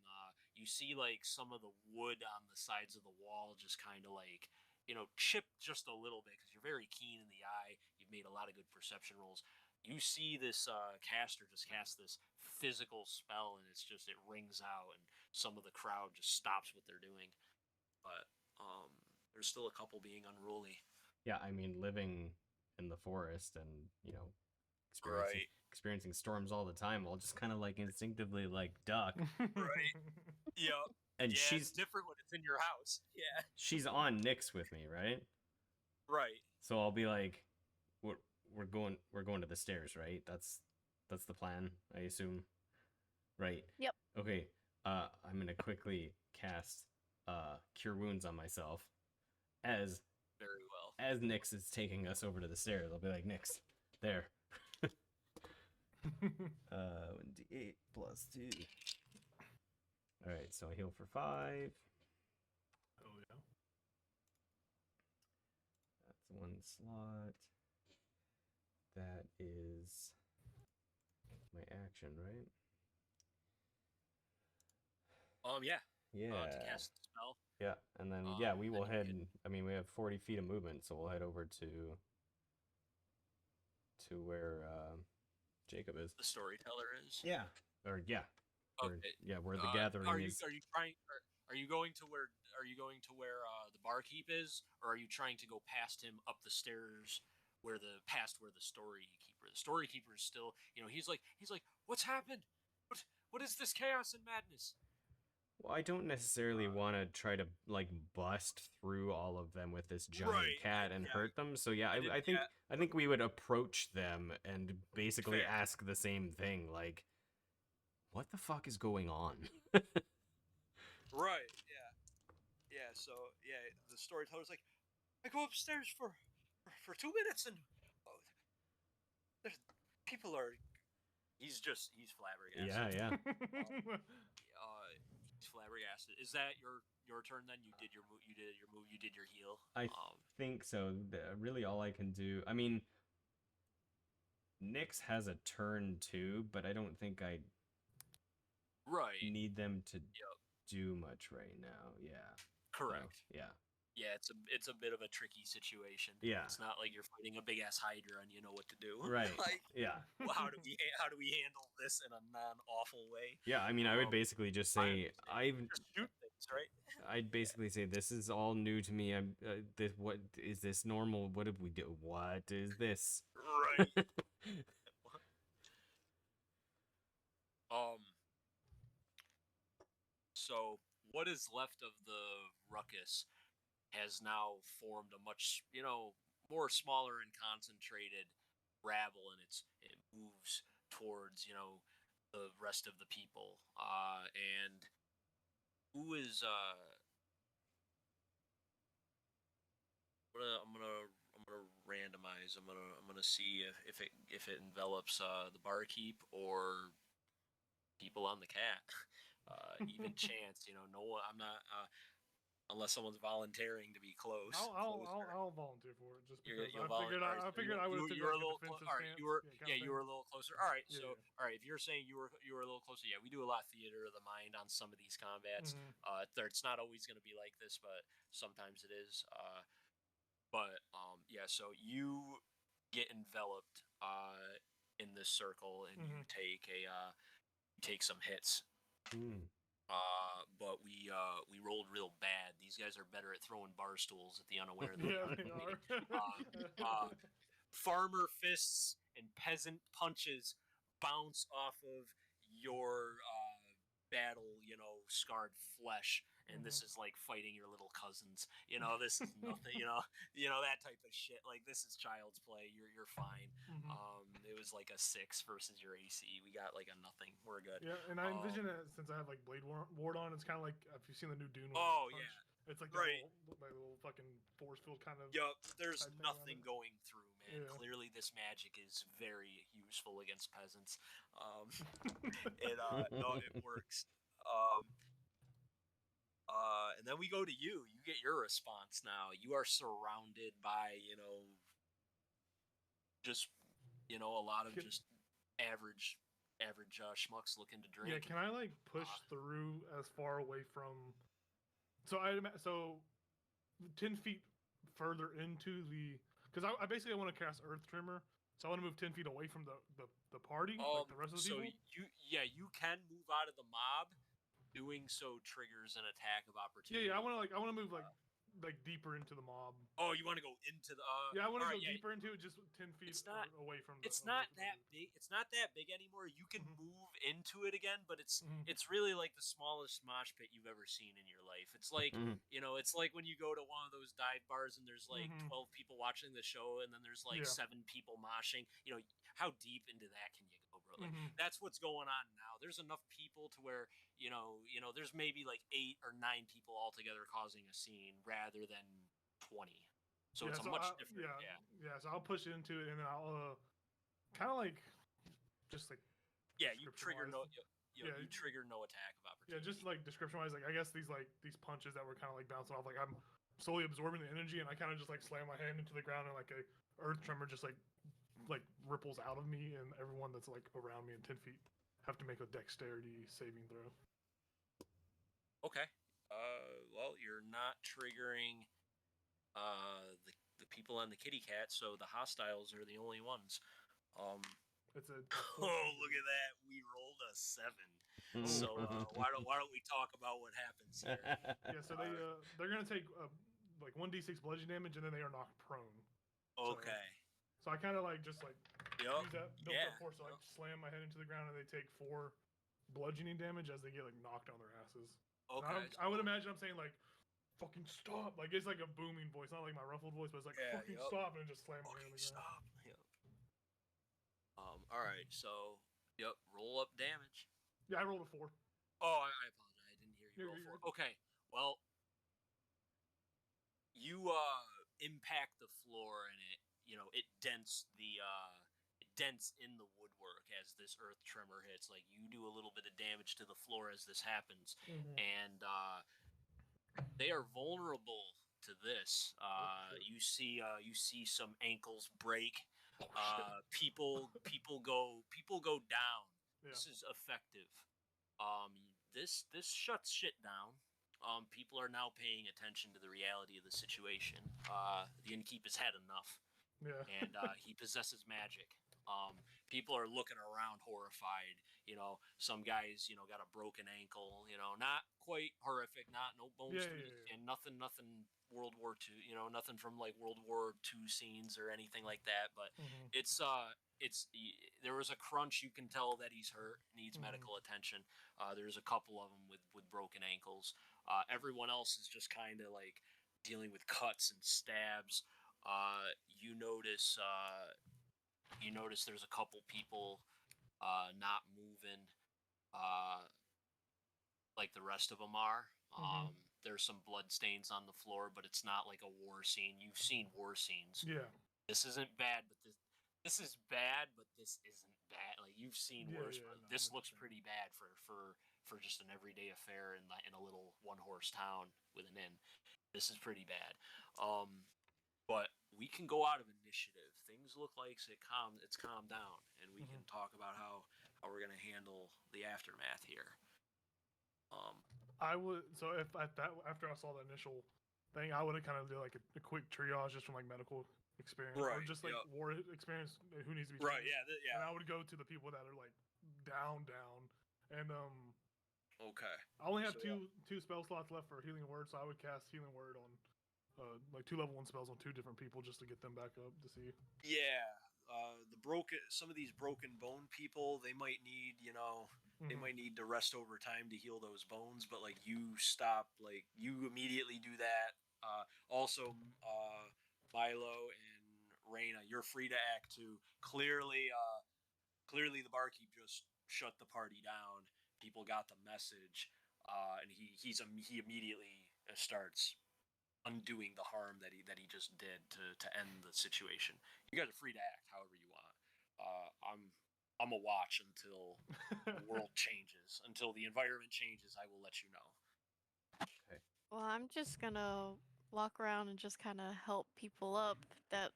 you see like some of the wood on the sides of the wall just kind of like chip just a little bit because you're very keen in the eye. You've made a lot of good perception rolls. You see this caster just cast this physical spell, and it rings out, and some of the crowd just stops what they're doing. But there's still a couple being unruly. Yeah, I mean, living in the forest and Right. experiencing storms all the time, I'll just kind of like instinctively like duck. Right. Yeah. And yeah, she's it's different when it's in your house. Yeah. she's on Nyx with me, right? Right. So I'll be like, we're going to the stairs, right? That's the plan, I assume. Right. Yep. Okay. I'm gonna quickly cast Cure Wounds on myself as Very well. as Nyx is taking us over to the stairs. I'll be like, Nyx, there. 1d8 plus 2. All right, so I heal for 5. Oh yeah. That's one slot. That is my action, right? Yeah. Yeah. To cast the spell. Yeah, and then we will head. I mean, we have 40 feet of movement, so we'll head over to where Jacob is. The storyteller is. Yeah. Or yeah. Okay. Where the gathering is. Are you trying? Are you going to where? Are you going to where the barkeep is, or are you trying to go past him up the stairs, where the storykeeper? The storykeeper is still. He's like, what's happened? What is this chaos and madness? Well, I don't necessarily want to try to like bust through all of them with this giant cat and hurt them. So yeah, I think we would approach them and basically ask the same thing, like, what the fuck is going on? Right. Yeah. Yeah. So yeah, the storyteller's like, I go upstairs for 2 minutes and there's people are. He's flabbergasted. Yeah. He's flabbergasted. Is that your turn then? You did your move. You did your heal. I think so. Really, all I can do. I mean, Nyx has a turn too, but I don't think I need them to do much right now. Yeah. Correct. So, yeah. Yeah, it's a bit of a tricky situation. Yeah. It's not like you're fighting a big ass hydra and you know what to do. Right. Like, yeah. Well, how do we handle this in a non-awful way? Yeah, I mean, I would basically just say just shoot things, right? I'd basically say this is all new to me. What is this normal? What did we do? What is this? Right. So what is left of the ruckus has now formed a much, more smaller and concentrated rabble, and it moves towards, the rest of the people. And who is I'm gonna randomize. I'm gonna see if it envelops the barkeep or people on the cat. Even chance, no one. I'm not unless someone's volunteering to be close. I'll volunteer for it just because I figured I would have you were a little closer. All right, you were a little closer. All right, Yeah. all right. If you're saying you were a little closer, yeah, we do a lot of theater of the mind on some of these combats. Mm-hmm. It's not always going to be like this, but sometimes it is. So you get enveloped in this circle, and you take some hits. But we rolled real bad. These guys are better at throwing bar stools at the unaware than they are. Farmer fists and peasant punches bounce off of your battle, scarred flesh, and this is like fighting your little cousins. You know, this is nothing. You know that type of shit. Like this is child's play. You're fine. It was like a 6 versus your AC. We got like a nothing. We're good. Yeah, and I envision it since I have like Blade Ward on. It's kind of like if you've seen the new Dune. Oh punch, yeah, it's like right. my little fucking force field kind of. Yup, there's type thing on nothing it. going through, man. Yeah. Clearly, this magic is very useful against peasants. No, it works. And then we go to you. You get your response now. You are surrounded by, just, a lot of just average schmucks looking to drink. Yeah, can I like push through as far away from? So 10 feet further into the, because I basically want to cast Earth Tremor, so I want to move 10 feet away from the party, like the rest of the people. So you can move out of the mob. Doing so triggers an attack of opportunity. Yeah, I want to move like deeper into the mob. Oh, you want to go into the? Yeah, I want to go deeper into it, just 10 feet away from. It's not that big. It's not that big anymore. You can move into it again, but it's really like the smallest mosh pit you've ever seen in your life. It's like it's like when you go to one of those dive bars and there's like 12 people watching the show, and then there's like 7 people moshing. How deep into that can you go, bro? Like that's what's going on now. There's enough people to where there's maybe like 8 or 9 people altogether causing a scene rather than 20. So it's a much different. Yeah. So I'll push into it, and then I'll kind of like just like. Yeah, you trigger no. You trigger no attack of opportunity. Yeah, just like description wise, like I guess these punches that were kind of like bouncing off, like I'm slowly absorbing the energy, and I kind of just like slam my hand into the ground, and like a earth tremor just like ripples out of me, and everyone that's like around me in 10 feet have to make a dexterity saving throw. Okay. Well, you're not triggering the people on the kitty cat, so the hostiles are the only ones. It's a oh, look at that! We rolled a 7. So why don't we talk about what happens here? Yeah, so they're gonna take like 1d6 bludgeoning damage, and then they are knocked prone. Okay. So I kind of like just like use that built-up force, so I slam my head into the ground, and they take 4 bludgeoning damage as they get like knocked on their asses. Okay. I would imagine I'm saying like, "Fucking stop!" Like it's like a booming voice, not like my ruffled voice, but it's like "fucking stop," and just slam my hand on the ground. Stop. Yep. All right. So, roll up damage. Yeah, I rolled a 4. Oh, I apologize. I didn't hear you roll 4. Okay. Well, you impact the floor, and it dents in the woodwork as this earth tremor hits. Like you do a little bit of damage to the floor as this happens, and they are vulnerable to this. You see some ankles break. People go down. Yeah. This is effective. This shuts shit down. People are now paying attention to the reality of the situation. The innkeep has had enough. Yeah. And he possesses magic. People are looking around horrified. Some guys, got a broken ankle. Not quite horrific, no bones, and nothing World War II. Nothing from like World War II scenes or anything like that. But it's there was a crunch. You can tell that he's hurt, needs medical attention. There's a couple of them with broken ankles. Everyone else is just kind of like dealing with cuts and stabs. You notice there's a couple people not moving like the rest of them are. There's some blood stains on the floor, but it's not like a war scene. You've seen war scenes. Yeah. This isn't bad, but this is bad, but this isn't bad. Like you've seen worse, but this looks pretty bad for just an everyday affair in a little 1-horse town with an inn. This is pretty bad. But we can go out of initiative. Things look like it's calmed down, and we can talk about how we're gonna handle the aftermath here. I would after I saw the initial thing, I would have kind of do like a quick triage just from like medical experience, or just like war experience. Who needs to be right? Yeah. And I would go to the people that are like down, and Okay. I only have two spell slots left for healing word, so I would cast healing word on like 2 level 1 spells on 2 different people just to get them back up to see. Yeah. Some of these broken bone people, they might need They might need to rest over time to heal those bones, but like you stop, like you immediately do that. Also, Milo and Reina, you're free to act too. Clearly the barkeep just shut the party down. People got the message, and he immediately starts undoing the harm that he just did to end the situation. You guys are free to act however you want. I'm a watch until the world changes, until the environment changes. I will let you know. Well, I'm just gonna walk around and just kind of help people up that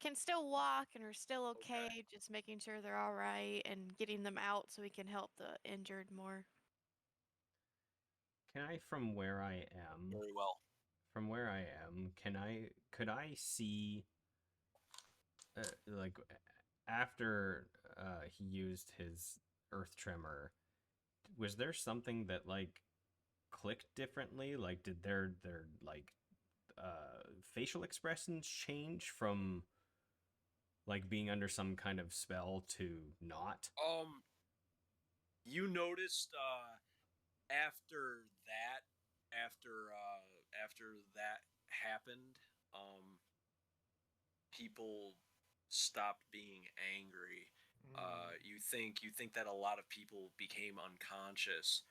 can still walk and are still okay, just making sure they're all right and getting them out so we can help the injured more. Can I, from where I am? Very well. From where I am, could I see, like, after he used his earth tremor, was there something that like clicked differently? Like, did their like facial expressions change from like being under some kind of spell to not? You noticed after that, after that happened, people stopped being angry. You think that a lot of people became unconscious,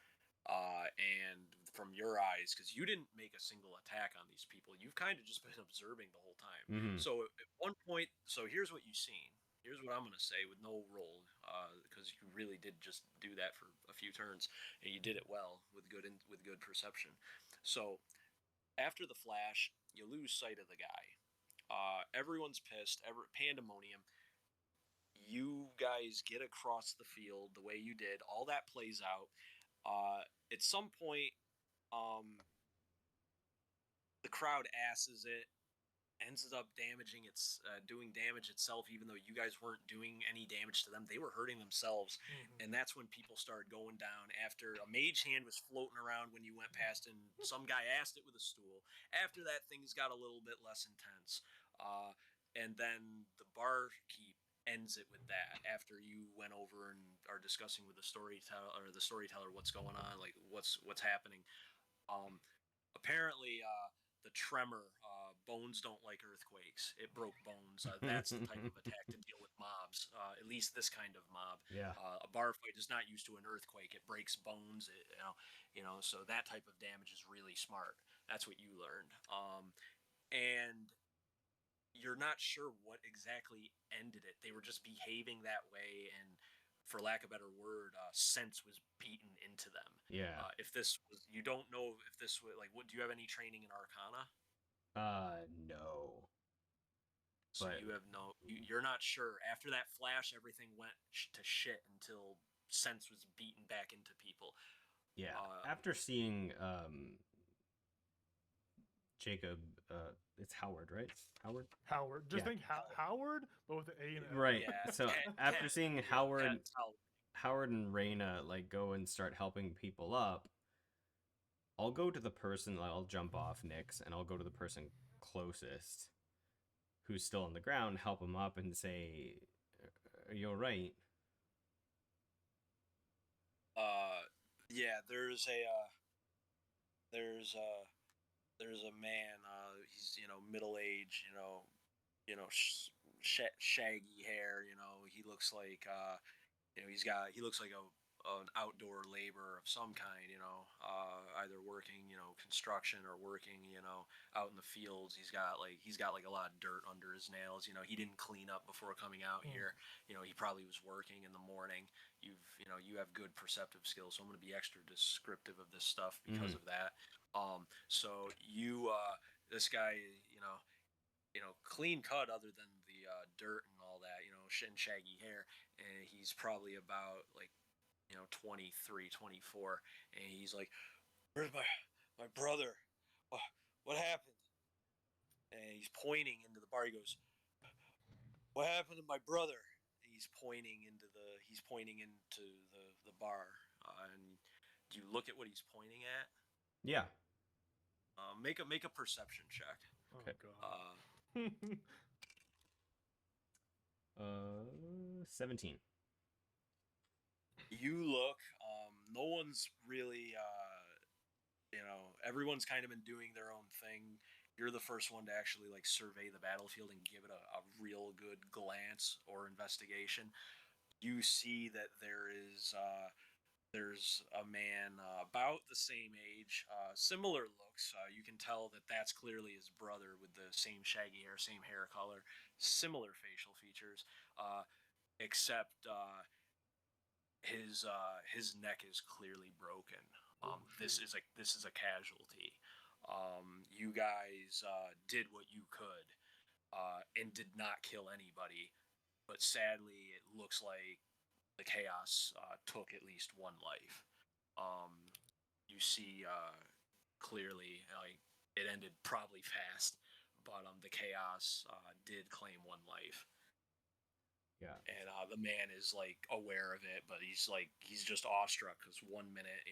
and from your eyes, because you didn't make a single attack on these people, you've kind of just been observing the whole time. Mm-hmm. So at one point, so here's what you've seen. Here's what I'm gonna say with no roll, because you really did just do that for a few turns, and you did it well with good perception. So after the flash, you lose sight of the guy. Everyone's pissed. Pandemonium. You guys get across the field the way you did. All that plays out. At some point, the crowd asses it, ends up doing damage itself, even though you guys weren't doing any damage to them. They were hurting themselves, and that's when people started going down. After a mage hand was floating around when you went past, and some guy asked it with a stool. After that, things got a little bit less intense, and then the barkeep ends it with that. After you went over and are discussing with the storyteller what's going on, like what's happening. Apparently, the tremor, bones don't like earthquakes. It broke bones. That's the type of attack to deal with mobs. At least this kind of mob. Yeah. A bar fight is not used to an earthquake. It breaks bones. So that type of damage is really smart. That's what you learned. And you're not sure what exactly ended it. They were just behaving that way, and for lack of a better word, sense was beaten into them. Yeah. If this was, you don't know if this was like, what? Do you have any training in Arcana? No. So But you have no. You're not sure. After that flash, everything went to shit until sense was beaten back into people. yeah, after seeing Jacob, it's Howard, right? Howard. Just Yeah. think Howard, but with the A and L. Right. Yeah, So after Ken, seeing yeah, Howard and Reina like go and start helping people up, I'll go to the person. I'll jump off Nyx, and I'll go to the person closest, who's still on the ground, help him up, and say, "Are you all right?" Yeah. There's a man. He's middle aged. Shaggy hair. He looks like he looks like an outdoor laborer of some kind. Either working construction or working out in the fields. He's got like a lot of dirt under his nails. He didn't clean up before coming out here. He probably was working in the morning. You have good perceptive skills, so I'm going to be extra descriptive of this stuff because of that. So this guy, clean cut other than the dirt and all that, and shaggy hair, and he's probably about like 23, 24, and he's like, "Where's my brother? What happened?" And he's pointing into the bar. He goes, "What happened to my brother?" And he's pointing into the bar. And do you look at what he's pointing at? Yeah. Make a perception check. Oh god. 17. You look. No one's really. Everyone's kind of been doing their own thing. You're the first one to actually like survey the battlefield and give it a real good glance or investigation. You see that there's a man about the same age, similar looks. You can tell that that's clearly his brother with the same shaggy hair, same hair color, similar facial features, except his neck is clearly broken. This is a casualty. You guys did what you could and did not kill anybody, but sadly, it looks like the chaos took at least one life. You see clearly, like it ended probably fast, but the chaos did claim one life. Yeah. And the man is like aware of it, but he's just awestruck because 1 minute,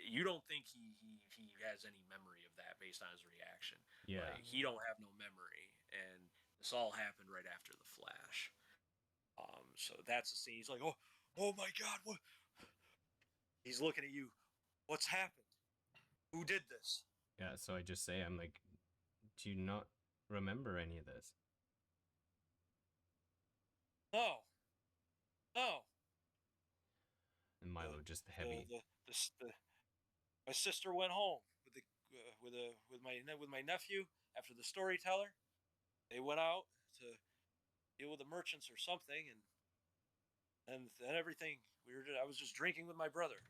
you don't think he has any memory of that based on his reaction. Yeah. Like, he don't have no memory, and this all happened right after the flash. So that's the scene. He's like, oh my God, what? He's looking at you. What's happened? Who did this? Yeah, so I just say, I'm like, do you not remember any of this? No. And Milo just heavy. My sister went home with my nephew after the storyteller. They went out to deal with the merchants or something, and then everything. I was just drinking with my brother,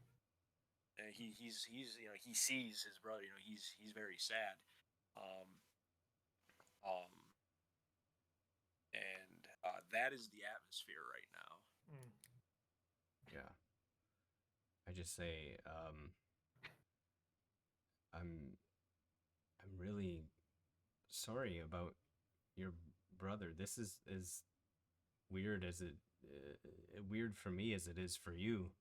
and he's he sees his brother. He's very sad. Um, um, and that is the atmosphere right now. Yeah. I just say, I'm really sorry about your brother. This is as weird as weird for me as it is for you.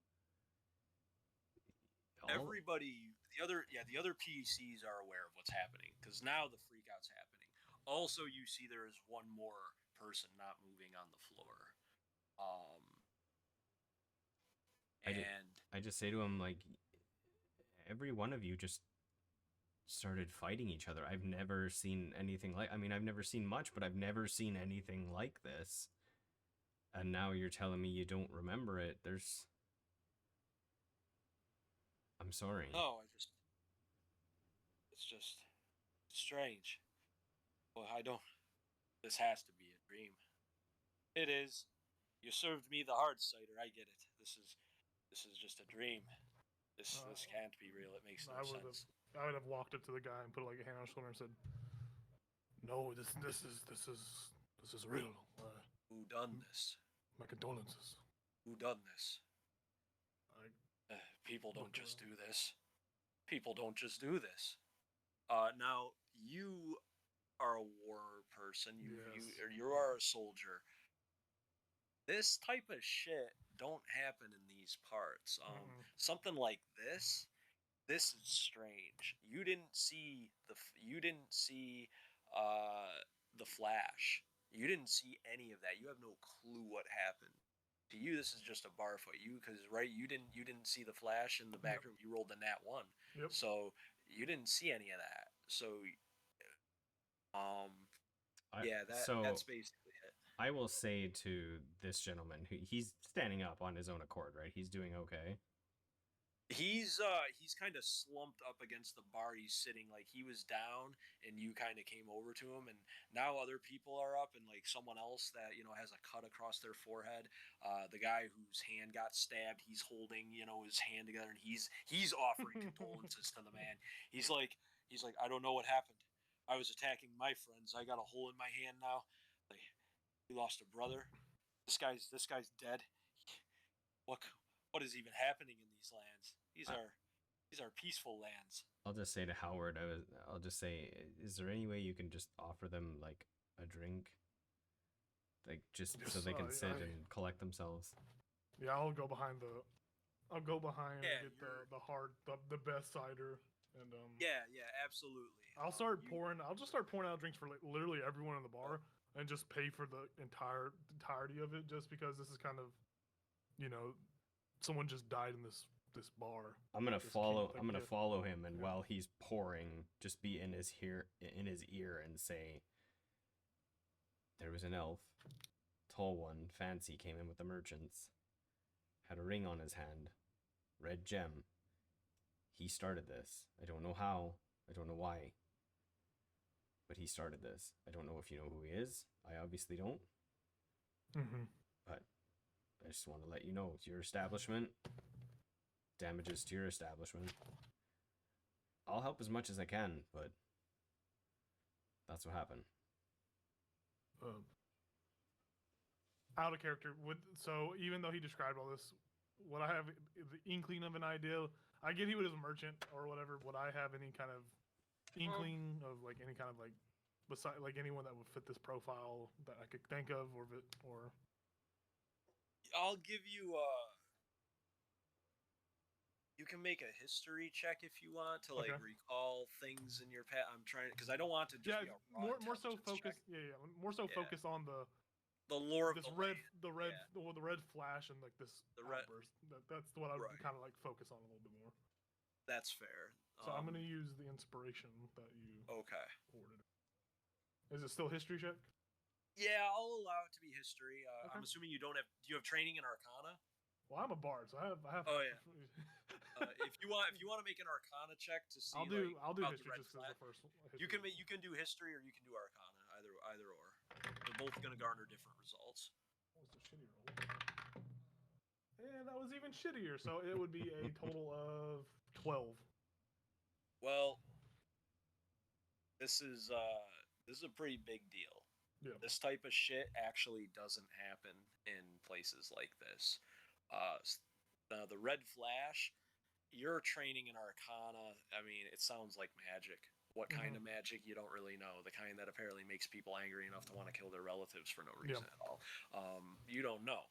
Everybody, the other PCs are aware of what's happening because now the freakout's happening. Also, you see there is one more person not moving on the floor. I just say to him, like, every one of you just started fighting each other. I've never seen anything like. I mean, I've never seen much, but I've never seen anything like this. And now you're telling me you don't remember it. I'm sorry. No, it's just strange. Well, I don't. This has to be a dream. It is. You served me the hard cider. I get it. This is just a dream. This can't be real. It makes no sense. I would have walked up to the guy and put like a hand on his shoulder and said, "No, this is real. Who done this? My condolences. Who done this? People don't just do this. People don't just do this. Now you are a war person. You are a soldier. This type of shit don't happen in these parts. Something like this is strange. You didn't see the flash. You didn't see any of that. You have no clue what happened. To you, this is just a bar fight. You didn't see the flash in the back room. You rolled the nat 1. Yep. So you didn't see any of that. So that's basically it. I will say to this gentleman, he's standing up on his own accord, right? He's doing okay. He's kind of slumped up against the bar. He's sitting like he was down, and you kind of came over to him, and now other people are up, and like someone else that has a cut across their forehead. The guy whose hand got stabbed, he's holding his hand together, and he's offering condolences to the man. He's like I don't know what happened. I was attacking my friends. I got a hole in my hand now. Like, we lost a brother. This guy's dead. What is even happening in these lands? These are peaceful lands. I'll just say to Howard, I'll just say, is there any way you can just offer them like a drink, like just so they can sit and collect themselves? Yeah, I'll go behind and get the best cider and Yeah, absolutely. I'll just start pouring out drinks for like literally everyone in the bar and just pay for the entirety of it, just because this is kind of someone just died in this bar. I'm gonna This follow. cute, I'm gonna yeah. follow him, and Yeah. while he's pouring, just be in his ear, and say, "There was an elf, tall one, fancy, came in with the merchants. Had a ring on his hand, red gem. He started this. I don't know how. I don't know why. But he started this. I don't know if you know who he is. I obviously don't. Mm-hmm. But I just want to let you know, it's your establishment. Damages to your establishment. I'll help as much as I can, but that's what happened." Out of character. So even though he described all this, would I have the inkling of an idea? I get he was a merchant or whatever. Would I have any kind of inkling of like any kind of like beside like anyone that would fit this profile that I could think of or I'll give you you can make a history check if you want to like Okay. recall things in your past. I'm trying because I don't want to just yeah, be a raw more so intelligence focus check. yeah more so Yeah. focus on the lore of this the red land. Yeah. the red flash and like this The red- outburst. That's what I would Right. kind of like focus on a little bit more. That's fair. So I'm gonna use the inspiration that you Okay. ordered. Is it still history check? Yeah, I'll allow it to be history. Okay. I'm assuming you don't have. Do you have training in Arcana? Well, I'm a bard, so I have. Oh, yeah. If you want to make an Arcana check to see, I'll do about the history red just because flag, the first one. you can do history or you can do Arcana. Either or. They're both gonna garner different results. What was the shitty roll? And that was even shittier. So it would be a total of 12. Well, this is a pretty big deal. Yeah. This type of shit actually doesn't happen in places like this. Now the red flash, you're training in Arcana. I mean, it sounds like magic. What kind of magic, you don't really know. The kind that apparently makes people angry enough to want to kill their relatives for no reason at all. You don't know.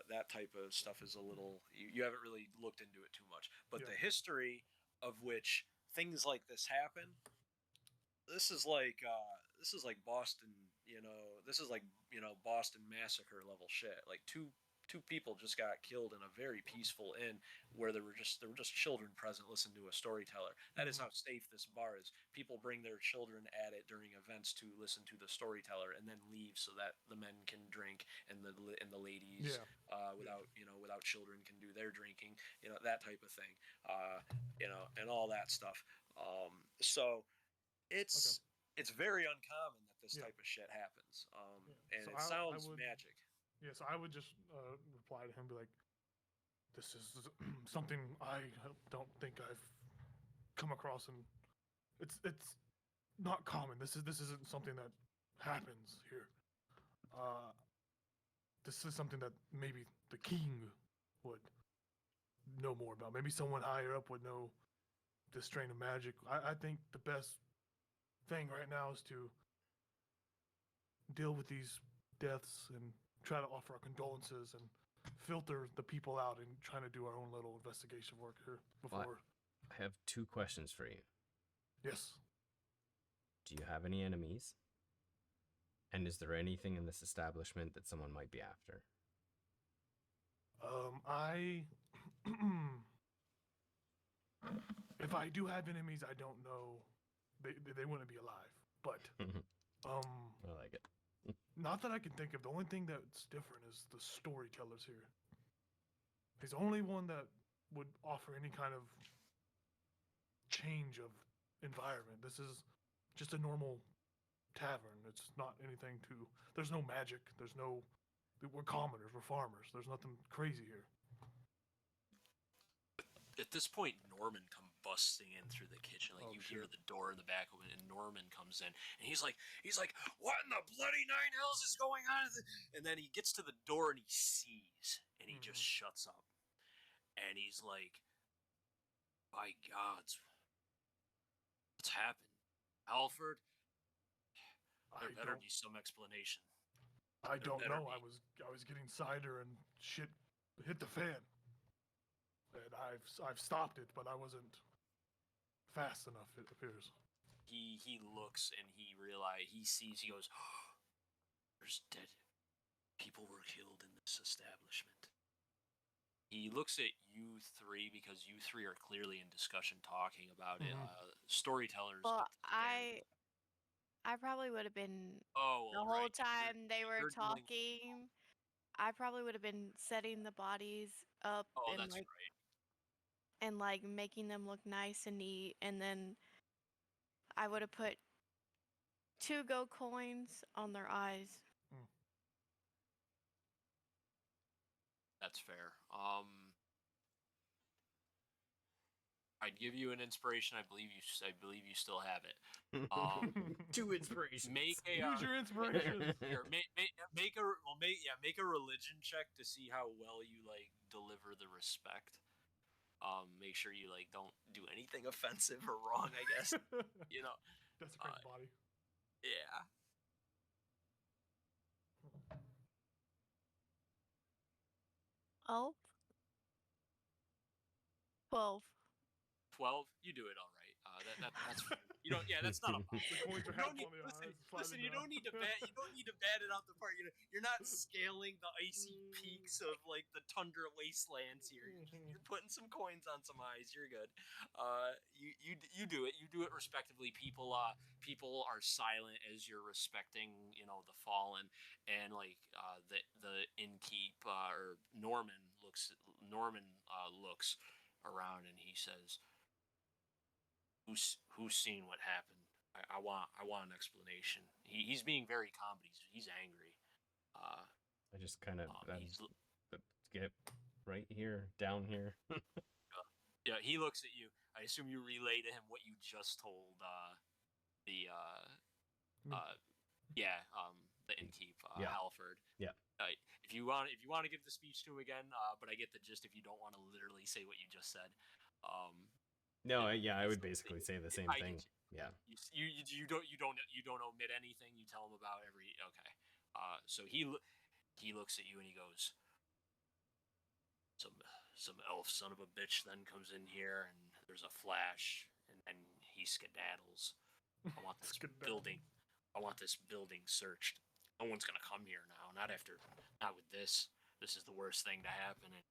That type of stuff is a little. You haven't really looked into it too much. But the history of which things like this happen. This is like Boston. This is like Boston Massacre level shit. Like two people just got killed in a very peaceful inn where there were just children present listening to a storyteller. That is how safe this bar is. People bring their children at it during events to listen to the storyteller and then leave so that the men can drink and the ladies without children can do their drinking. That type of thing. And all that stuff. So it's very uncommon that this type of shit happens. And So it sounds magic. Yeah, so I would just reply to him, be like, "This is something I don't think I've come across, and it's not common. This isn't something that happens here. This is something that maybe the king would know more about. Maybe someone higher up would know this strain of magic. I think the best thing right now is to deal with these deaths and try to offer our condolences and filter the people out and trying to do our own little investigation work here before." I have 2 questions for you. Yes. Do you have any enemies? And is there anything in this establishment that someone might be after? If I do have enemies, I don't know. They wouldn't be alive. But I like it. not that I can think of. The only thing that's different is the storytellers here. He's the only one that would offer any kind of change of environment. This is just a normal tavern. It's not anything too. There's no magic. We're commoners. We're farmers. There's nothing crazy here. At this point, Norman comes busting in through the kitchen. Like, you hear the door in the back open, and Norman comes in, and he's like, "What in the bloody nine hells is going on?" And then he gets to the door and he sees, and he just shuts up, and he's like, "By gods, what's happened, Alfred? There better be some explanation." I don't know. I was getting cider and shit hit the fan, and I've stopped it, but I wasn't fast enough. It appears. He looks and he sees. He goes, "There's dead people were killed in this establishment." He looks at you three because you three are clearly in discussion talking about it. Storytellers. Well, at the I probably would have been Oh, the well, whole right. time they were you're dealing- talking. I probably would have been setting the bodies up Oh, and that's like right. and like making them look nice and neat, and then I would have put 2 gold coins on their eyes. That's fair. I'd give you an inspiration. I believe you still have it. 2 inspirations. Make a Use your inspiration. here, make a religion check to see how well you like deliver the respect. Make sure you like don't do anything offensive or wrong. I guess you know. Desecrate the body. Yeah. 12. 12. You do it all right. That's you don't. Yeah, that's not a. The coins are You don't half need, on the listen, eyes. slide listen. it You down. don't need to bat. You don't need to bat it out the park. You're not scaling the icy peaks of like the tundra wastelands here. You're putting some coins on some eyes. You're good. You do it. You do it respectively. People are silent as you're respecting the fallen, and like the innkeep or Norman looks around and he says, Who's seen what happened? I want an explanation. He's being very calm, but he's angry. I just kind of he's get right here, down here. yeah. He looks at you. I assume you relay to him what you just told the innkeep Yeah. Halford. Yeah. If you want to give the speech to him again, but I get the gist if you don't want to literally say what you just said. No, I would basically say the same thing. Yeah. You don't omit anything. You tell him about every. Okay. So he looks at you and he goes, some elf son of a bitch then comes in here and there's a flash and then he skedaddles. I want this building. I want this building searched. No one's gonna come here now. Not with this. This is the worst thing to happen, and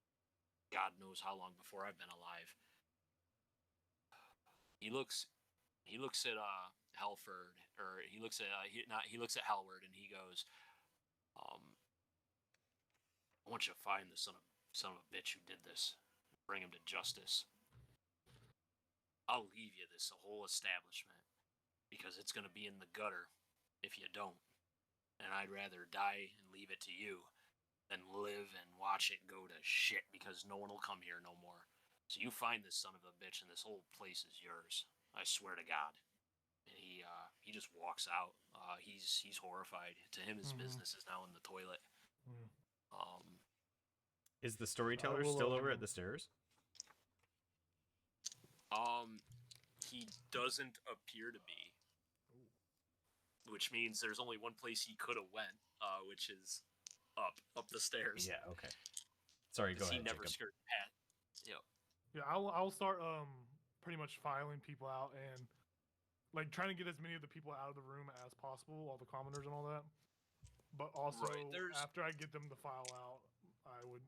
God knows how long before I've been alive. He looks at Halford, or he looks at Halward, and he goes, I want you to find the son of a bitch who did this, bring him to justice. I'll leave you this whole establishment because it's gonna be in the gutter if you don't, and I'd rather die and leave it to you than live and watch it go to shit because no one will come here no more. So you find this son of a bitch, and this whole place is yours. I swear to God. And he just walks out. He's horrified. To him, his business is now in the toilet. Is the storyteller still over at the stairs? He doesn't appear to be. Which means there's only one place he could have went, which is up the stairs. Yeah. Okay. Sorry. Go ahead. He never Jacob. skirted past. Yep. Yeah, I'll start pretty much filing people out and like trying to get as many of the people out of the room as possible, all the commoners and all that. But also after I get them to file out, I would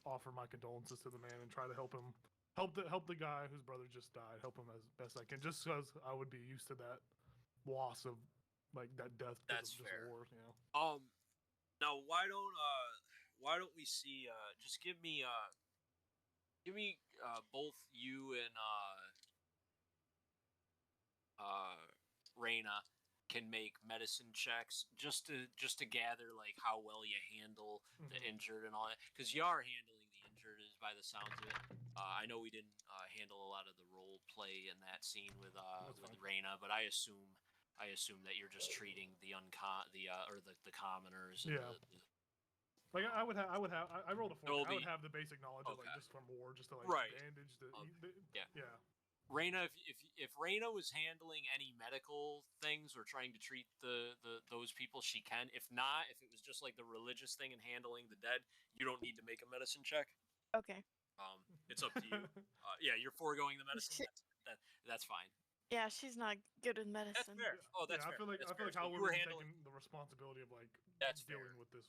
offer my condolences to the man and try to help the guy whose brother just died, help him as best I can, just because I would be used to that loss of like that death. That's of fair. War, you know? Now why don't we see? Just give me both you and Reyna can make medicine checks just to gather like how well you handle the injured and all that, because you are handling the injured by the sounds of it. I know we didn't handle a lot of the role play in that scene with Reyna, but I assume that you're just treating the commoners. And Yeah. Like I rolled a 4. I would have the basic knowledge of like just from war, just to like bandage the. Yeah. Reyna, if Reyna was handling any medical things or trying to treat those people, she can. If not, if it was just like the religious thing and handling the dead, you don't need to make a medicine check. Okay. It's up to you. Yeah, you're foregoing the medicine. That's fine. Yeah, she's not good with medicine. That's fair. Oh, that's fair. I feel like how we're taking the responsibility of like dealing with this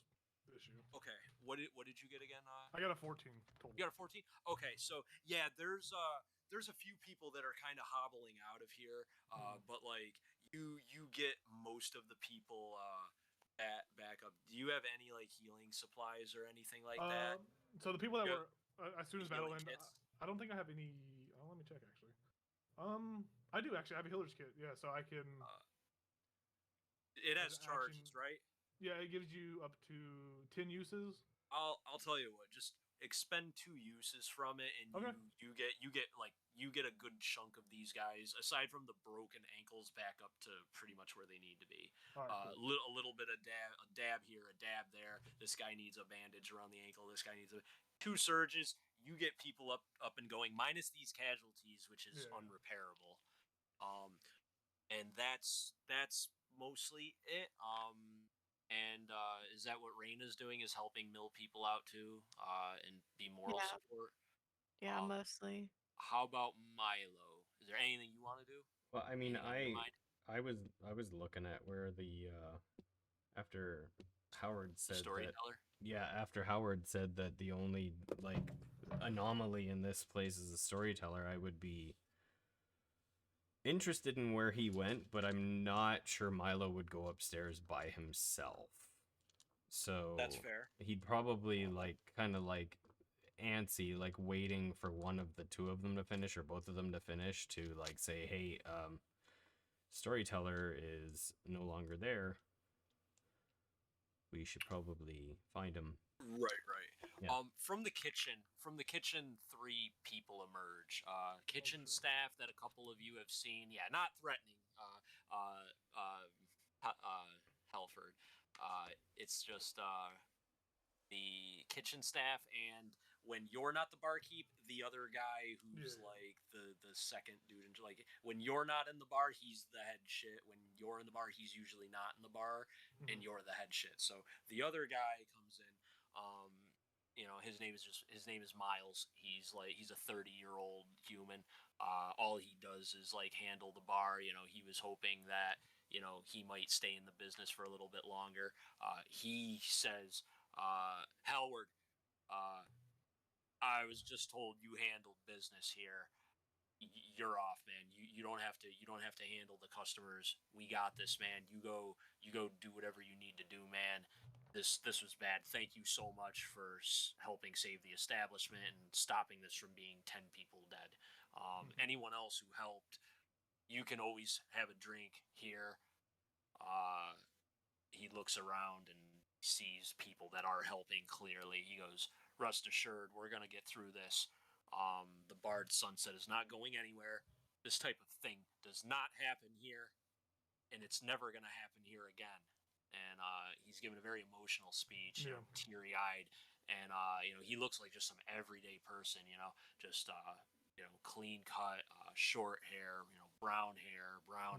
issue. Okay, what did you get again? I got a 14 total. You got a 14? Okay, so yeah, there's a few people that are kind of hobbling out of here, but like you get most of the people back up. Do you have any like healing supplies or anything like that? So the people that You were as soon as battle healing ended, kits? I don't think I have any. Oh, let me check actually. I do actually have a healer's kit. Yeah, so I can. It as has an charges, action- right? Yeah, it gives you up to 10 uses. I'll tell you what, just expend 2 uses from it, and Okay. you get a good chunk of these guys. Aside from the broken ankles, back up to pretty much where they need to be. All right. Cool. A little bit of a dab here, a dab there. This guy needs a bandage around the ankle. This guy needs 2 surges. You get people up and going, minus these casualties, which is Yeah. unrepairable. And that's mostly it. And is that what Raina's doing? Is helping mill people out too, and be moral Yeah. support? Yeah, Um, mostly. How about Milo? Is there anything you want to do? Well, I mean, Anything on your mind? I was looking at where the after Howard The said that storyteller. yeah, after Howard said that the only like anomaly in this place is a storyteller, I would be interested in where he went, but I'm not sure Milo would go upstairs by himself. So That's fair. he'd probably like kind of like antsy, like waiting for one of the two of them to finish or both of them to finish to like say, hey, storyteller is no longer there. We should probably find him. Right. Yeah. From the kitchen, 3 people emerge. Kitchen sure. staff that a couple of you have seen. Yeah, not threatening. Helford. It's just the kitchen staff, and when you're not the barkeep, the other guy who's Yeah. like the second dude, and like when you're not in the bar, he's the head shit. When you're in the bar, he's usually not in the bar, and Mhm. you're the head shit. So the other guy comes in. His name is Miles. He's a 30-year-old human. All he does is like handle the bar. He was hoping that he might stay in the business for a little bit longer. He says, Howard, I was just told you handled business here. You're off, man. You don't have to handle the customers. We got this, man. You go do whatever you need to do, man. This was bad. Thank you so much for helping save the establishment and stopping this from being 10 people dead. Anyone else who helped, you can always have a drink here. He looks around and sees people that are helping clearly. He goes, rest assured, we're going to get through this. The Bard Sunset is not going anywhere. This type of thing does not happen here, and it's never going to happen here again. And he's given a very emotional speech, Yeah. teary-eyed, and he looks like just some everyday person, just clean cut, short hair, brown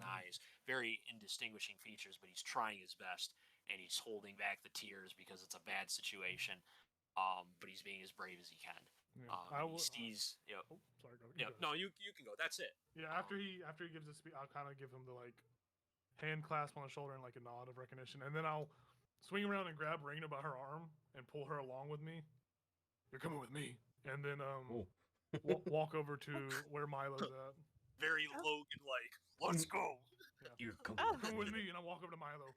eyes, very indistinguishing features, but he's trying his best, and he's holding back the tears because it's a bad situation. But he's being as brave as he can. Yeah. He sees, Oh, sorry. Go. no, you can go. That's it. Yeah. After he gives the speech, I'll kind of give him the like hand clasp on the shoulder and like a nod of recognition, and then I'll swing around and grab Raina by her arm and pull her along with me. You're coming with me, and then Oh. walk over to where Milo's at. Very Logan like. Let's go. You come Oh. Come with me, and I walk over to Milo.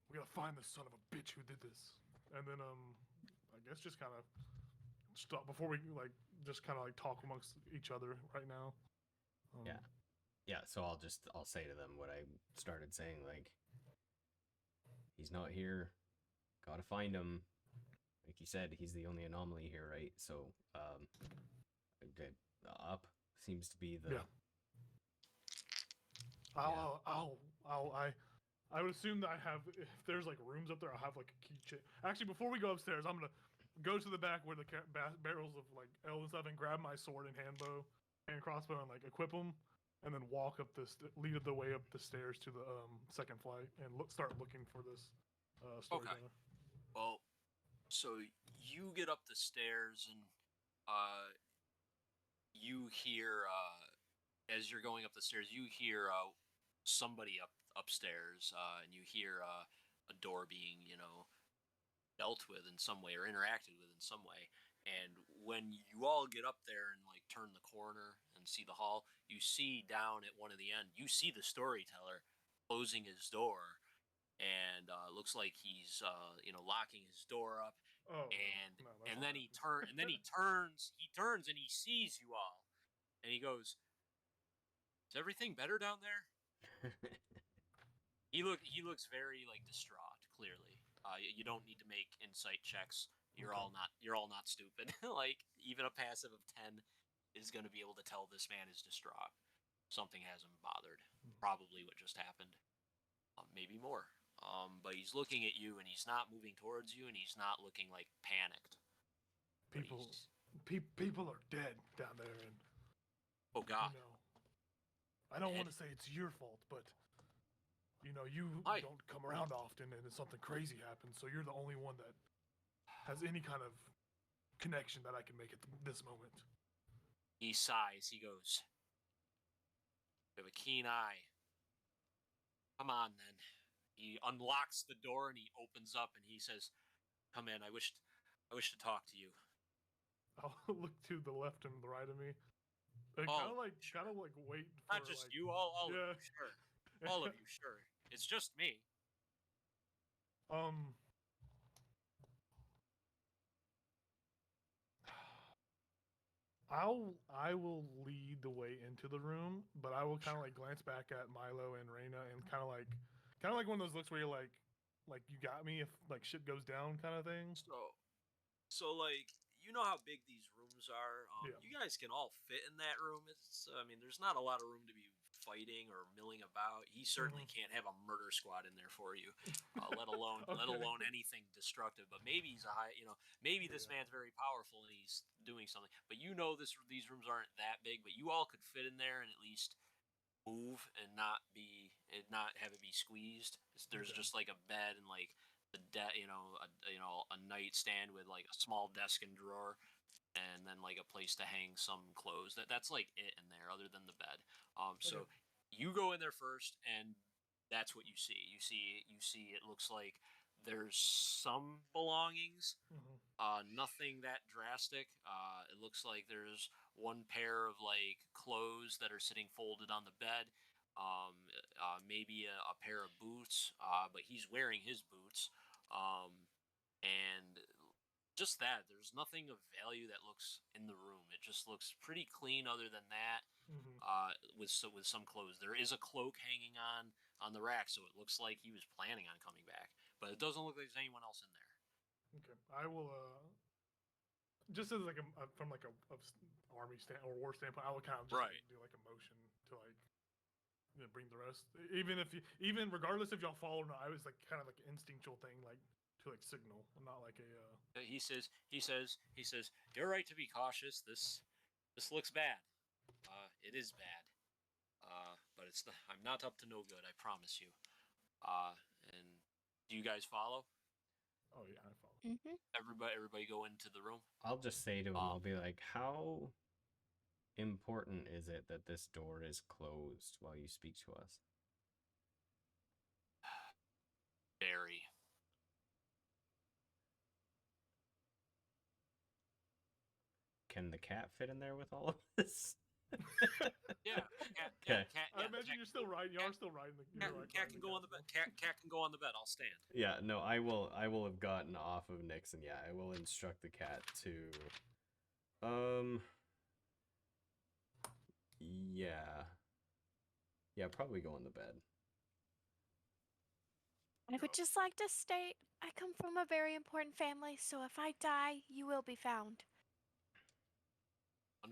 We gotta find this son of a bitch who did this, and then I guess just kind of stop before we like just kind of like talk amongst each other right now. Yeah. Yeah, so I'll say to them what I started saying, like, he's not here. Gotta find him. Like you said, he's the only anomaly here, right? So, okay, up seems to be the. Yeah. I would assume that I have, if there's like rooms up there, I'll have like a key chain. Actually, before we go upstairs, I'm gonna go to the back where the barrels of like ale and stuff, and grab my sword and handbow and crossbow and like equip them, and then walk up lead the way up the stairs to the second flight and start looking for this storyteller. Well, so you get up the stairs and you hear as you're going up the stairs, you hear somebody upstairs, and you hear a door being dealt with in some way or interacted with in some way. And when you all get up there and like turn the corner and see the hall, you see down at one of the end, you see the storyteller closing his door, and looks like he's locking his door up. Oh, And no, and then he turns and he sees you all, and he goes, "Is everything better down there?" He looks very like distraught. Clearly, you don't need to make insight checks. You're Okay. all not stupid. Like even a passive of 10 is going to be able to tell this man is distraught. Something has him bothered. Probably what just happened. Maybe more. But he's looking at you and he's not moving towards you and he's not looking like panicked. But People, he's, people are dead down there, and oh God, you know, I don't Dead? want to say it's your fault, but you know, you Hi. don't come around often, and something crazy happens, so you're the only one that has any kind of connection that I can make at this moment. He sighs. He goes, "You have a keen eye. Come on then." He unlocks the door and he opens up and he says, "Come in. I wish to talk to you." I'll look to the left and the right of me, and Oh, kind of like wait for Not just like, you, all yeah. of you, sure. All of you, sure. It's just me. Um, I will lead the way into the room, but I will kind of like glance back at Milo and Reina and kind of like one of those looks where you're like you got me if like shit goes down kind of thing. So like you know how big these rooms are. Yeah. You guys can all fit in that room. I mean, there's not a lot of room to be fighting or milling about. He certainly can't have a murder squad in there for you, let alone Okay. anything destructive. But maybe he's maybe this Yeah. man's very powerful and he's doing something. But you know these rooms aren't that big, but you all could fit in there and at least move and not have it be squeezed. There's Okay. just like a bed and like a nightstand with like a small desk and drawer, and then like a place to hang some clothes. That's like it in there, other than the bed. So Okay. you go in there first, and that's what you see. You see. It looks like there's some belongings. Mhm. Nothing that drastic. It looks like there's one pair of like clothes that are sitting folded on the bed. Maybe a pair of boots, but he's wearing his boots. And just that, there's nothing of value that looks in the room. It just looks pretty clean. Other than that, Mhm. with some clothes, there is a cloak hanging on the rack, so it looks like he was planning on coming back. But it doesn't look like there's anyone else in there. Okay. I will just as like from like a army stand or war standpoint, I would kind of just like, Right. do like a motion to like bring the rest. Even regardless if y'all fall or not, I was like kind of like an instinctual thing like to like signal, not like a. He says, "You're right to be cautious. This looks bad. It is bad. But I'm not up to no good. I promise you. And do you guys follow? Oh yeah, I follow. Mm-hmm. Everybody go into the room. I'll just say to him, Um, I'll be like, how important is it that this door is closed while you speak to us? Very. Can the cat fit in there with all of this? Yeah. Okay. I imagine you're still riding. You are still riding the. You're like Cat riding can the go on the bed. castle. Cat can go on the bed. I'll stand. Yeah, no, I will have gotten off of Nyx, and yeah, I will instruct the cat to yeah. Yeah, probably go on the bed. I would just like to state I come from a very important family, so if I die, you will be found.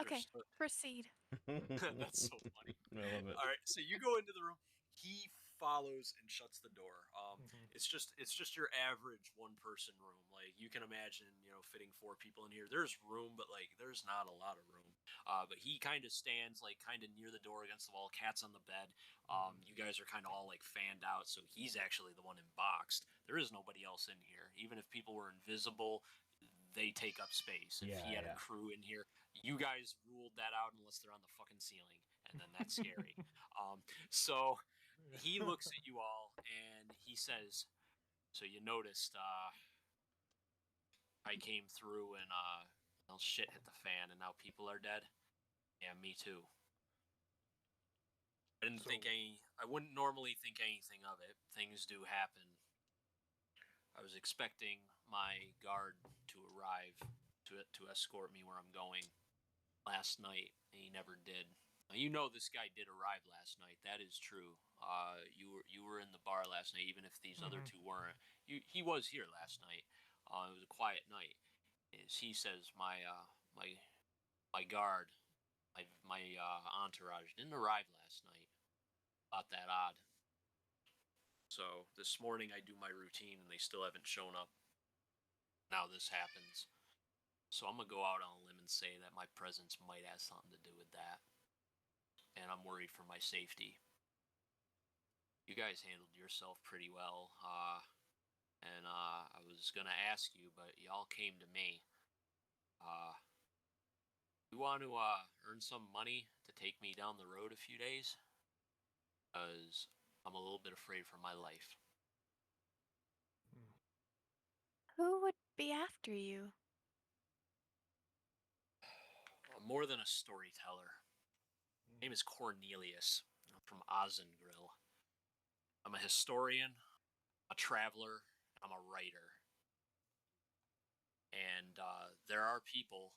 Okay, Understood. proceed. That's so funny. I love it. All right, so you go into the room. He follows and shuts the door. Mhm. It's just your average one person room. Like you can imagine, fitting 4 people in here. There's room, but like there's not a lot of room. But he kind of stands like kind of near the door against the wall. Cat's on the bed. You guys are kind of all like fanned out, so he's actually the one in boxed. There is nobody else in here. Even if people were invisible, they take up space. If he had a crew in here, you guys ruled that out unless they're on the fucking ceiling, and then that's scary. So he looks at you all and he says, "So you noticed I came through and well, shit hit the fan, and now people are dead. Yeah, me too. I didn't think any. I wouldn't normally think anything of it. Things do happen. I was expecting my guard to arrive to escort me where I'm going last night, and he never did. You know this guy did arrive last night. That is true. You were in the bar last night, even if these other two weren't. He was here last night. It was a quiet night. As he says, my guard, my entourage didn't arrive last night. About that odd. So this morning I do my routine, and they still haven't shown up. Now this happens. So I'm gonna go out on a limb and say that my presence might have something to do with that. And I'm worried for my safety. You guys handled yourself pretty well, and I was gonna ask you, but y'all came to me. You want to earn some money to take me down the road a few days? Because I'm a little bit afraid for my life. Who would be after you? More than a storyteller. My name is Cornelius. I'm from Ozengrill. I'm a historian, a traveler, and I'm a writer. And there are people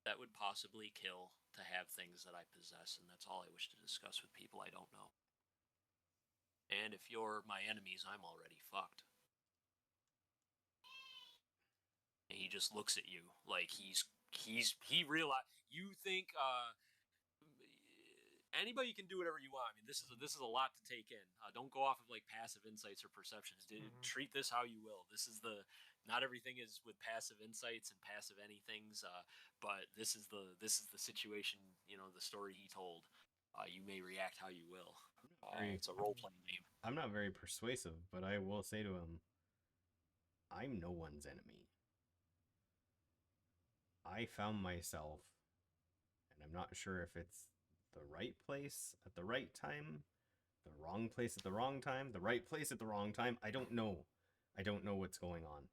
that would possibly kill to have things that I possess, and that's all I wish to discuss with people I don't know. And if you're my enemies, I'm already fucked. And he just looks at you like he realize you think anybody can do whatever you want. I mean, this is a lot to take in. Don't go off of like passive insights or perceptions. Treat this how you will. Not everything is with passive insights and passive anythings. But this is the situation. You know, the story he told. You may react how you will. It's a role playing game. I'm not very persuasive, but I will say to him, I'm no one's enemy. I found myself, and I'm not sure if it's the right place at the right time, the wrong place at the wrong time, the right place at the wrong time. I don't know. I don't know what's going on.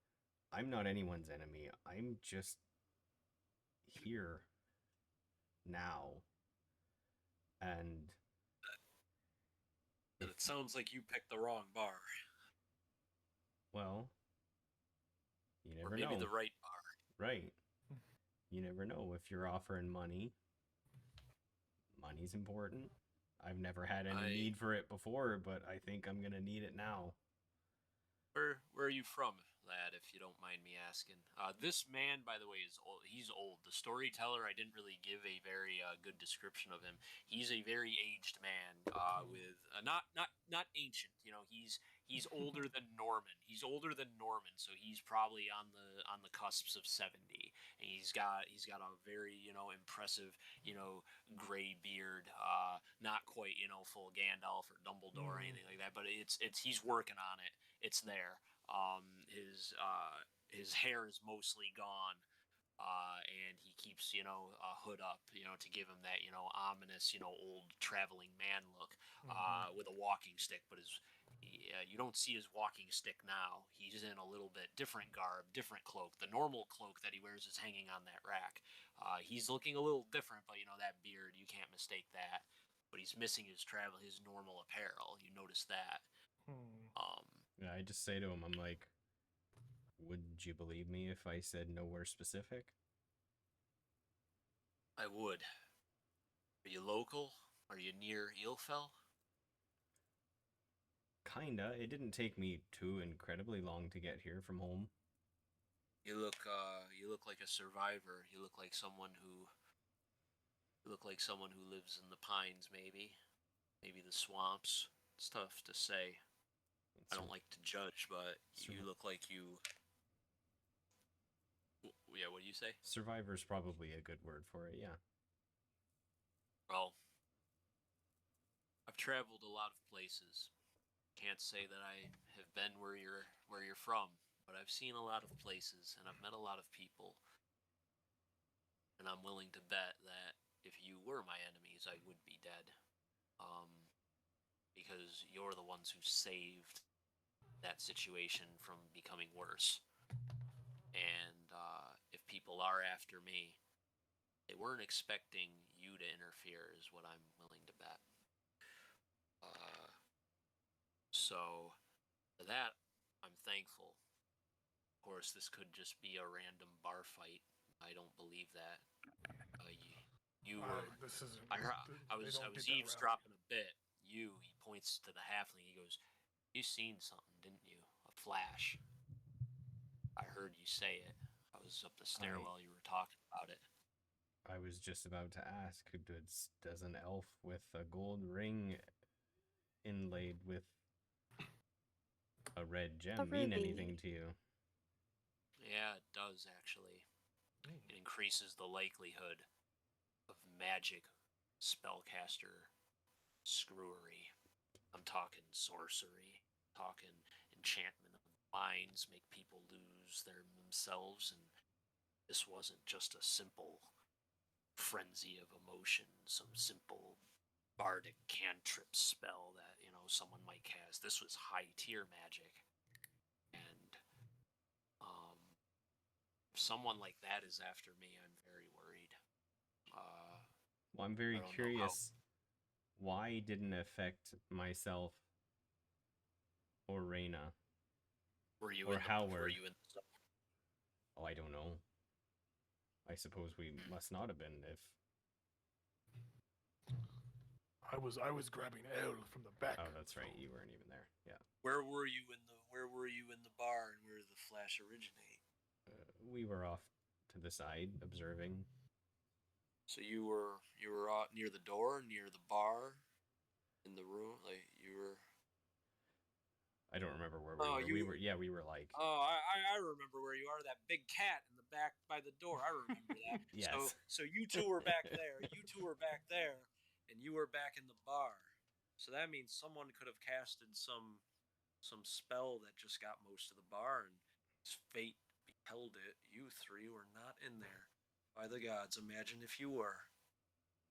I'm not anyone's enemy. I'm just here now. And it sounds like you picked the wrong bar. Well, you never or maybe know. the right bar. Right. You never know if you're offering money. Money's important. I've never had any need for it before, but I think I'm gonna need it now. Where are you from, lad, if you don't mind me asking? This man, by the way, is old. He's old. The storyteller, I didn't really give a very good description of him. He's a very aged man, with not ancient. You know, he's older than Norman. He's older than Norman, so he's probably on the cusps of 70. And he's got a very impressive gray beard. Not quite full Gandalf or Dumbledore or anything like that, but it's he's working on it. It's there. His hair is mostly gone, and he keeps a hood up, to give him that ominous old traveling man look, with a walking stick. But you don't see his walking stick now. He's in a little bit different garb, different cloak. The normal cloak that he wears is hanging on that rack. He's looking a little different, but that beard, you can't mistake that. But he's missing his normal apparel. You notice that. Yeah, I just say to him, I'm like, would you believe me if I said nowhere specific? I would. Are you local? Are you near Eelfell? Kinda. It didn't take me too incredibly long to get here from home. You look like a survivor. You look like someone who lives in the pines, maybe the swamps. It's tough to say. I don't like to judge, but you look like you. Yeah, what do you say? Survivor's probably a good word for it. Yeah. Well, I've traveled a lot of places. Can't say that I have been where you're from, but I've seen a lot of places and I've met a lot of people. And I'm willing to bet that if you were my enemies, I would be dead. Because you're the ones who saved that situation from becoming worse. And if people are after me, they weren't expecting you to interfere, is what I'm willing to bet. So for that, I'm thankful. Of course, this could just be a random bar fight. I don't believe that. You were. This isn't. I They don't was get that route. eavesdropping a bit. He points to the halfling. He goes, "You seen something, didn't you? A flash. I heard you say it. I was up the stairwell. You were talking about it." I was just about to ask, does an elf with a gold ring inlaid with a red gem mean ruby. anything to you? Yeah, it does actually. It increases the likelihood of magic spellcaster screwery. I'm talking sorcery, talking enchantment of minds, make people lose themselves, and this wasn't just a simple frenzy of emotion, some simple bardic cantrip spell that, someone might cast. This was high tier magic. And if someone like that is after me, I'm very worried. Well, I'm very I don't know curious. Why didn't it affect myself or Reyna? Were you Or in Howard? the Oh, I don't know. I suppose we must not have been if. I was grabbing L from the back. Oh, that's right. You weren't even there. Yeah. Where were you in the bar, and where did the flash originate? We were off to the side observing. So you were out near the door, near the bar, in the room, like you were. I don't remember where we were. We were like. Oh, I remember where you are. That big cat in the back by the door. I remember that. Yes. So you two were back there. You two were back there, and you were back in the bar. So that means someone could have casted some spell that just got most of the bar, and fate beheld it. You three were not in there. By the gods, imagine if you were.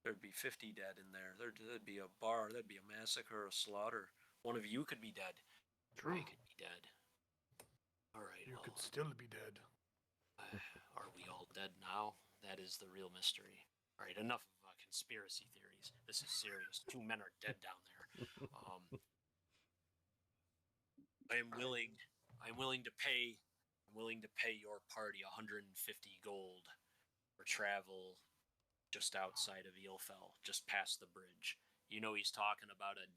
There'd be 50 dead in there. There'd be a bar. There'd be a massacre, a slaughter. One of you could be dead. True. I could be dead. All right. You could still be dead. Are we all dead now? That is the real mystery. All right, enough of conspiracy theories. This is serious. 2 men are dead down there. I'm willing to pay your party 150 gold for travel just outside of Eelfell, just past the bridge. He's talking about a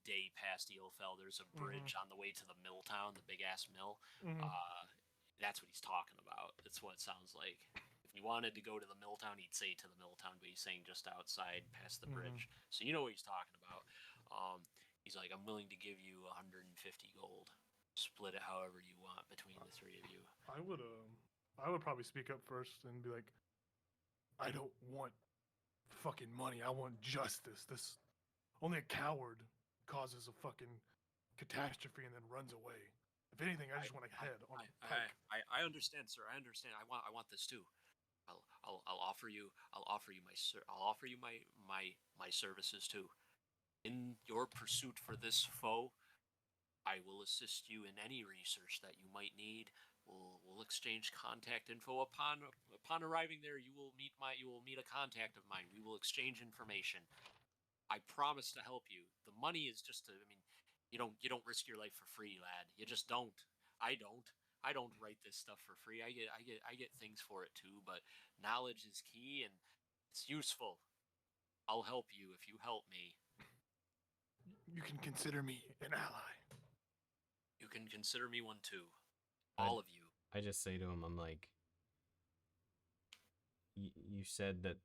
day past Eelfell. There's a bridge on the way to the mill town, the big ass mill. That's what he's talking about. That's what it sounds like. If he wanted to go to the mill town, he'd say to the mill town, but he's saying just outside past the bridge. So you know what he's talking about. He's like, I'm willing to give you 150 gold. Split it however you want between the three of you. I would probably speak up first and be like, I don't want fucking money. I want justice. This only a coward causes a fucking catastrophe and then runs away. If anything, I just want a head on a pike. I understand, sir. I understand. I want this too. I'll offer you my services too. In your pursuit for this foe, I will assist you in any research that you might need. We'll exchange contact info upon arriving there. You will meet a contact of mine. We will exchange information. I promise to help you. The money is just you don't risk your life for free, lad. You just don't. I don't write this stuff for free. I get things for it too, but knowledge is key and it's useful. I'll help you if you help me. You can consider me an ally. You can consider me one too. All of you. I just say to him, I'm like, you said that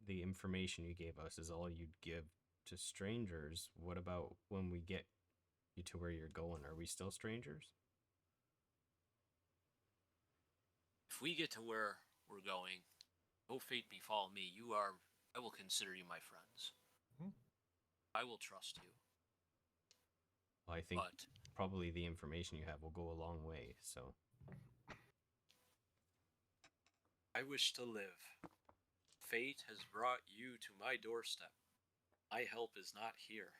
the information you gave us is all you'd give to strangers. What about when we get you to where you're going? Are we still strangers? If we get to where we're going, no fate befall me. I will consider you my friends. I will trust you. Well, I think probably the information you have will go a long way, so. I wish to live. Fate has brought you to my doorstep. My help is not here.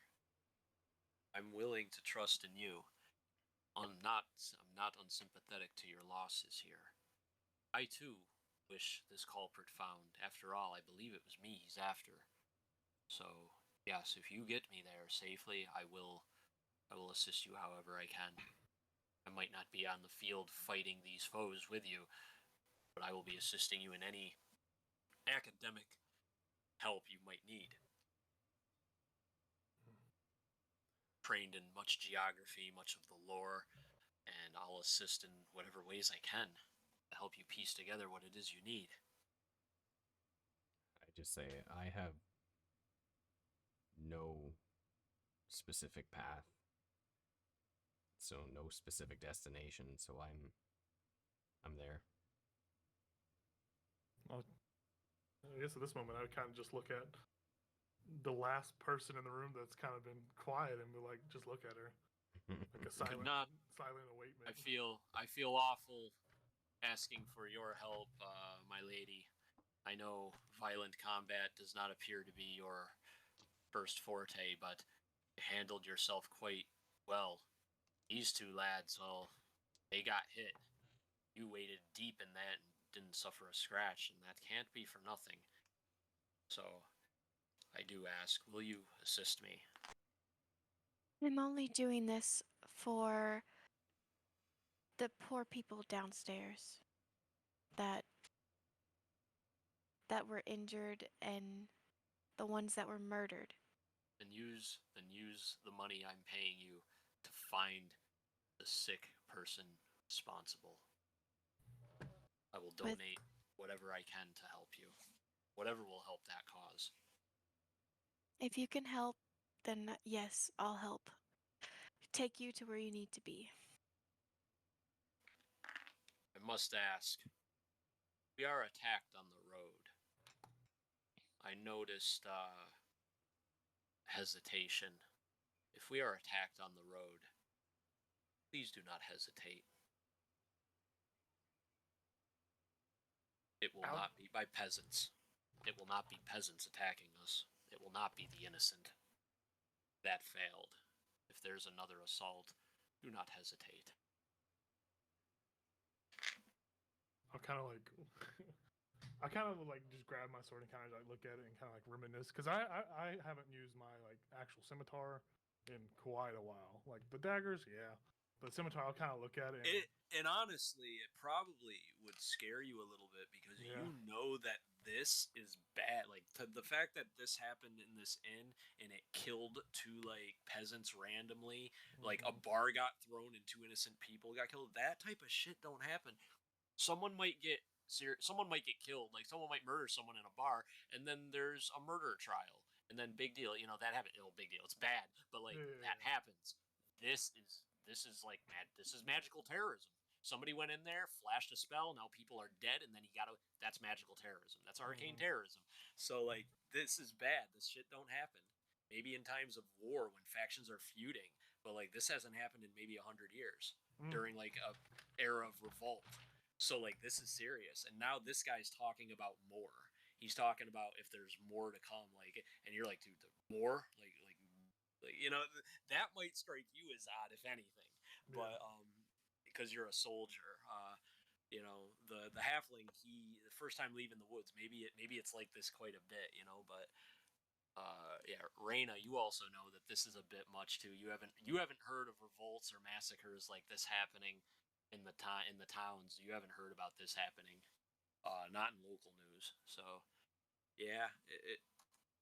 I'm willing to trust in you. I'm not unsympathetic to your losses here. I too wish this culprit found. After all, I believe it was me he's after. So, yes, if you get me there safely, I will assist you however I can. I might not be on the field fighting these foes with you, but I will be assisting you in any academic help you might need. Trained in much geography, much of the lore, and I'll assist in whatever ways I can to help you piece together what it is you need. I just say I have no specific path, so no specific destination. So I'm there. Well, I guess at this moment, I would kind of just look at the last person in the room that's kind of been quiet and be like, just look at her, like a silent, not. silent awaitment. I feel awful asking for your help, my lady. I know violent combat does not appear to be your first forte, but you handled yourself quite well. These two lads, well, they got hit. You waded deep in that and didn't suffer a scratch, and that can't be for nothing. So, I do ask, will you assist me? I'm only doing this for the poor people downstairs that were injured and the ones that were murdered. Then use the money I'm paying you to find the sick person responsible. I will donate whatever I can to help you. Whatever will help that cause. If you can help, then yes, I'll help. Take you to where you need to be. I must ask, we are attacked on the road. I noticed hesitation. If we are attacked on the road, please do not hesitate. It will not be by peasants. It will not be peasants attacking us. It will not be the innocent. That failed. If there's another assault, do not hesitate. I'll kind of like, I kind of like just grab my sword and kind of like look at it and kind of like reminisce because I haven't used my like actual scimitar in quite a while. Like the daggers, yeah, but scimitar, I'll kind of look at it. And honestly, it probably would scare you a little bit because Yeah. you know that this is bad. Like the fact that this happened in this inn and it killed two like peasants randomly, like a bar got thrown and two innocent people got killed. That type of shit don't happen. Someone might get killed, like someone might murder someone in a bar, and then there's a murder trial, and then big deal, that happened. Big deal. It's bad, but like that happens. This is like this is magical terrorism. Somebody went in there, flashed a spell. Now people are dead, and then that's magical terrorism. That's arcane terrorism. So like this is bad. This shit don't happen. Maybe in times of war when factions are feuding, but like this hasn't happened in maybe 100 years during like a era of revolt. So like this is serious, and now this guy's talking about more. He's talking about if there's more to come, like, and you're like, dude, more, like, that might strike you as odd, if anything. Yeah. But because you're a soldier, the halfling, the first time leaving the woods, maybe it's like this quite a bit, but yeah, Reyna, you also know that this is a bit much too. You haven't heard of revolts or massacres like this happening in the towns. You haven't heard about this happening, not in local news. So yeah,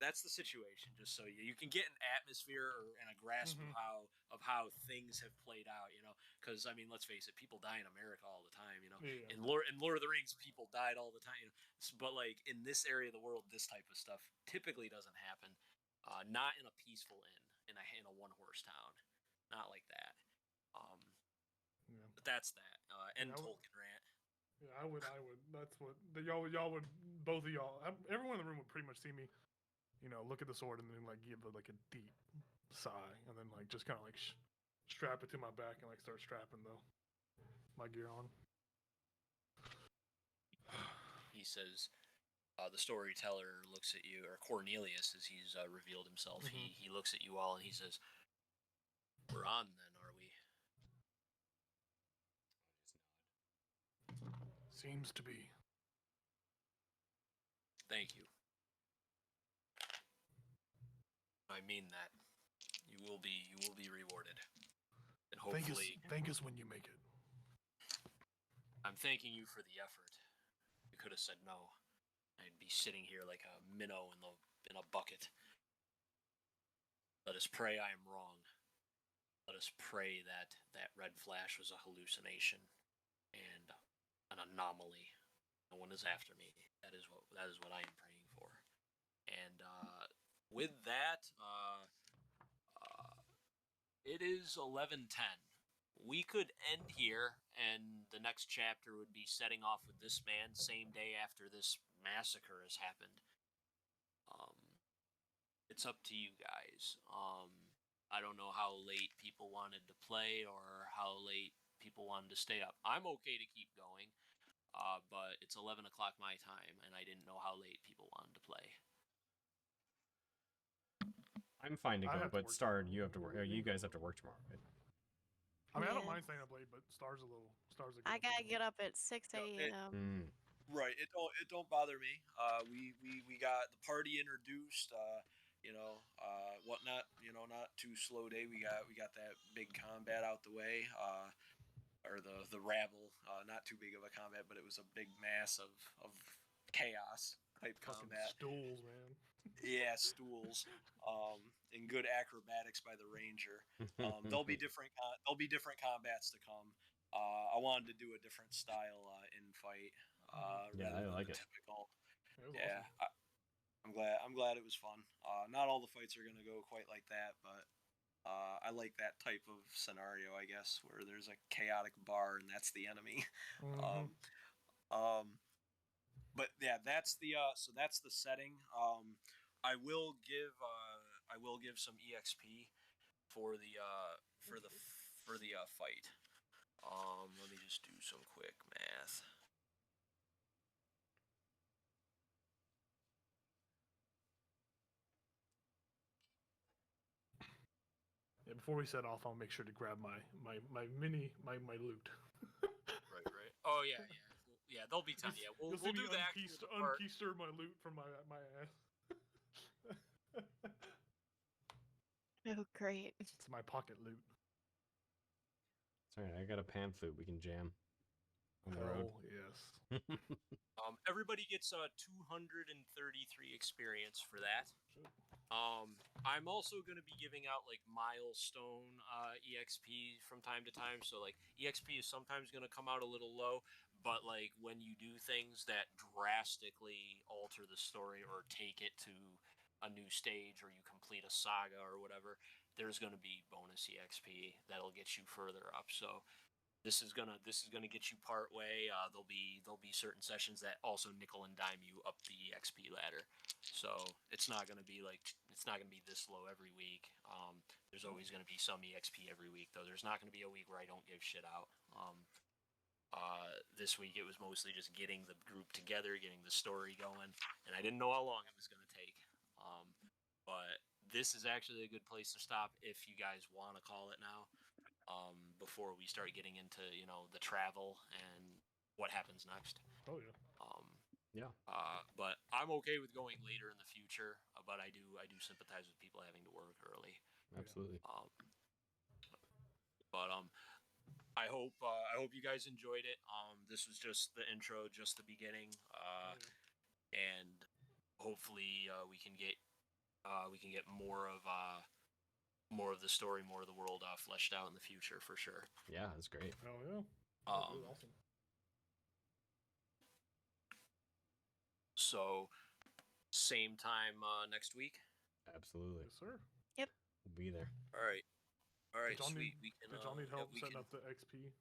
that's the situation. Just so you can get an atmosphere and a grasp of how things have played out. Because I mean, let's face it, people die in America all the time. Yeah. In Lord of the Rings, people died all the time. But like in this area of the world, this type of stuff typically doesn't happen. Not in a peaceful inn, in a one horse town, not like that. Yeah. But that's that. End Yeah, Tolkien rant. Yeah, I would. That's what y'all would. Both of y'all, everyone in the room would pretty much see me, look at the sword and then like give like a deep sigh and then like just kind of like strap it to my back and like start strapping my gear on. He says, the storyteller looks at you, or Cornelius, as he's revealed himself. He looks at you all and he says, "We're on then, are we?" Seems to be. Thank you. I mean that. You will be rewarded. And hopefully Thank us when you make it. I'm thanking you for the effort. You could have said no. I'd be sitting here like a minnow in a bucket. Let us pray I am wrong. Let us pray that that red flash was a hallucination and an anomaly. No one is after me. That is what I am praying for. And with that, it is 11:10. We could end here, and the next chapter would be setting off with this man same day after this massacre has happened. It's up to you guys. I don't know how late people wanted to play or how late people wanted to stay up. I'm okay to keep going, but it's 11 o'clock my time, and I didn't know how late people wanted to play. I'm fine to I go, have to but work Star, you have to work. You guys have to work tomorrow, right? I mean, I don't Yeah. mind staying up late, but Star's a good I up gotta a get up at 6 Yeah, a.m. Right. It don't bother me. We got the party introduced. Whatnot. Not too slow day. We got that big combat out the way. Or the rabble. Not too big of a combat, but it was a big mass of chaos type fucking combat. stools, man. Yeah, stools. And good acrobatics by the ranger. There'll be different combats to come. I wanted to do a different style in fight Yeah, rather I than like the it. typical. It was Yeah, awesome. I'm glad it was fun. Not all the fights are gonna go quite like that, but I like that type of scenario, I guess, where there's a chaotic bar and that's the enemy. Mm-hmm. um, but yeah, that's the setting. I will give some exp for the fight. Let me just do some quick math. Yeah, before we set off, I'll make sure to grab my loot. Right. Oh yeah. They'll be time. Yeah, we'll see do me the actual part. unkeister my loot from my ass. Oh, great. It's my pocket loot. Sorry, I got a pan flute we can jam on the road. Yes. Everybody gets 233 experience for that. I'm also going to be giving out like milestone exp from time to time. So like exp is sometimes going to come out a little low, but like when you do things that drastically alter the story or take it to a new stage or you complete a saga or whatever, there's going to be bonus exp that'll get you further up. So this is gonna get you part way. There'll be certain sessions that also nickel and dime you up the XP ladder. So it's not gonna be this low every week. There's always gonna be some EXP every week, though. There's not gonna be a week where I don't give shit out. This week it was mostly just getting the group together, getting the story going, and I didn't know how long it was gonna take. But this is actually a good place to stop if you guys want to call it now. Before we start getting into the travel and what happens next. Oh yeah. Yeah. But I'm okay with going later in the future. But I do sympathize with people having to work early. Absolutely. But I hope you guys enjoyed it. This was just the intro, just the beginning. And hopefully we can get more of the story, more of the world fleshed out in the future for sure. Yeah, that's great. Oh yeah. That was awesome. So, same time next week. Absolutely. Yes, sir. Yep. We'll be there. All right, Did y'all sweet. Did y'all need help setting up the XP